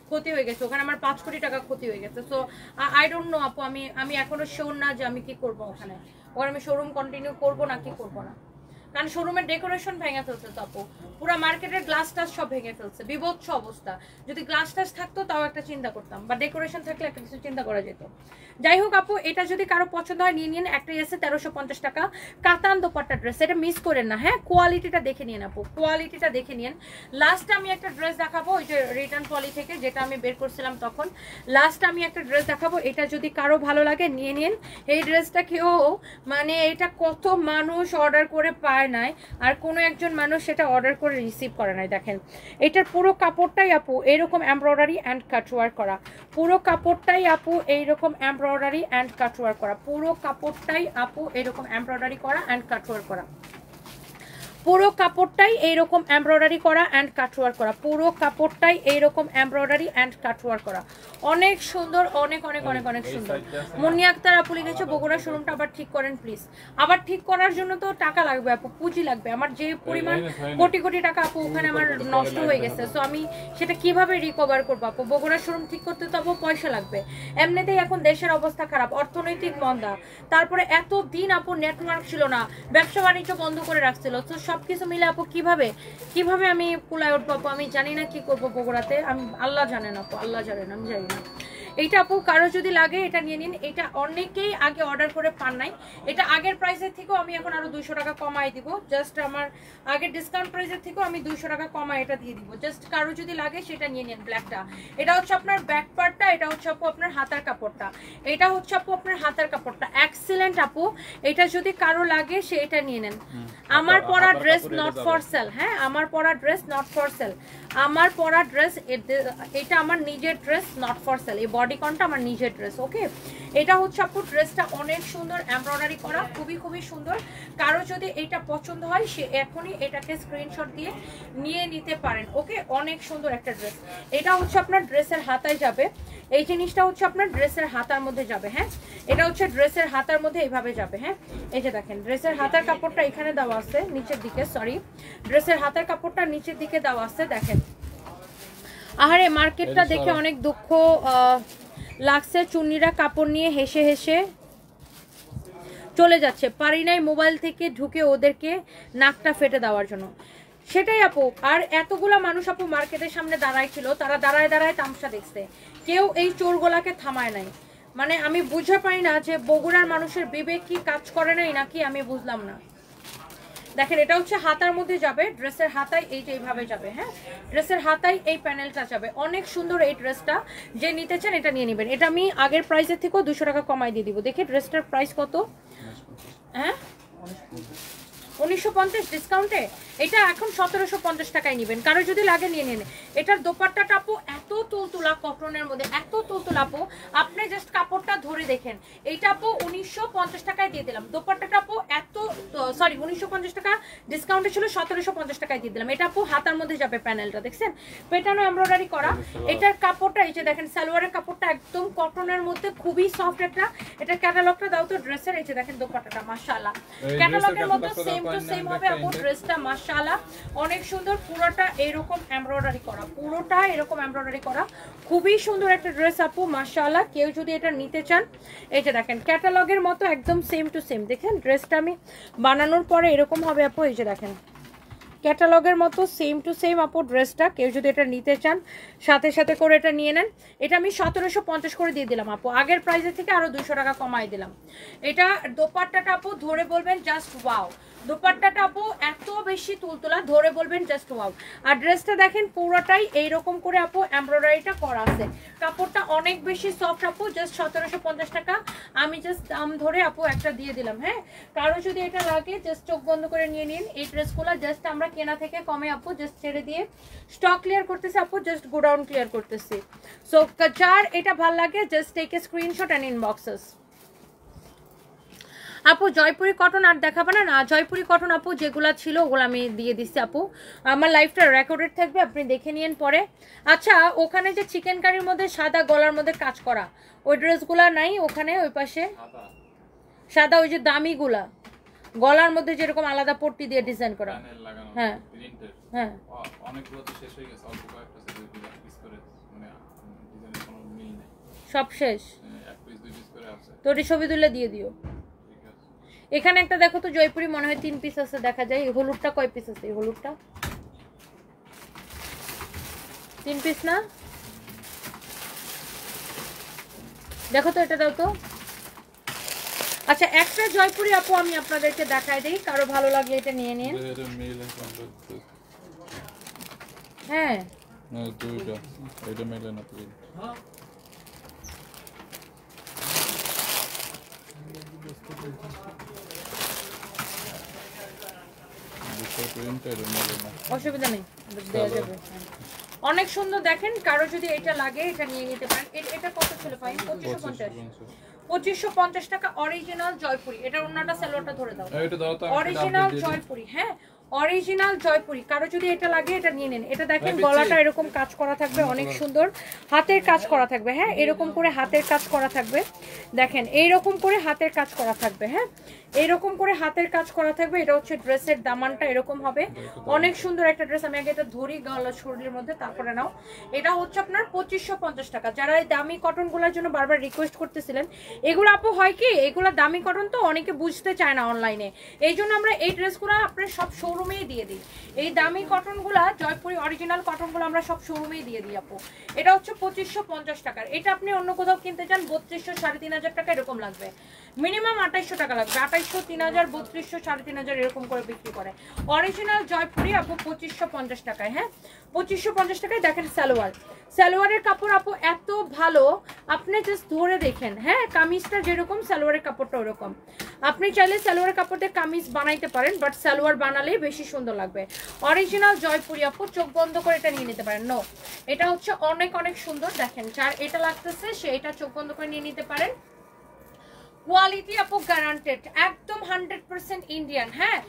ক্ষতি হয়ে গেছে ওখানে, আমার 5 কোটি টাকা ক্ষতি হয়ে গেছে। সো আই ডোন্ট নো আপু, আমি এখনো শিওর না যে আমি কি করবো ওখানে আমি শোরুম কন্টিনিউ করবো না কি করবো না, কারণ শোরুমের ডেকোরেশন ভেঙে ফেলছে তো আপু, পুরো মার্কেটের গ্লাস টাস সব ভেঙে ফেলছে, বিভৎস অবস্থা। যদি গ্লাস টাস থাকতো তাও একটা চিন্তা করতাম, বা ডেকোরেশন থাকলে একটা কিছু চিন্তা করা যেত। যাই হোক আপু, এটা যদি কারো পছন্দ হয় নিয়ে নিন। একটা এসে 1350 টাকা কাতান দোপাট্টা ড্রেস, এটা মিস করেন না হ্যাঁ। কোয়ালিটিটা দেখে নিন আপু, কোয়ালিটিটা দেখে নিন। লাস্ট আমি একটা ড্রেস দেখাবো, ওই যে রিটার্ন পলি থেকে যেটা আমি বের করছিলাম তখন, লাস্ট আমি একটা ড্রেস দেখাবো। এটা যদি কারো ভালো লাগে নিয়ে নিন। এই ড্রেসটা কেউ মানে এটা কত মানুষ অর্ডার করে পায় নাই, আর কোনো একজন মানুষ সেটা অর্ডার করে রিসিভ করে নাই। দেখেন এটার পুরো কাপড়টাই আপু এইরকম এমব্রয়ডারি অ্যান্ড কাটওয়ার্ক করা, পুরো কাপড়টাই আপু এইরকম এমব্রয়ডারি অ্যান্ড কাটওয়ার্ক করা, পুরো কাপড়টাই আপু এরকম এমব্রয়ডারি করা অ্যান্ড কাটওয়ার্ক করা, পুরো কাপড়টাই এইরকম এমব্রয়ডারি করা অ্যান্ড কাটওয়ার্ক করা, পুরো কাপড়টাই এইরকম এমব্রয়ডারি অ্যান্ড কাটওয়ার্ক করা। অনেক সুন্দর, অনেক অনেক অনেক অনেক সুন্দর। মুন্নি আক্তার আপু লিখেছে বগুড়া শোরুমটা আবার ঠিক করেন প্লিজ। আবার ঠিক করার জন্য তো টাকা লাগবে আপু, পুঁজি লাগবে। আমার যে পরিমাণ কোটি কোটি টাকা আপু ওখানে আমার নষ্ট হয়ে গেছে, সো আমি সেটা কিভাবে রিকভার করবো আপু? বগুড়া শোরুম ঠিক করতে তো আপু পয়সা লাগবে। এমনিতেই এখন দেশের অবস্থা খারাপ, অর্থনৈতিক মন্দা, তারপরে এত দিন আপু নেটওয়ার্ক ছিল না, ব্যবসা বাণিজ্য বন্ধ করে রাখছিল। তো সবকিছু মিলে আপু কিভাবে আমি কুলায় উঠবো আপু? আমি জানি না কি করবো বগুড়াতে, আমি আল্লাহ জানেন আপু, আল্লাহ জানেন, আমি জানি না। এইটা আপু কারো যদি লাগে এটা নিয়ে নিন। এটা অনেকেই আগে অর্ডার করে পান নাই, এটা আগের প্রাইসের থেকেও আমি এখন আরো 200 টাকা কমাই দিব। জাস্ট আমার আগের ডিসকাউন্ট প্রাইসের থেকেও আমি 200 টাকা কমাই এটা দিয়ে দিব। জাস্ট কারো যদি লাগে সেটা নিয়ে নিন। ব্ল্যাকটা, এটা হচ্ছে আপনার ব্যাক পার্টটা, এটা হচ্ছে আপু আপনার হাতার কাপড়টা, এটা হচ্ছে আপু আপনার হাতার কাপড়টা। এক্সিলেন্ট আপু, এটা যদি কারো লাগে সে এটা নিয়ে নেন। আমার পরা ড্রেস নট ফর সেল, হ্যাঁ আমার পরা ড্রেস নট ফর সেল, আমার পরা ড্রেস এটা আমার নিজের ড্রেস নট ফর সেল। এই বডিকনটা আমার নিজের ড্রেস, ওকে। এটা হচ্ছে আপু ড্রেসটা অনেক সুন্দর, এমব্রয়ডারি করা, খুবই খুবই সুন্দর। কারো যদি এটা পছন্দ হয় সে এখনই এটাকে স্ক্রিনশট দিয়ে নিয়ে নিতে পারেন, ওকে। অনেক সুন্দর একটা ড্রেস। এটা হচ্ছে আপনার ড্রেসের হাতায় যাবে, এই জিনিসটা হচ্ছে আপনার ড্রেসের হাতার মধ্যে যাবে, হ্যাঁ এটা হচ্ছে ড্রেসের হাতার মধ্যে এইভাবে যাবে, হ্যাঁ। এই যে দেখেন ড্রেসের হাতার কাপড়টা এখানে দেওয়া আছে নিচের দিকে, সরি ড্রেসের হাতার কাপড়টা নিচের দিকে দেওয়া আছে। দেখেন আহারে মার্কেটটা দেখে অনেক দুঃখ লাগছে, চুন্নিরা কাপড় নিয়ে হেসে হেসে চলে যাচ্ছে, পারি নাই মোবাইল থেকে ঢুকে ওদেরকে নাকটা ফেটে দেওয়ার জন্য। সেটাই আপু, আর এতগুলা মানুষ আপু মার্কেটের সামনে দাঁড়ায় ছিল, তারা দাঁড়ায় দাঁড়ায় তামসা দেখছে, কেউ এই চোরগুলাকে থামায় নাই। মানে আমি বুঝে পাই না যে বগুড়ার মানুষের বিবেক কি কাজ করে নাই নাকি, আমি বুঝলাম না। দেখেন এটা হচ্ছে হাতার মধ্যে যাবে, ড্রেসের হাতায় এই যে এইভাবে যাবে, হ্যাঁ ড্রেসের হাতায় এই প্যানেলটা যাবে। অনেক সুন্দর এই ড্রেসটা, যে নিতে চান এটা নিয়ে নেবেন। এটা আমি আগের প্রাইসের থেকেও 200 টাকা কমাই দিয়ে দিব। দেখি ড্রেসটার প্রাইস কত, হ্যাঁ 1950 ডিসকাউন্টে এটা এখন 1750 টাকায় নেবেন। কারো যদি লাগে নিয়ে নেন। এটার দোপাট্টাটা আপু এত তুলতুলা কটনের মধ্যে, এত তুলতুলা আপু, আপনি জাস্ট কাপড়টা ধরে দেখেন। এইটা আপু 1950 টাকায় দিয়ে দিলাম। দোপাট্টাটা আপু এত, সরি 1950 টাকা ডিসকাউন্টে ছিল, 1750 টাকায় দিয়ে দিলাম। এটা আপু হাতার মধ্যে যাবে, প্যানেলটা দেখছেন পেটানো এমব্রয়ডারি করা। এটার কাপড়টা এই যে দেখেন, সালোয়ারের কাপড়টা একদম কটনের মধ্যে খুবই সফট একটা। এটা ক্যাটালগটা দাও তো ড্রেসের, এই যে দেখেন দোপাট্টাটা মাশাআল্লাহ ক্যাটালগের মতো সেম টু সেম হবে আপু ড্রেসটা মাশাআল্লাহ অনেক সুন্দর। পুরোটা এরকম এমব্রয়ডারি করা, পুরোটা এরকম এমব্রয়ডারি করা, খুবই সুন্দর একটা ড্রেস আপু মাশাআল্লাহ। কেউ যদি এটা নিতে চান এই যে দেখেন ক্যাটালগের মতো একদম সেম টু সেম। দেখেন ড্রেসটা আমি বানানোর পরে এরকম হবে আপু, এই যে দেখেন ক্যাটালগের মতো সেম টু সেম আপু ড্রেসটা। কেউ যদি এটা নিতে চান সাথে সাথে করে এটা নিয়ে নেন। এটা আমি 1750 করে দিয়ে দিলাম আপু, আগের প্রাইসের থেকে আরো 200 টাকা কমাই দিলাম। এটা দোপাট্টাটা আপু ধরে বলবেন জাস্ট ওয়াও, দোপাট্টাটা আপু এত বেশি তুলতুলা, ধরে বলবেন জাস্ট ওয়াও। আর ড্রেসটা দেখেন পুরোটাই এইরকম করে আপু এমব্রয়ডারিটা করা আছে, কাপড়টা অনেক বেশি সফট আপু, জাস্ট 1750 টাকা আমি জাস্ট দাম ধরে আপু একটা দিয়ে দিলাম। হ্যাঁ কারো যদি এটা লাগে জাস্ট চোখ বন্ধ করে নিয়ে নিন। এই ড্রেসগুলো জাস্ট আমরা কেনা থেকে কমে আপু জাস্ট ছেড়ে দিয়ে স্টক ক্লিয়ার করতেছি আপু, জাস্ট গোডাউন ক্লিয়ার করতেছি। সো যার এটা ভাল লাগে just take a screenshot and inboxes. আপু জয়পুরি কটন আর দেখাবে না? না জয়পুরি কটন আপু যেগুলা ছিল ওগুলো আমি দিয়ে দিচ্ছি আপু, আমার লাইফটা রেকর্ডেড থাকবে, আপনি দেখে নিন পরে। আচ্ছা ওখানে যে চিকেন কারির মধ্যে সাদা গলার মধ্যে কাজ করা ওই ড্রেসগুলা নাই ওখানে, ওই পাশে সাদা ওই যে দামিগুলা গলার মধ্যে যেরকম আলাদা পট্টি দিয়ে ডিজাইন করা, হ্যাঁ হ্যাঁ অনেকগুলো তো শেষ হয়ে গেছে, অল্প কয়েকটা আছে পিস করে, মানে ডিজাইনের কোনো মিল নেই, সব শেষ। এক পিস দুই পিস করে আছে, তো ওটি ছবি তুলে দিয়ে দিও। ঠিক আছে। এখানে একটা দেখো তো জয়পুরি মনে হয় 3 পিস আছে, দেখা যায়। এই হলুদটা কয় পিস আছে? এই হলুদটা 3 পিস না? দেখো তো এটা দাও তো। আচ্ছা একটা জয়পুরি আপু আমি আপনাদেরকে দেখাই দেই, কারো ভালো লাগলে এটা নিয়ে নিন। এটা মেল আছে, হ্যাঁ না দুইটা, এটা মেল না প্রিন্ট, অসুবিধা নেই, দেওয়া যাবে। অনেক সুন্দর দেখেন, কারো যদি এটা লাগে এটা নিয়ে নিতে পারেন। এটা কত ছিল ভাই? 2550 টাকা অরিজিনাল জয়পুরি। এটা ওন্নাটা সালোয়ারটা ধরে দাও, অরিজিনাল জয়পুরি। হ্যাঁ অরিজিনাল জয়পুরি, কারো যদি এটা লাগে এটা নিয়ে নেন। এটা দেখেন গলাটা এরকম কাজ করা থাকবে, অনেক সুন্দর হাতের কাজ করা থাকবে। হ্যাঁ এরকম করে হাতের কাজ করা থাকবে, দেখেন এইরকম করে হাতের কাজ করা থাকবে। হ্যাঁ এইরকম করে হাতের কাজ করা থাকবে। এটা হচ্ছে ড্রেসের দামানটা এরকম হবে, অনেক সুন্দর একটা ড্রেস। আমি আগে এটা ধরি গলা শরীরের মধ্যে, তারপরে নাও। এটা হচ্ছে আপনার 2550 টাকা। যারা এই দামি কটনগুলোর জন্য বারবার রিকোয়েস্ট করতেছিলেন, এগুলো আপু হয় কি এগুলো দামি কটন তো অনেকে বুঝতে চায় না অনলাইনে, এই জন্য আমরা এই ড্রেসগুলো আপনার সব শোরুমেই দিয়ে দিই। এই দামি কটনগুলা জয়পুরি অরিজিনাল কটনগুলো আমরা সব শোরুমেই দিয়ে দিই আপু। এটা হচ্ছে 2550 টাকার। এটা আপনি অন্য কোথাও কিনতে চান 3200 3500 টাকা এরকম লাগবে, মিনিমাম 2800 টাকা লাগবে। 2800 3000 3200 3500 এরকম করে বিক্রি করে। অরিজিনাল জয়পুরি আপু 2550 টাকায়। হ্যাঁ 2550 টাকায়। দেখেন সালোয়ার, সালোয়ারের কাপড় আপু এত ভালো, আপনি জাস্ট ধরে দেখেন। হ্যাঁ কামিজটা যেরকম সালোয়ারের কাপড়টা ওরকম। আপনি চাইলে সালোয়ারের কাপড় দিয়ে কামিজ বানাইতে পারেন, বাট সালোয়ার বানালেই বেশি সুন্দর লাগবে। অরিজিনাল জয়পুরি আপু, চোখ বন্ধ করে এটা নিয়ে নিতে পারেন। নো এটা হচ্ছে অনেক অনেক সুন্দর। দেখেন যার এটা লাগতেছে সে এটা চোখ বন্ধ করে নিয়ে নিতে পারেন। কোয়ালিটি আপু গ্যারান্টেড, একদম 100% ইন্ডিয়ান। হ্যাঁ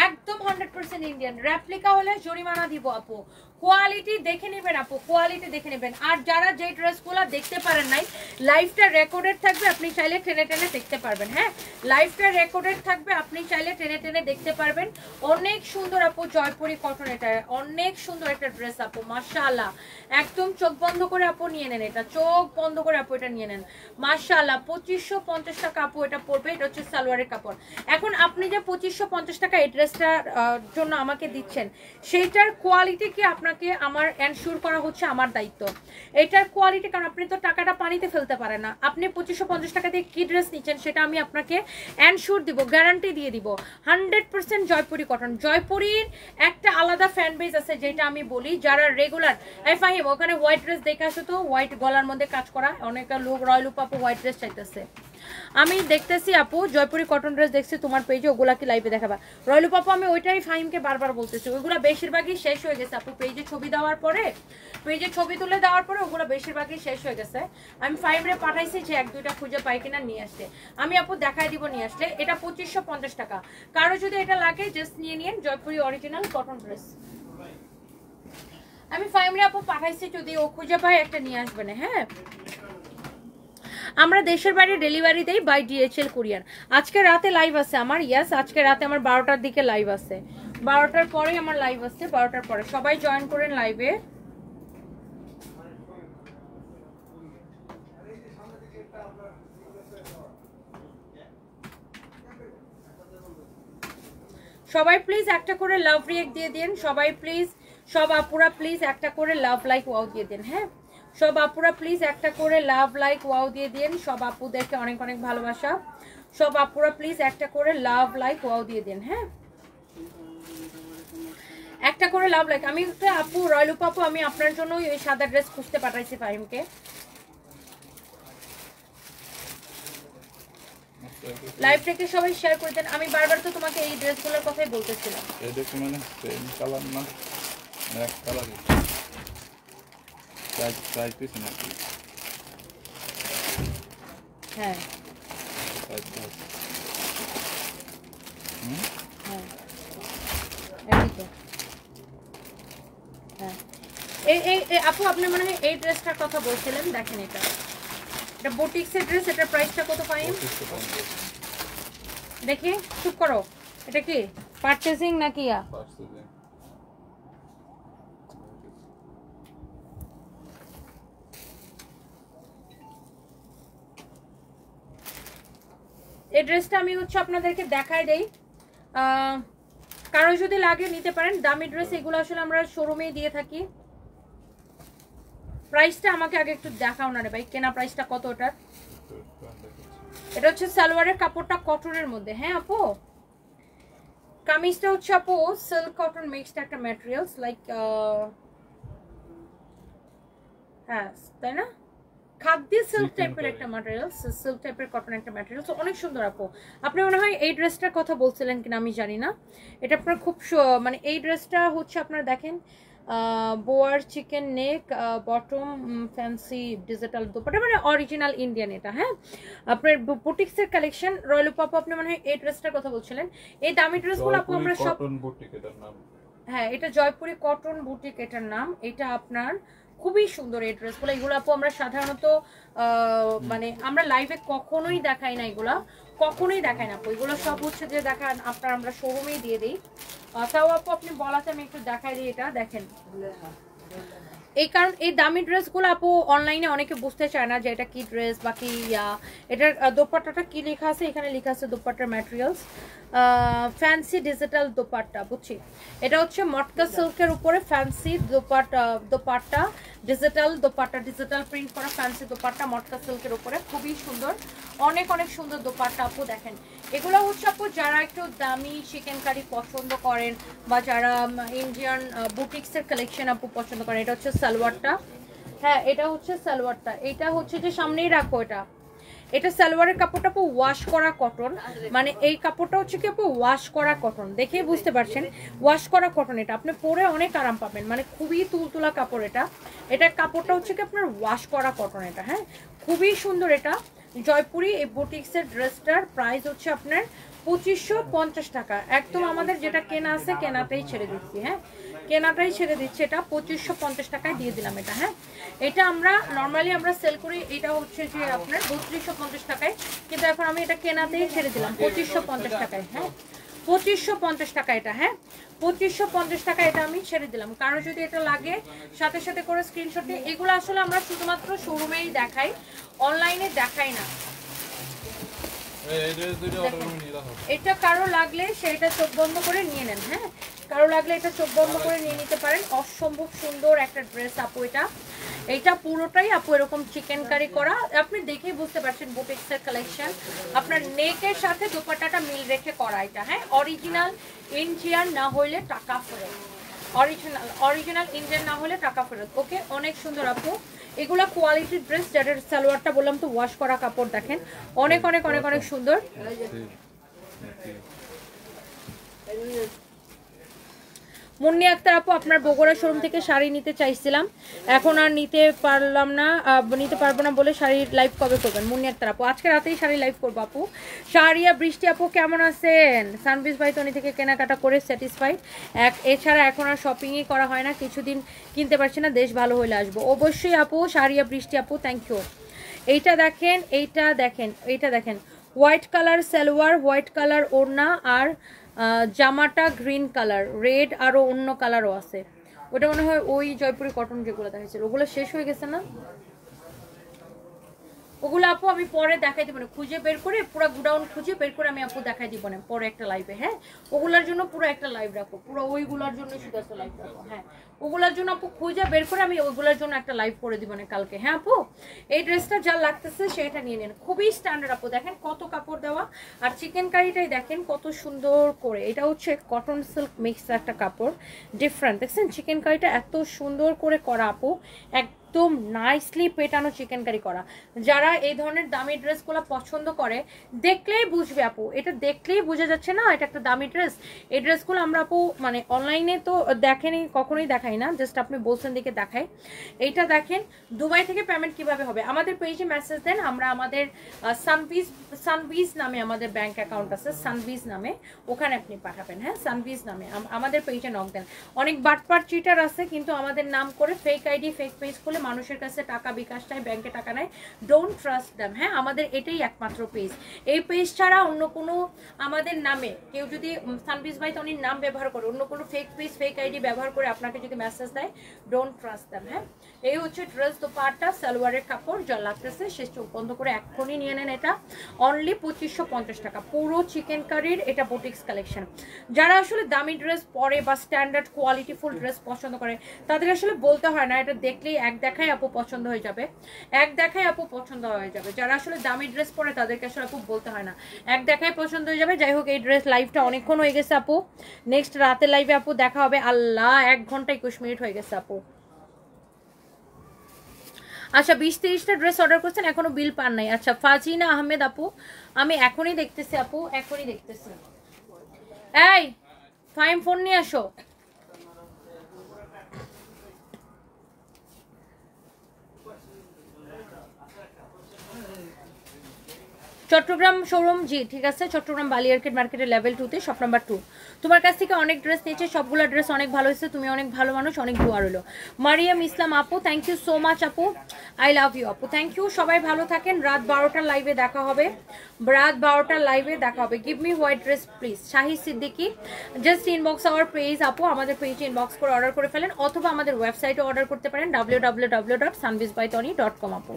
একদম 100% ইন্ডিয়ান। রেপ্লিকা হলে জরিমানা দিব আপু। কোয়ালিটি দেখে নেবেন আপু, কোয়ালিটি দেখে নেবেন। আর যারা যে ড্রেসগুলো দেখতে পারেন নাই, লাইভটা রেকর্ডেড থাকবে, আপনি চাইলে টেনে টেনে দেখতে পারবেন। হ্যাঁ লাইভটা রেকর্ডেড থাকবে, আপনি চাইলে টেনে টেনে দেখতে পারবেন। অনেক সুন্দর আপু জয়পুরি কটন, এটা অনেক সুন্দর একটা ড্রেস আপু মাশাআল্লাহ। একদম চোখ বন্ধ করে আপু নিয়ে নেন, এটা চোখ বন্ধ করে আপু এটা নিয়ে নেন মাশাআল্লাহ। 2550 টাকা আপু আপু এটা পরবে, এটা হচ্ছে সালোয়ারের কাপড়। এখন আপনি যে 2550 টাকা এই ড্রেসটার জন্য আমাকে দিচ্ছেন, সেইটার কোয়ালিটি কি আপনাকে আমার এনশিওর করা হচ্ছে আমার দায়িত্ব। এটার কোয়ালিটি, কারণ আপনি তো টাকাটা পানিতে ফেলতে পারেন না। আপনি 2550 টাকা দিয়ে কি ড্রেস নিচ্ছেন সেটা আমি আপনাকে এনশিওর দিব, গ্যারান্টি দিয়ে দিব 100% জয়পুরি কটন। জয়পুরির একটা আলাদা ফ্যান বেজ আছে, যেটা আমি বলি যারা রেগুলার, ফাহিম ওখানে হোয়াইট ড্রেস দেখে আসো তো, হোয়াইট গলার মধ্যে কাজ করা, অনেক লোক রয়্যাল আপু হোয়াইট ড্রেস চাইতেছে। আমি দেখতেছি আপু জয়পুরি কটন ড্রেস দেখছি তোমার পেজে, ওগুলা কি লাইভে দেখাবা? রয়্যাল আপু আমি ওইটাই ফাহিমকে বারবার বলতেছি, ওইগুলো বেশিরভাগই শেষ হয়ে গেছে আপু। পেজে ছবি দেওয়ার পরে, পেজে ছবি তুলে দেওয়ার পরে ওগুলো বেশিরভাগই শেষ হয়ে গেছে। আমি ফাহিমরে পাঠাইছি যে 1-2টা খুঁজে পাই কিনা নিয়ে আসতে। আমি আপু দেখাই দিব নিয়ে আসলে। এটা 2550 টাকা। কারো যদি এটা লাগে জাস্ট নিয়ে নিন, জয়পুরি অরিজিনাল কটন ড্রেস। আমি ফাহিমরে আপু পাঠাইছি, যদি ও খুঁজে পায় একটা নিয়ে আসবে না। হ্যাঁ, আমরা দেশের বাইরে ডেলিভারি দেই বাই DHL কুরিয়ার। আজকে রাতে লাইভ আছে আমার, ইয়াস আজকে রাতে আমার 12টার দিকে লাইভ আছে, 12টার পরে আমার লাইভ আছে, 12টার পরে সবাই জয়েন করেন লাইভে। সবাই প্লিজ একটা করে লাভ রিয়েক্ট দিয়ে দিন, সবাই প্লিজ, সব আপুরা প্লিজ একটা করে লাভ লাইক ওয়াও দিয়ে দিন। হ্যাঁ, সব আপুরা প্লিজ একটা করে লাভ লাইক ওয়াও দিয়ে দিন। সব আপুদেরকে অনেক অনেক ভালোবাসা। সব আপুরা প্লিজ একটা করে লাভ লাইক ওয়াও দিয়ে দিন। হ্যাঁ, একটা করে লাভ লাইক। আমি তো আপু রয়্যাল আপু, আমি আপনার জন্য ওই সাদা ড্রেস খুঁজতে পাঠাইছি ফাহিমকে। লাইভটাকে সবাই শেয়ার করে দেন। আমি বারবার তো তোমাকে এই ড্রেসগুলোর কথাই বলতেছিলাম। এই দেখো মানে সেম কালার না, এক কালার সাইজ পিস নাকি? হ্যাঁ সাইজ পিস। হ্যাঁ এই তো। হ্যাঁ এই আপু আপনি মনে হয় এই ড্রেসটার কথা বলছিলেন। দেখেন এটা বুটিক্সের ড্রেস। এটার প্রাইসটা কত পাইন দেখি? চুপ করো। এটা কি পারচেজিং নাকি? এই ড্রেসটা আমি হচ্ছে আপনাদেরকে দেখাই দেই, কারো যদি লাগে নিতে পারেন। দামি ড্রেস এগুলো আসলে আমরা শোরুমেই দিয়ে থাকি। প্রাইসটা আমাকে আগে একটু দেখাও না রে ভাই, কেনা প্রাইসটা কত ওটার? এটা হচ্ছে সালোয়ারের কাপড়টা কটনের মধ্যে। হ্যাঁ আপু, কামিজটা হচ্ছে আপু সিল্ক কটন মিক্সড একটা ম্যাটেরিয়ালস, লাইক হ্যাঁ তাই না, খাদ্যি সিল্ক টাইপের একটা ম্যাটেরিয়ালস, সিল্ক টাইপের কটন একটা ম্যাটেরিয়ালস, অনেক সুন্দর আপু। আপনি মনে হয় এই ড্রেসটার কথা বলছিলেন কিনা আমি জানি না। এটা আপনার খুব মানে এই ড্রেসটা হচ্ছে আপনারা দেখেন Boer chicken neck bottom fancy digital dupatta, মানে অরিজিনাল ইন্ডিয়ান এটা। হ্যাঁ, আপনার বুটিক্সের কালেকশন। রয়্যাল আপু আপনি মনে হয় এই ড্রেসটার কথা বলছিলেন। এই দামি ড্রেসগুলো আপু আমরা সব, হ্যাঁ এটা জয়পুরি কটন বুটিক এটার নাম। এটা আপনার খুবই সুন্দর এই ড্রেসগুলো। এগুলো আপু আমরা সাধারণত মানে আমরা লাইভে কখনোই দেখাই না, এগুলা কখনোই দেখাই না আপু। এগুলো সব হচ্ছে যে দেখান আপনার আমরা শোরুমেই দিয়ে দিই। তাও আপু আপনি বলাতে আমি একটু দেখাই দিই। এটা দেখেন, এই কারণ এই দামি ড্রেসগুলো আপু অনলাইনে অনেকে বুঝতে চায় না যে এটা কি ড্রেস বা কি এটার দোপাট্টাটা কি লেখা আছে। এখানে লেখা আছে দোপাট্টার ম্যাটেরিয়ালস ফ্যান্সি ডিজিটাল দোপাট্টা, বুঝছি। এটা হচ্ছে মটকা সিল্কের উপরে fancy dupatta digital dupatta, digital print করা ফ্যান্সি দোপাট্টা মটকা সিল্কের উপরে, খুবই সুন্দর, অনেক অনেক সুন্দর দোপাট্টা আপু। দেখেন এগুলো হচ্ছে আপু যারা একটু দামি চিকেন কারি পছন্দ করেন বা যারা ইন্ডিয়ান বুটিক্সের কালেকশন আপু পছন্দ করেন। এটা হচ্ছে সালোয়ারটা। হ্যাঁ এটা হচ্ছে সালোয়ারটা। এটা হচ্ছে যে সামনেই রাখো এটা। এটা সালোয়ারের কাপড়টা আপু ওয়াশ করা কটন, মানে এই কাপড়টা হচ্ছে কি আপু ওয়াশ করা কটন, দেখেই বুঝতে পারছেন ওয়াশ করা কটন। এটা আপনি পরে অনেক আরাম পাবেন, মানে খুবই তুলতুলা কাপড় এটা। এটার কাপড়টা হচ্ছে কি আপনার ওয়াশ করা কটন এটা। হ্যাঁ, খুবই সুন্দর এটা জয়পুরি। এই বুটিক্সের ড্রেসটার প্রাইস হচ্ছে আপনার 2550 টাকা। একদম আমাদের যেটা কেনা আছে কেনাটাই ছেড়ে দিচ্ছি। হ্যাঁ, কেনাটাই ছেড়ে দিচ্ছি। এটা 2550 টাকায় দিয়ে দিলাম এটা। হ্যাঁ, এটা আমরা নর্মালি আমরা সেল করি, এটা হচ্ছে যে আপনার 3250 টাকায়, কিন্তু এখন আমি এটা কেনাতেই ছেড়ে দিলাম 2550 টাকায়। হ্যাঁ, 2550 টাকা এটা। হ্যাঁ, 2550 টাকা এটা আমি ছেড়ে দিলাম। কারো যদি এটা লাগে সাথে সাথে করে স্ক্রিনশট দিয়ে। এগুলো আসলে আমরা শুধুমাত্র শোরুমেই দেখাই, অনলাইনে দেখাই না। এই ড্রেস দুটো অর্ডার করে নিয়ে রাখো। এটা কারো লাগলে সেটা চোখ বন্ধ করে নিয়ে নেন, হ্যাঁ কারো লাগলে এটা চোখ বন্ধ করে নিয়ে নিতে পারেন। অসম্ভব সুন্দর একটা ড্রেস আপু এটা পুরোটাই আপু এরকম চিকেন কারি করা, আপনি দেখেই বুঝতে পারছেন বুটিক্সের কালেকশন। আপনার নেকের সাথে দুপাট্টাটা মিল রেখে করা এটা, হ্যাঁ অরিজিনাল ইন্ডিয়ান না হইলে টাকা ফেরত, অরিজিনাল ইন্ডিয়ান না হলে টাকা ফেরত। ওকে, অনেক সুন্দর আপু এগুলা কোয়ালিটির ড্রেস, যেটার সালোয়ারটা বললাম তো ওয়াশ করা কাপড়, দেখেন অনেক অনেক অনেক অনেক সুন্দর। মুন্নি আক্তার আপু, আপনার বগুড়া শোরুম থেকে শাড়ি নিতে চাইছিলাম, এখন আর নিতে পারবো না বলে শাড়ি লাইভ কবে করবেন? মুন্নি আক্তার আপু, আজকে রাতেই শাড়ি লাইভ করবো আপু। শাহরিয়া বৃষ্টি আপু কেমন আছেন? সানবিজ বাই তনি থেকে কেনাকাটা করে স্যাটিসফাইড। এছাড়া এখন আর শপিংই করা হয় না, কিছুদিন কিনতে পারছি না, দেশ ভালো হলে আসবো অবশ্যই আপু। শাহরিয়া বৃষ্টি আপু থ্যাংক ইউ। এইটা দেখেন, এইটা দেখেন white colour salwar, white colour ওড়না, আর জামাটা গ্রিন কালার, রেড আরও অন্য কালারও আছে। ওটা মনে হয় ওই জয়পুরি কটন যেগুলো দেখাচ্ছিল ওগুলো শেষ হয়ে গেছে না? ওগুলো আপু আমি পরে দেখাই দিব না, খুঁজে বের করে পুরো গুডাউন খুঁজে বের করে আমি আপু দেখাই দিব না পরে একটা লাইভে। হ্যাঁ ওগুলোর জন্য পুরো একটা লাইভ রাখো, পুরো ওইগুলোর জন্য শুধু একটা লাইভ রাখো। হ্যাঁ ওগুলোর জন্য আপু খুঁজে বের করে আমি ওইগুলোর জন্য একটা লাইভ করে দিব না কালকে। হ্যাঁ আপু এই ড্রেসটা যা লাগতেছে সেটা নিয়ে নেন, খুবই স্ট্যান্ডার্ড আপু। দেখেন কত কাপড় দেওয়া, আর চিকেন কারিটাই দেখেন কত সুন্দর করে। এটা হচ্ছে কটন সিল্ক মিক্স একটা কাপড়, ডিফারেন্ট দেখছেন চিকেন কারিটা এত সুন্দর করে করা আপু, একদম নাইসলি পেটানো চিকেন কারি করা। যারা এই ধরনের দামি ড্রেসগুলো পছন্দ করে দেখলেই বুঝবে আপু, এটা দেখলেই বোঝা যাচ্ছে না এটা একটা দামি ড্রেস। এই ড্রেসগুলো আমরা আপু মানে অনলাইনে তো দেখেনি, কখনোই দেখাই না, জাস্ট আপনি বলছেন দিকে দেখাই। এইটা দেখেন দুবাই থেকে পেমেন্ট কিভাবে হবে, আমাদের পেজে মেসেজ দেন, আমরা আমাদের সানবিজ নামে আমাদের ব্যাংক অ্যাকাউন্ট আছে, সানবিজ নামে, ওখানে আপনি পাঠাবেন। হ্যাঁ সানবিজ নামে আমাদের পেজে নক দেন। অনেক বাটপার চিটার আছে কিন্তু আমাদের নাম করে ফেক আইডি ফেক পেজ খুলে মানুষের কাছে টাকা বিকাশ চায়, ব্যাংকে টাকা নেয়, ডোন্ট ট্রাস্ট দেম। হ্যাঁ আমাদের এটাই একমাত্র পেজ, এই পেজ ছাড়া অন্য কোনো আমাদের নামে কেউ যদি সানবিজ বাই তনির নাম ব্যবহার করে অন্য কোনো ফেক পেজ ফেক আইডি ব্যবহার করে আপনাকে যদি মেসেজ দেয়, ডোন্ট ট্রাস্ট দেম। হ্যাঁ এই হচ্ছে ড্রেস দোপাট্টা সালোয়ারের কাপড়, যা লাগতেছে সে চোখ বন্ধ করে এক্ষুনি নিয়ে নেন। এটা অনলি 2550 টাকা, পুরো চিকেন কারির এটা বুটিক্স কালেকশন। যারা আসলে দামি ড্রেস পরে বা স্ট্যান্ডার্ড কোয়ালিটিফুল ড্রেস পছন্দ করে তাদের আসলে বলতে হয় না, এটা দেখলেই এক দেখায় আপু পছন্দ হয়ে যাবে, এক দেখায় আপু পছন্দ হয়ে যাবে। যারা আসলে দামি ড্রেস পরে তাদেরকে আসলে আপু বলতে হয় না, এক দেখায় পছন্দ হয়ে যাবে। যাই হোক এই ড্রেস লাইভটা অনেকক্ষণ হয়ে গেছে আপু, নেক্সট রাতের লাইভে আপু দেখা হবে। আল্লাহ 1 ঘন্টা 21 মিনিট হয়ে গেছে আপু। আচ্ছা 20-30টা ড্রেস অর্ডার করছেন এখনো বিল পান নাই। আচ্ছা ফাজিনা আহমেদ আপু, আমি এখনই দেখতেছি আপু, এখনই দেখতেছি। এই ফাইম ফোন নিয়ে আসো। চট্টগ্রাম শোরুম, জি ঠিক আছে, চট্টগ্রাম বালিয়ারকেট মার্কেটের লেভেল 2-তে শপ নাম্বার 2। তোমার কাছ থেকে অনেক ড্রেস নিয়েছে, সবগুলো ড্রেস অনেক ভালো হয়েছে, তুমি অনেক ভালো মানুষ, অনেক দোয়া রইলো। মারিয়াম ইসলাম আপু থ্যাংক ইউ সো মাচ আপু, আই লাভ ইউ আপু, থ্যাংক ইউ। সবাই ভালো থাকেন, রাত 12টার লাইভে দেখা হবে, রাত 12টার লাইভে দেখা হবে। Give me white dress please, Shahid Siddiqui. Just inbox our page আপু, আমাদের পেজে ইনবক্স করে অর্ডার করে ফেলেন, অথবা আমাদের ওয়েবসাইটে অর্ডার করতে পারেন www.sunbizbytony.com আপু।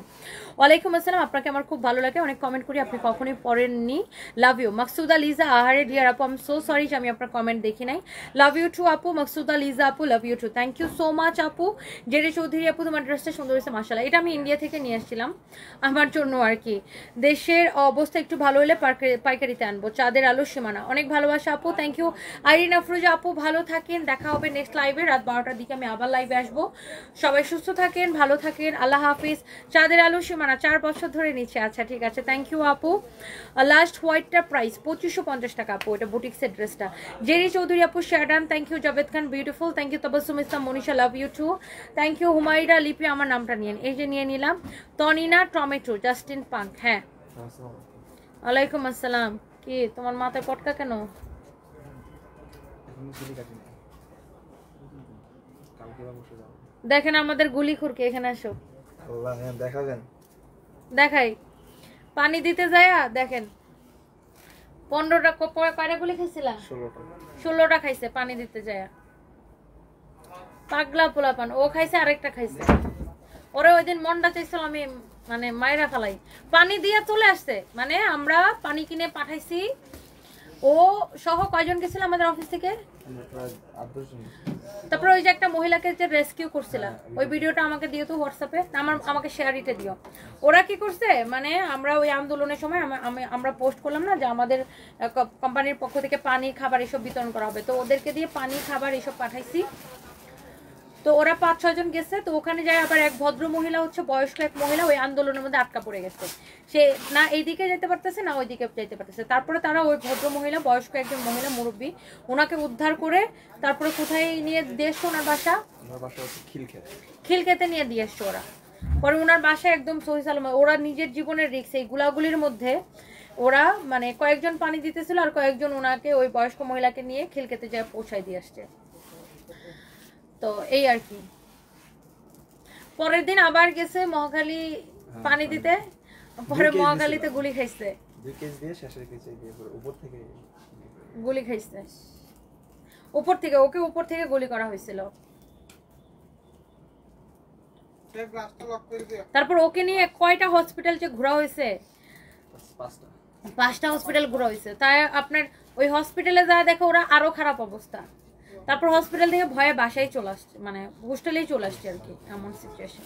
ওয়ালাইকুম আসসালাম, আপনাকে আমার খুব ভালো লাগে, অনেক কমেন্ট করি, আপনি কখনোই পড়েননি, লাভ ইউ। মাকসুদা লিজা আহারে ডিয়ার আপু, আই এম সো সরি যে আমি আপনার কমেন্ট দেখি নাই, লাভ ইউ টু আপু। মাকসুদা লিজা আপু love you too, thank you so much আপু। জেরে চৌধুরী আপু তোমার ড্রেসটা সুন্দর হয়েছে মাশাআল্লাহ, এটা আমি ইন্ডিয়া থেকে নিয়ে আসছিলাম আমার জন্য আর কি, দেশের অবস্থা একটু ভালো হলে পাইকারিতে আনবো। চাঁদের আলো সীমানা, অনেক ভালোবাসা আপু, থ্যাংক ইউ। আইরিন আফরোজা আপু ভালো থাকেন, দেখা হবে নেক্সট লাইভে, রাত 12টার দিকে আমি আবার লাইভে আসবো। সবাই সুস্থ থাকেন, ভালো থাকেন, আল্লাহ হাফিজ। চাঁদের আলো সীমানা 4 বছর ধরে নিচ্ছে, আচ্ছা ঠিক আছে, থ্যাংক ইউ আপু। লাস্ট হোয়াইটটা প্রাইস 2550 টাকা আপু, এটা বুটিক্সের ড্রেসটা। জেরি চৌধুরী আপু share done, thank you. Javed Khan beautiful, thank you. Tabassum Islam Manisha love you too, thank you. Humaira Lipi আমার নামটা নিয়েন, এই যে নিয়ে নিলাম। তনিনা টমেটো, জাস্টিন পাঙ্ক, হ্যাঁ ওয়ালাইকুম আসসালাম। কি তোমার মাথায় পটকা কেন? দেখেন আমাদের গুলি খুরকে, এখানে আসো দেখাবেন, দেখাই। পানি দিতে যায় দেখেন 15টা কয়টা গুলি খাইছিলা? 16টা খাইছে পানি দিতে যায়, পাগলা পোলাপান। ও খাইছে আরেকটা খাইছে, ওরা ওই দিন মনটা চাইছিল আমি মানে মায়েরা ফালাই পানি দিয়ে চলে আসছে, মানে আমরা পানি কিনে পাঠাইছি। ও সহ কয়জন গেছিল আমাদের অফিস থেকে? তারপরে ওই যে একটা মহিলাকে যে রেস্কিউ করছিলাম, ওই ভিডিওটা আমাকে দিও তো হোয়াটসঅ্যাপে, আমাকে শেয়ার ইটে দিও। ওরা কি করছে, মানে আমরা ওই আন্দোলনের সময় আমরা পোস্ট করলাম না যে আমাদের কোম্পানির পক্ষ থেকে পানি খাবার এসব বিতরণ করা হবে, তো ওদেরকে দিয়ে পানি খাবার এসব পাঠাইছি। তো ওরা 5-6 জন গেছে, তো ওখানে যায় আবার এক ভদ্র মহিলা হচ্ছে বয়স্ক এক মহিলা ওই আন্দোলনের মধ্যে আটকা পড়ে গেছে, সে না এইদিকে যেতে পারতেছে না ওইদিকে যেতে পারতেছে। তারপরে তারা ওই ভদ্র মহিলা বয়স্ক একজন মহিলা মুরব্বী ওনাকে উদ্ধার করে তারপরে কোথায় নিয়ে দিয়ে এসছে, ওনার বাসা খিলক্ষেতে নিয়ে দিয়ে এসছে ওরা। পরে ওনার বাসায় একদম সহি সালামত, ওরা নিজের জীবনের রিস্ক এই গুলাগুলির মধ্যে ওরা মানে কয়েকজন পানি দিতেছিল আর কয়েকজন ওনাকে ওই বয়স্ক মহিলাকে নিয়ে খিলক্ষেতে যায় পৌঁছায় দিয়ে আসছে। তো এই আর কি। পরের দিন আবার গেছে মহাখালী পানি দিতে, পরে মহাখালীতে গুলি খাইছে, গুলি খাইছে উপর থেকে, ওকে উপর থেকে গুলি করা হয়েছিল। তারপর ওকে নিয়ে কয়টা হসপিটাল যে ঘোরা হয়েছে, 5টা হসপিটাল ঘোরা হয়েছে। তাই আপনার ওই হসপিটালে যা দেখো ওরা আরো খারাপ অবস্থা। তারপর হসপিটাল থেকে ভয়ে বাসায় চলে আসছে, মানে হোস্টেলেই চলে আসছে আর কি, এমন সিচুয়েশন।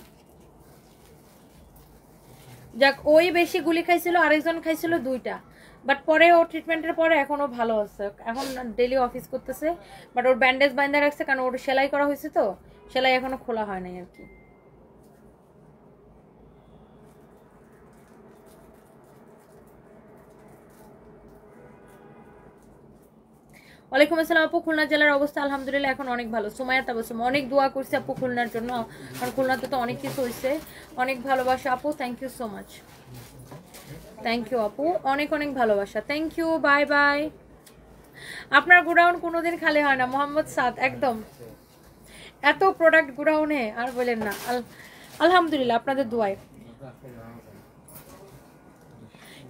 যাক, ওই বেশি গুলি খাইছিল, আরেকজন খাইছিল 2টা, বাট পরে ও ট্রিটমেন্টের পরে এখনো ভালো আছে, এখন ডেইলি অফিস করতেছে। বাট ওর ব্যান্ডেজ বাঁধা রাখছে কারণ ওর সেলাই করা হয়েছে, তো সেলাই এখনো খোলা হয় নাই আর কি। ওয়ালাইকুম আসসালাম আপু, খুলনা জেলার অবস্থা আলহামদুলিল্লাহ এখন অনেক ভালো। সুমাইয়া তাবাসসুম, অনেক দোয়া করছি আপু খুলনার জন্য, কারণ খুলনাতে তো অনেক কিছু হয়েছে। অনেক ভালোবাসা আপু, thank you so much. Thank you আপু, অনেক অনেক ভালোবাসা, থ্যাংক ইউ, বাই বাই। আপনার গোডাউন কোনোদিন খালি হয় না মোহাম্মদ সাদ, একদম এত প্রোডাক্ট গোডাউনে আর বলেন না। আলহামদুলিল্লাহ আপনাদের দোয়ায়।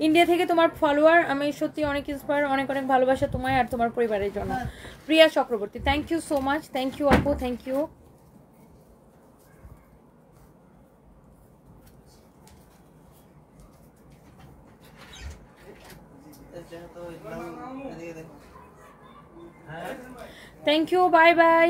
ইন্ডিয়া থেকে তোমার ফলোয়ার, আমি সত্যি অনেক ইন্সপায়ার, অনেক অনেক ভালোবাসা তোমায় আর তোমার পরিবারের জন্য। Priya Chakraborty, thank you so much, thank you আপু, thank you. Thank you, bye by.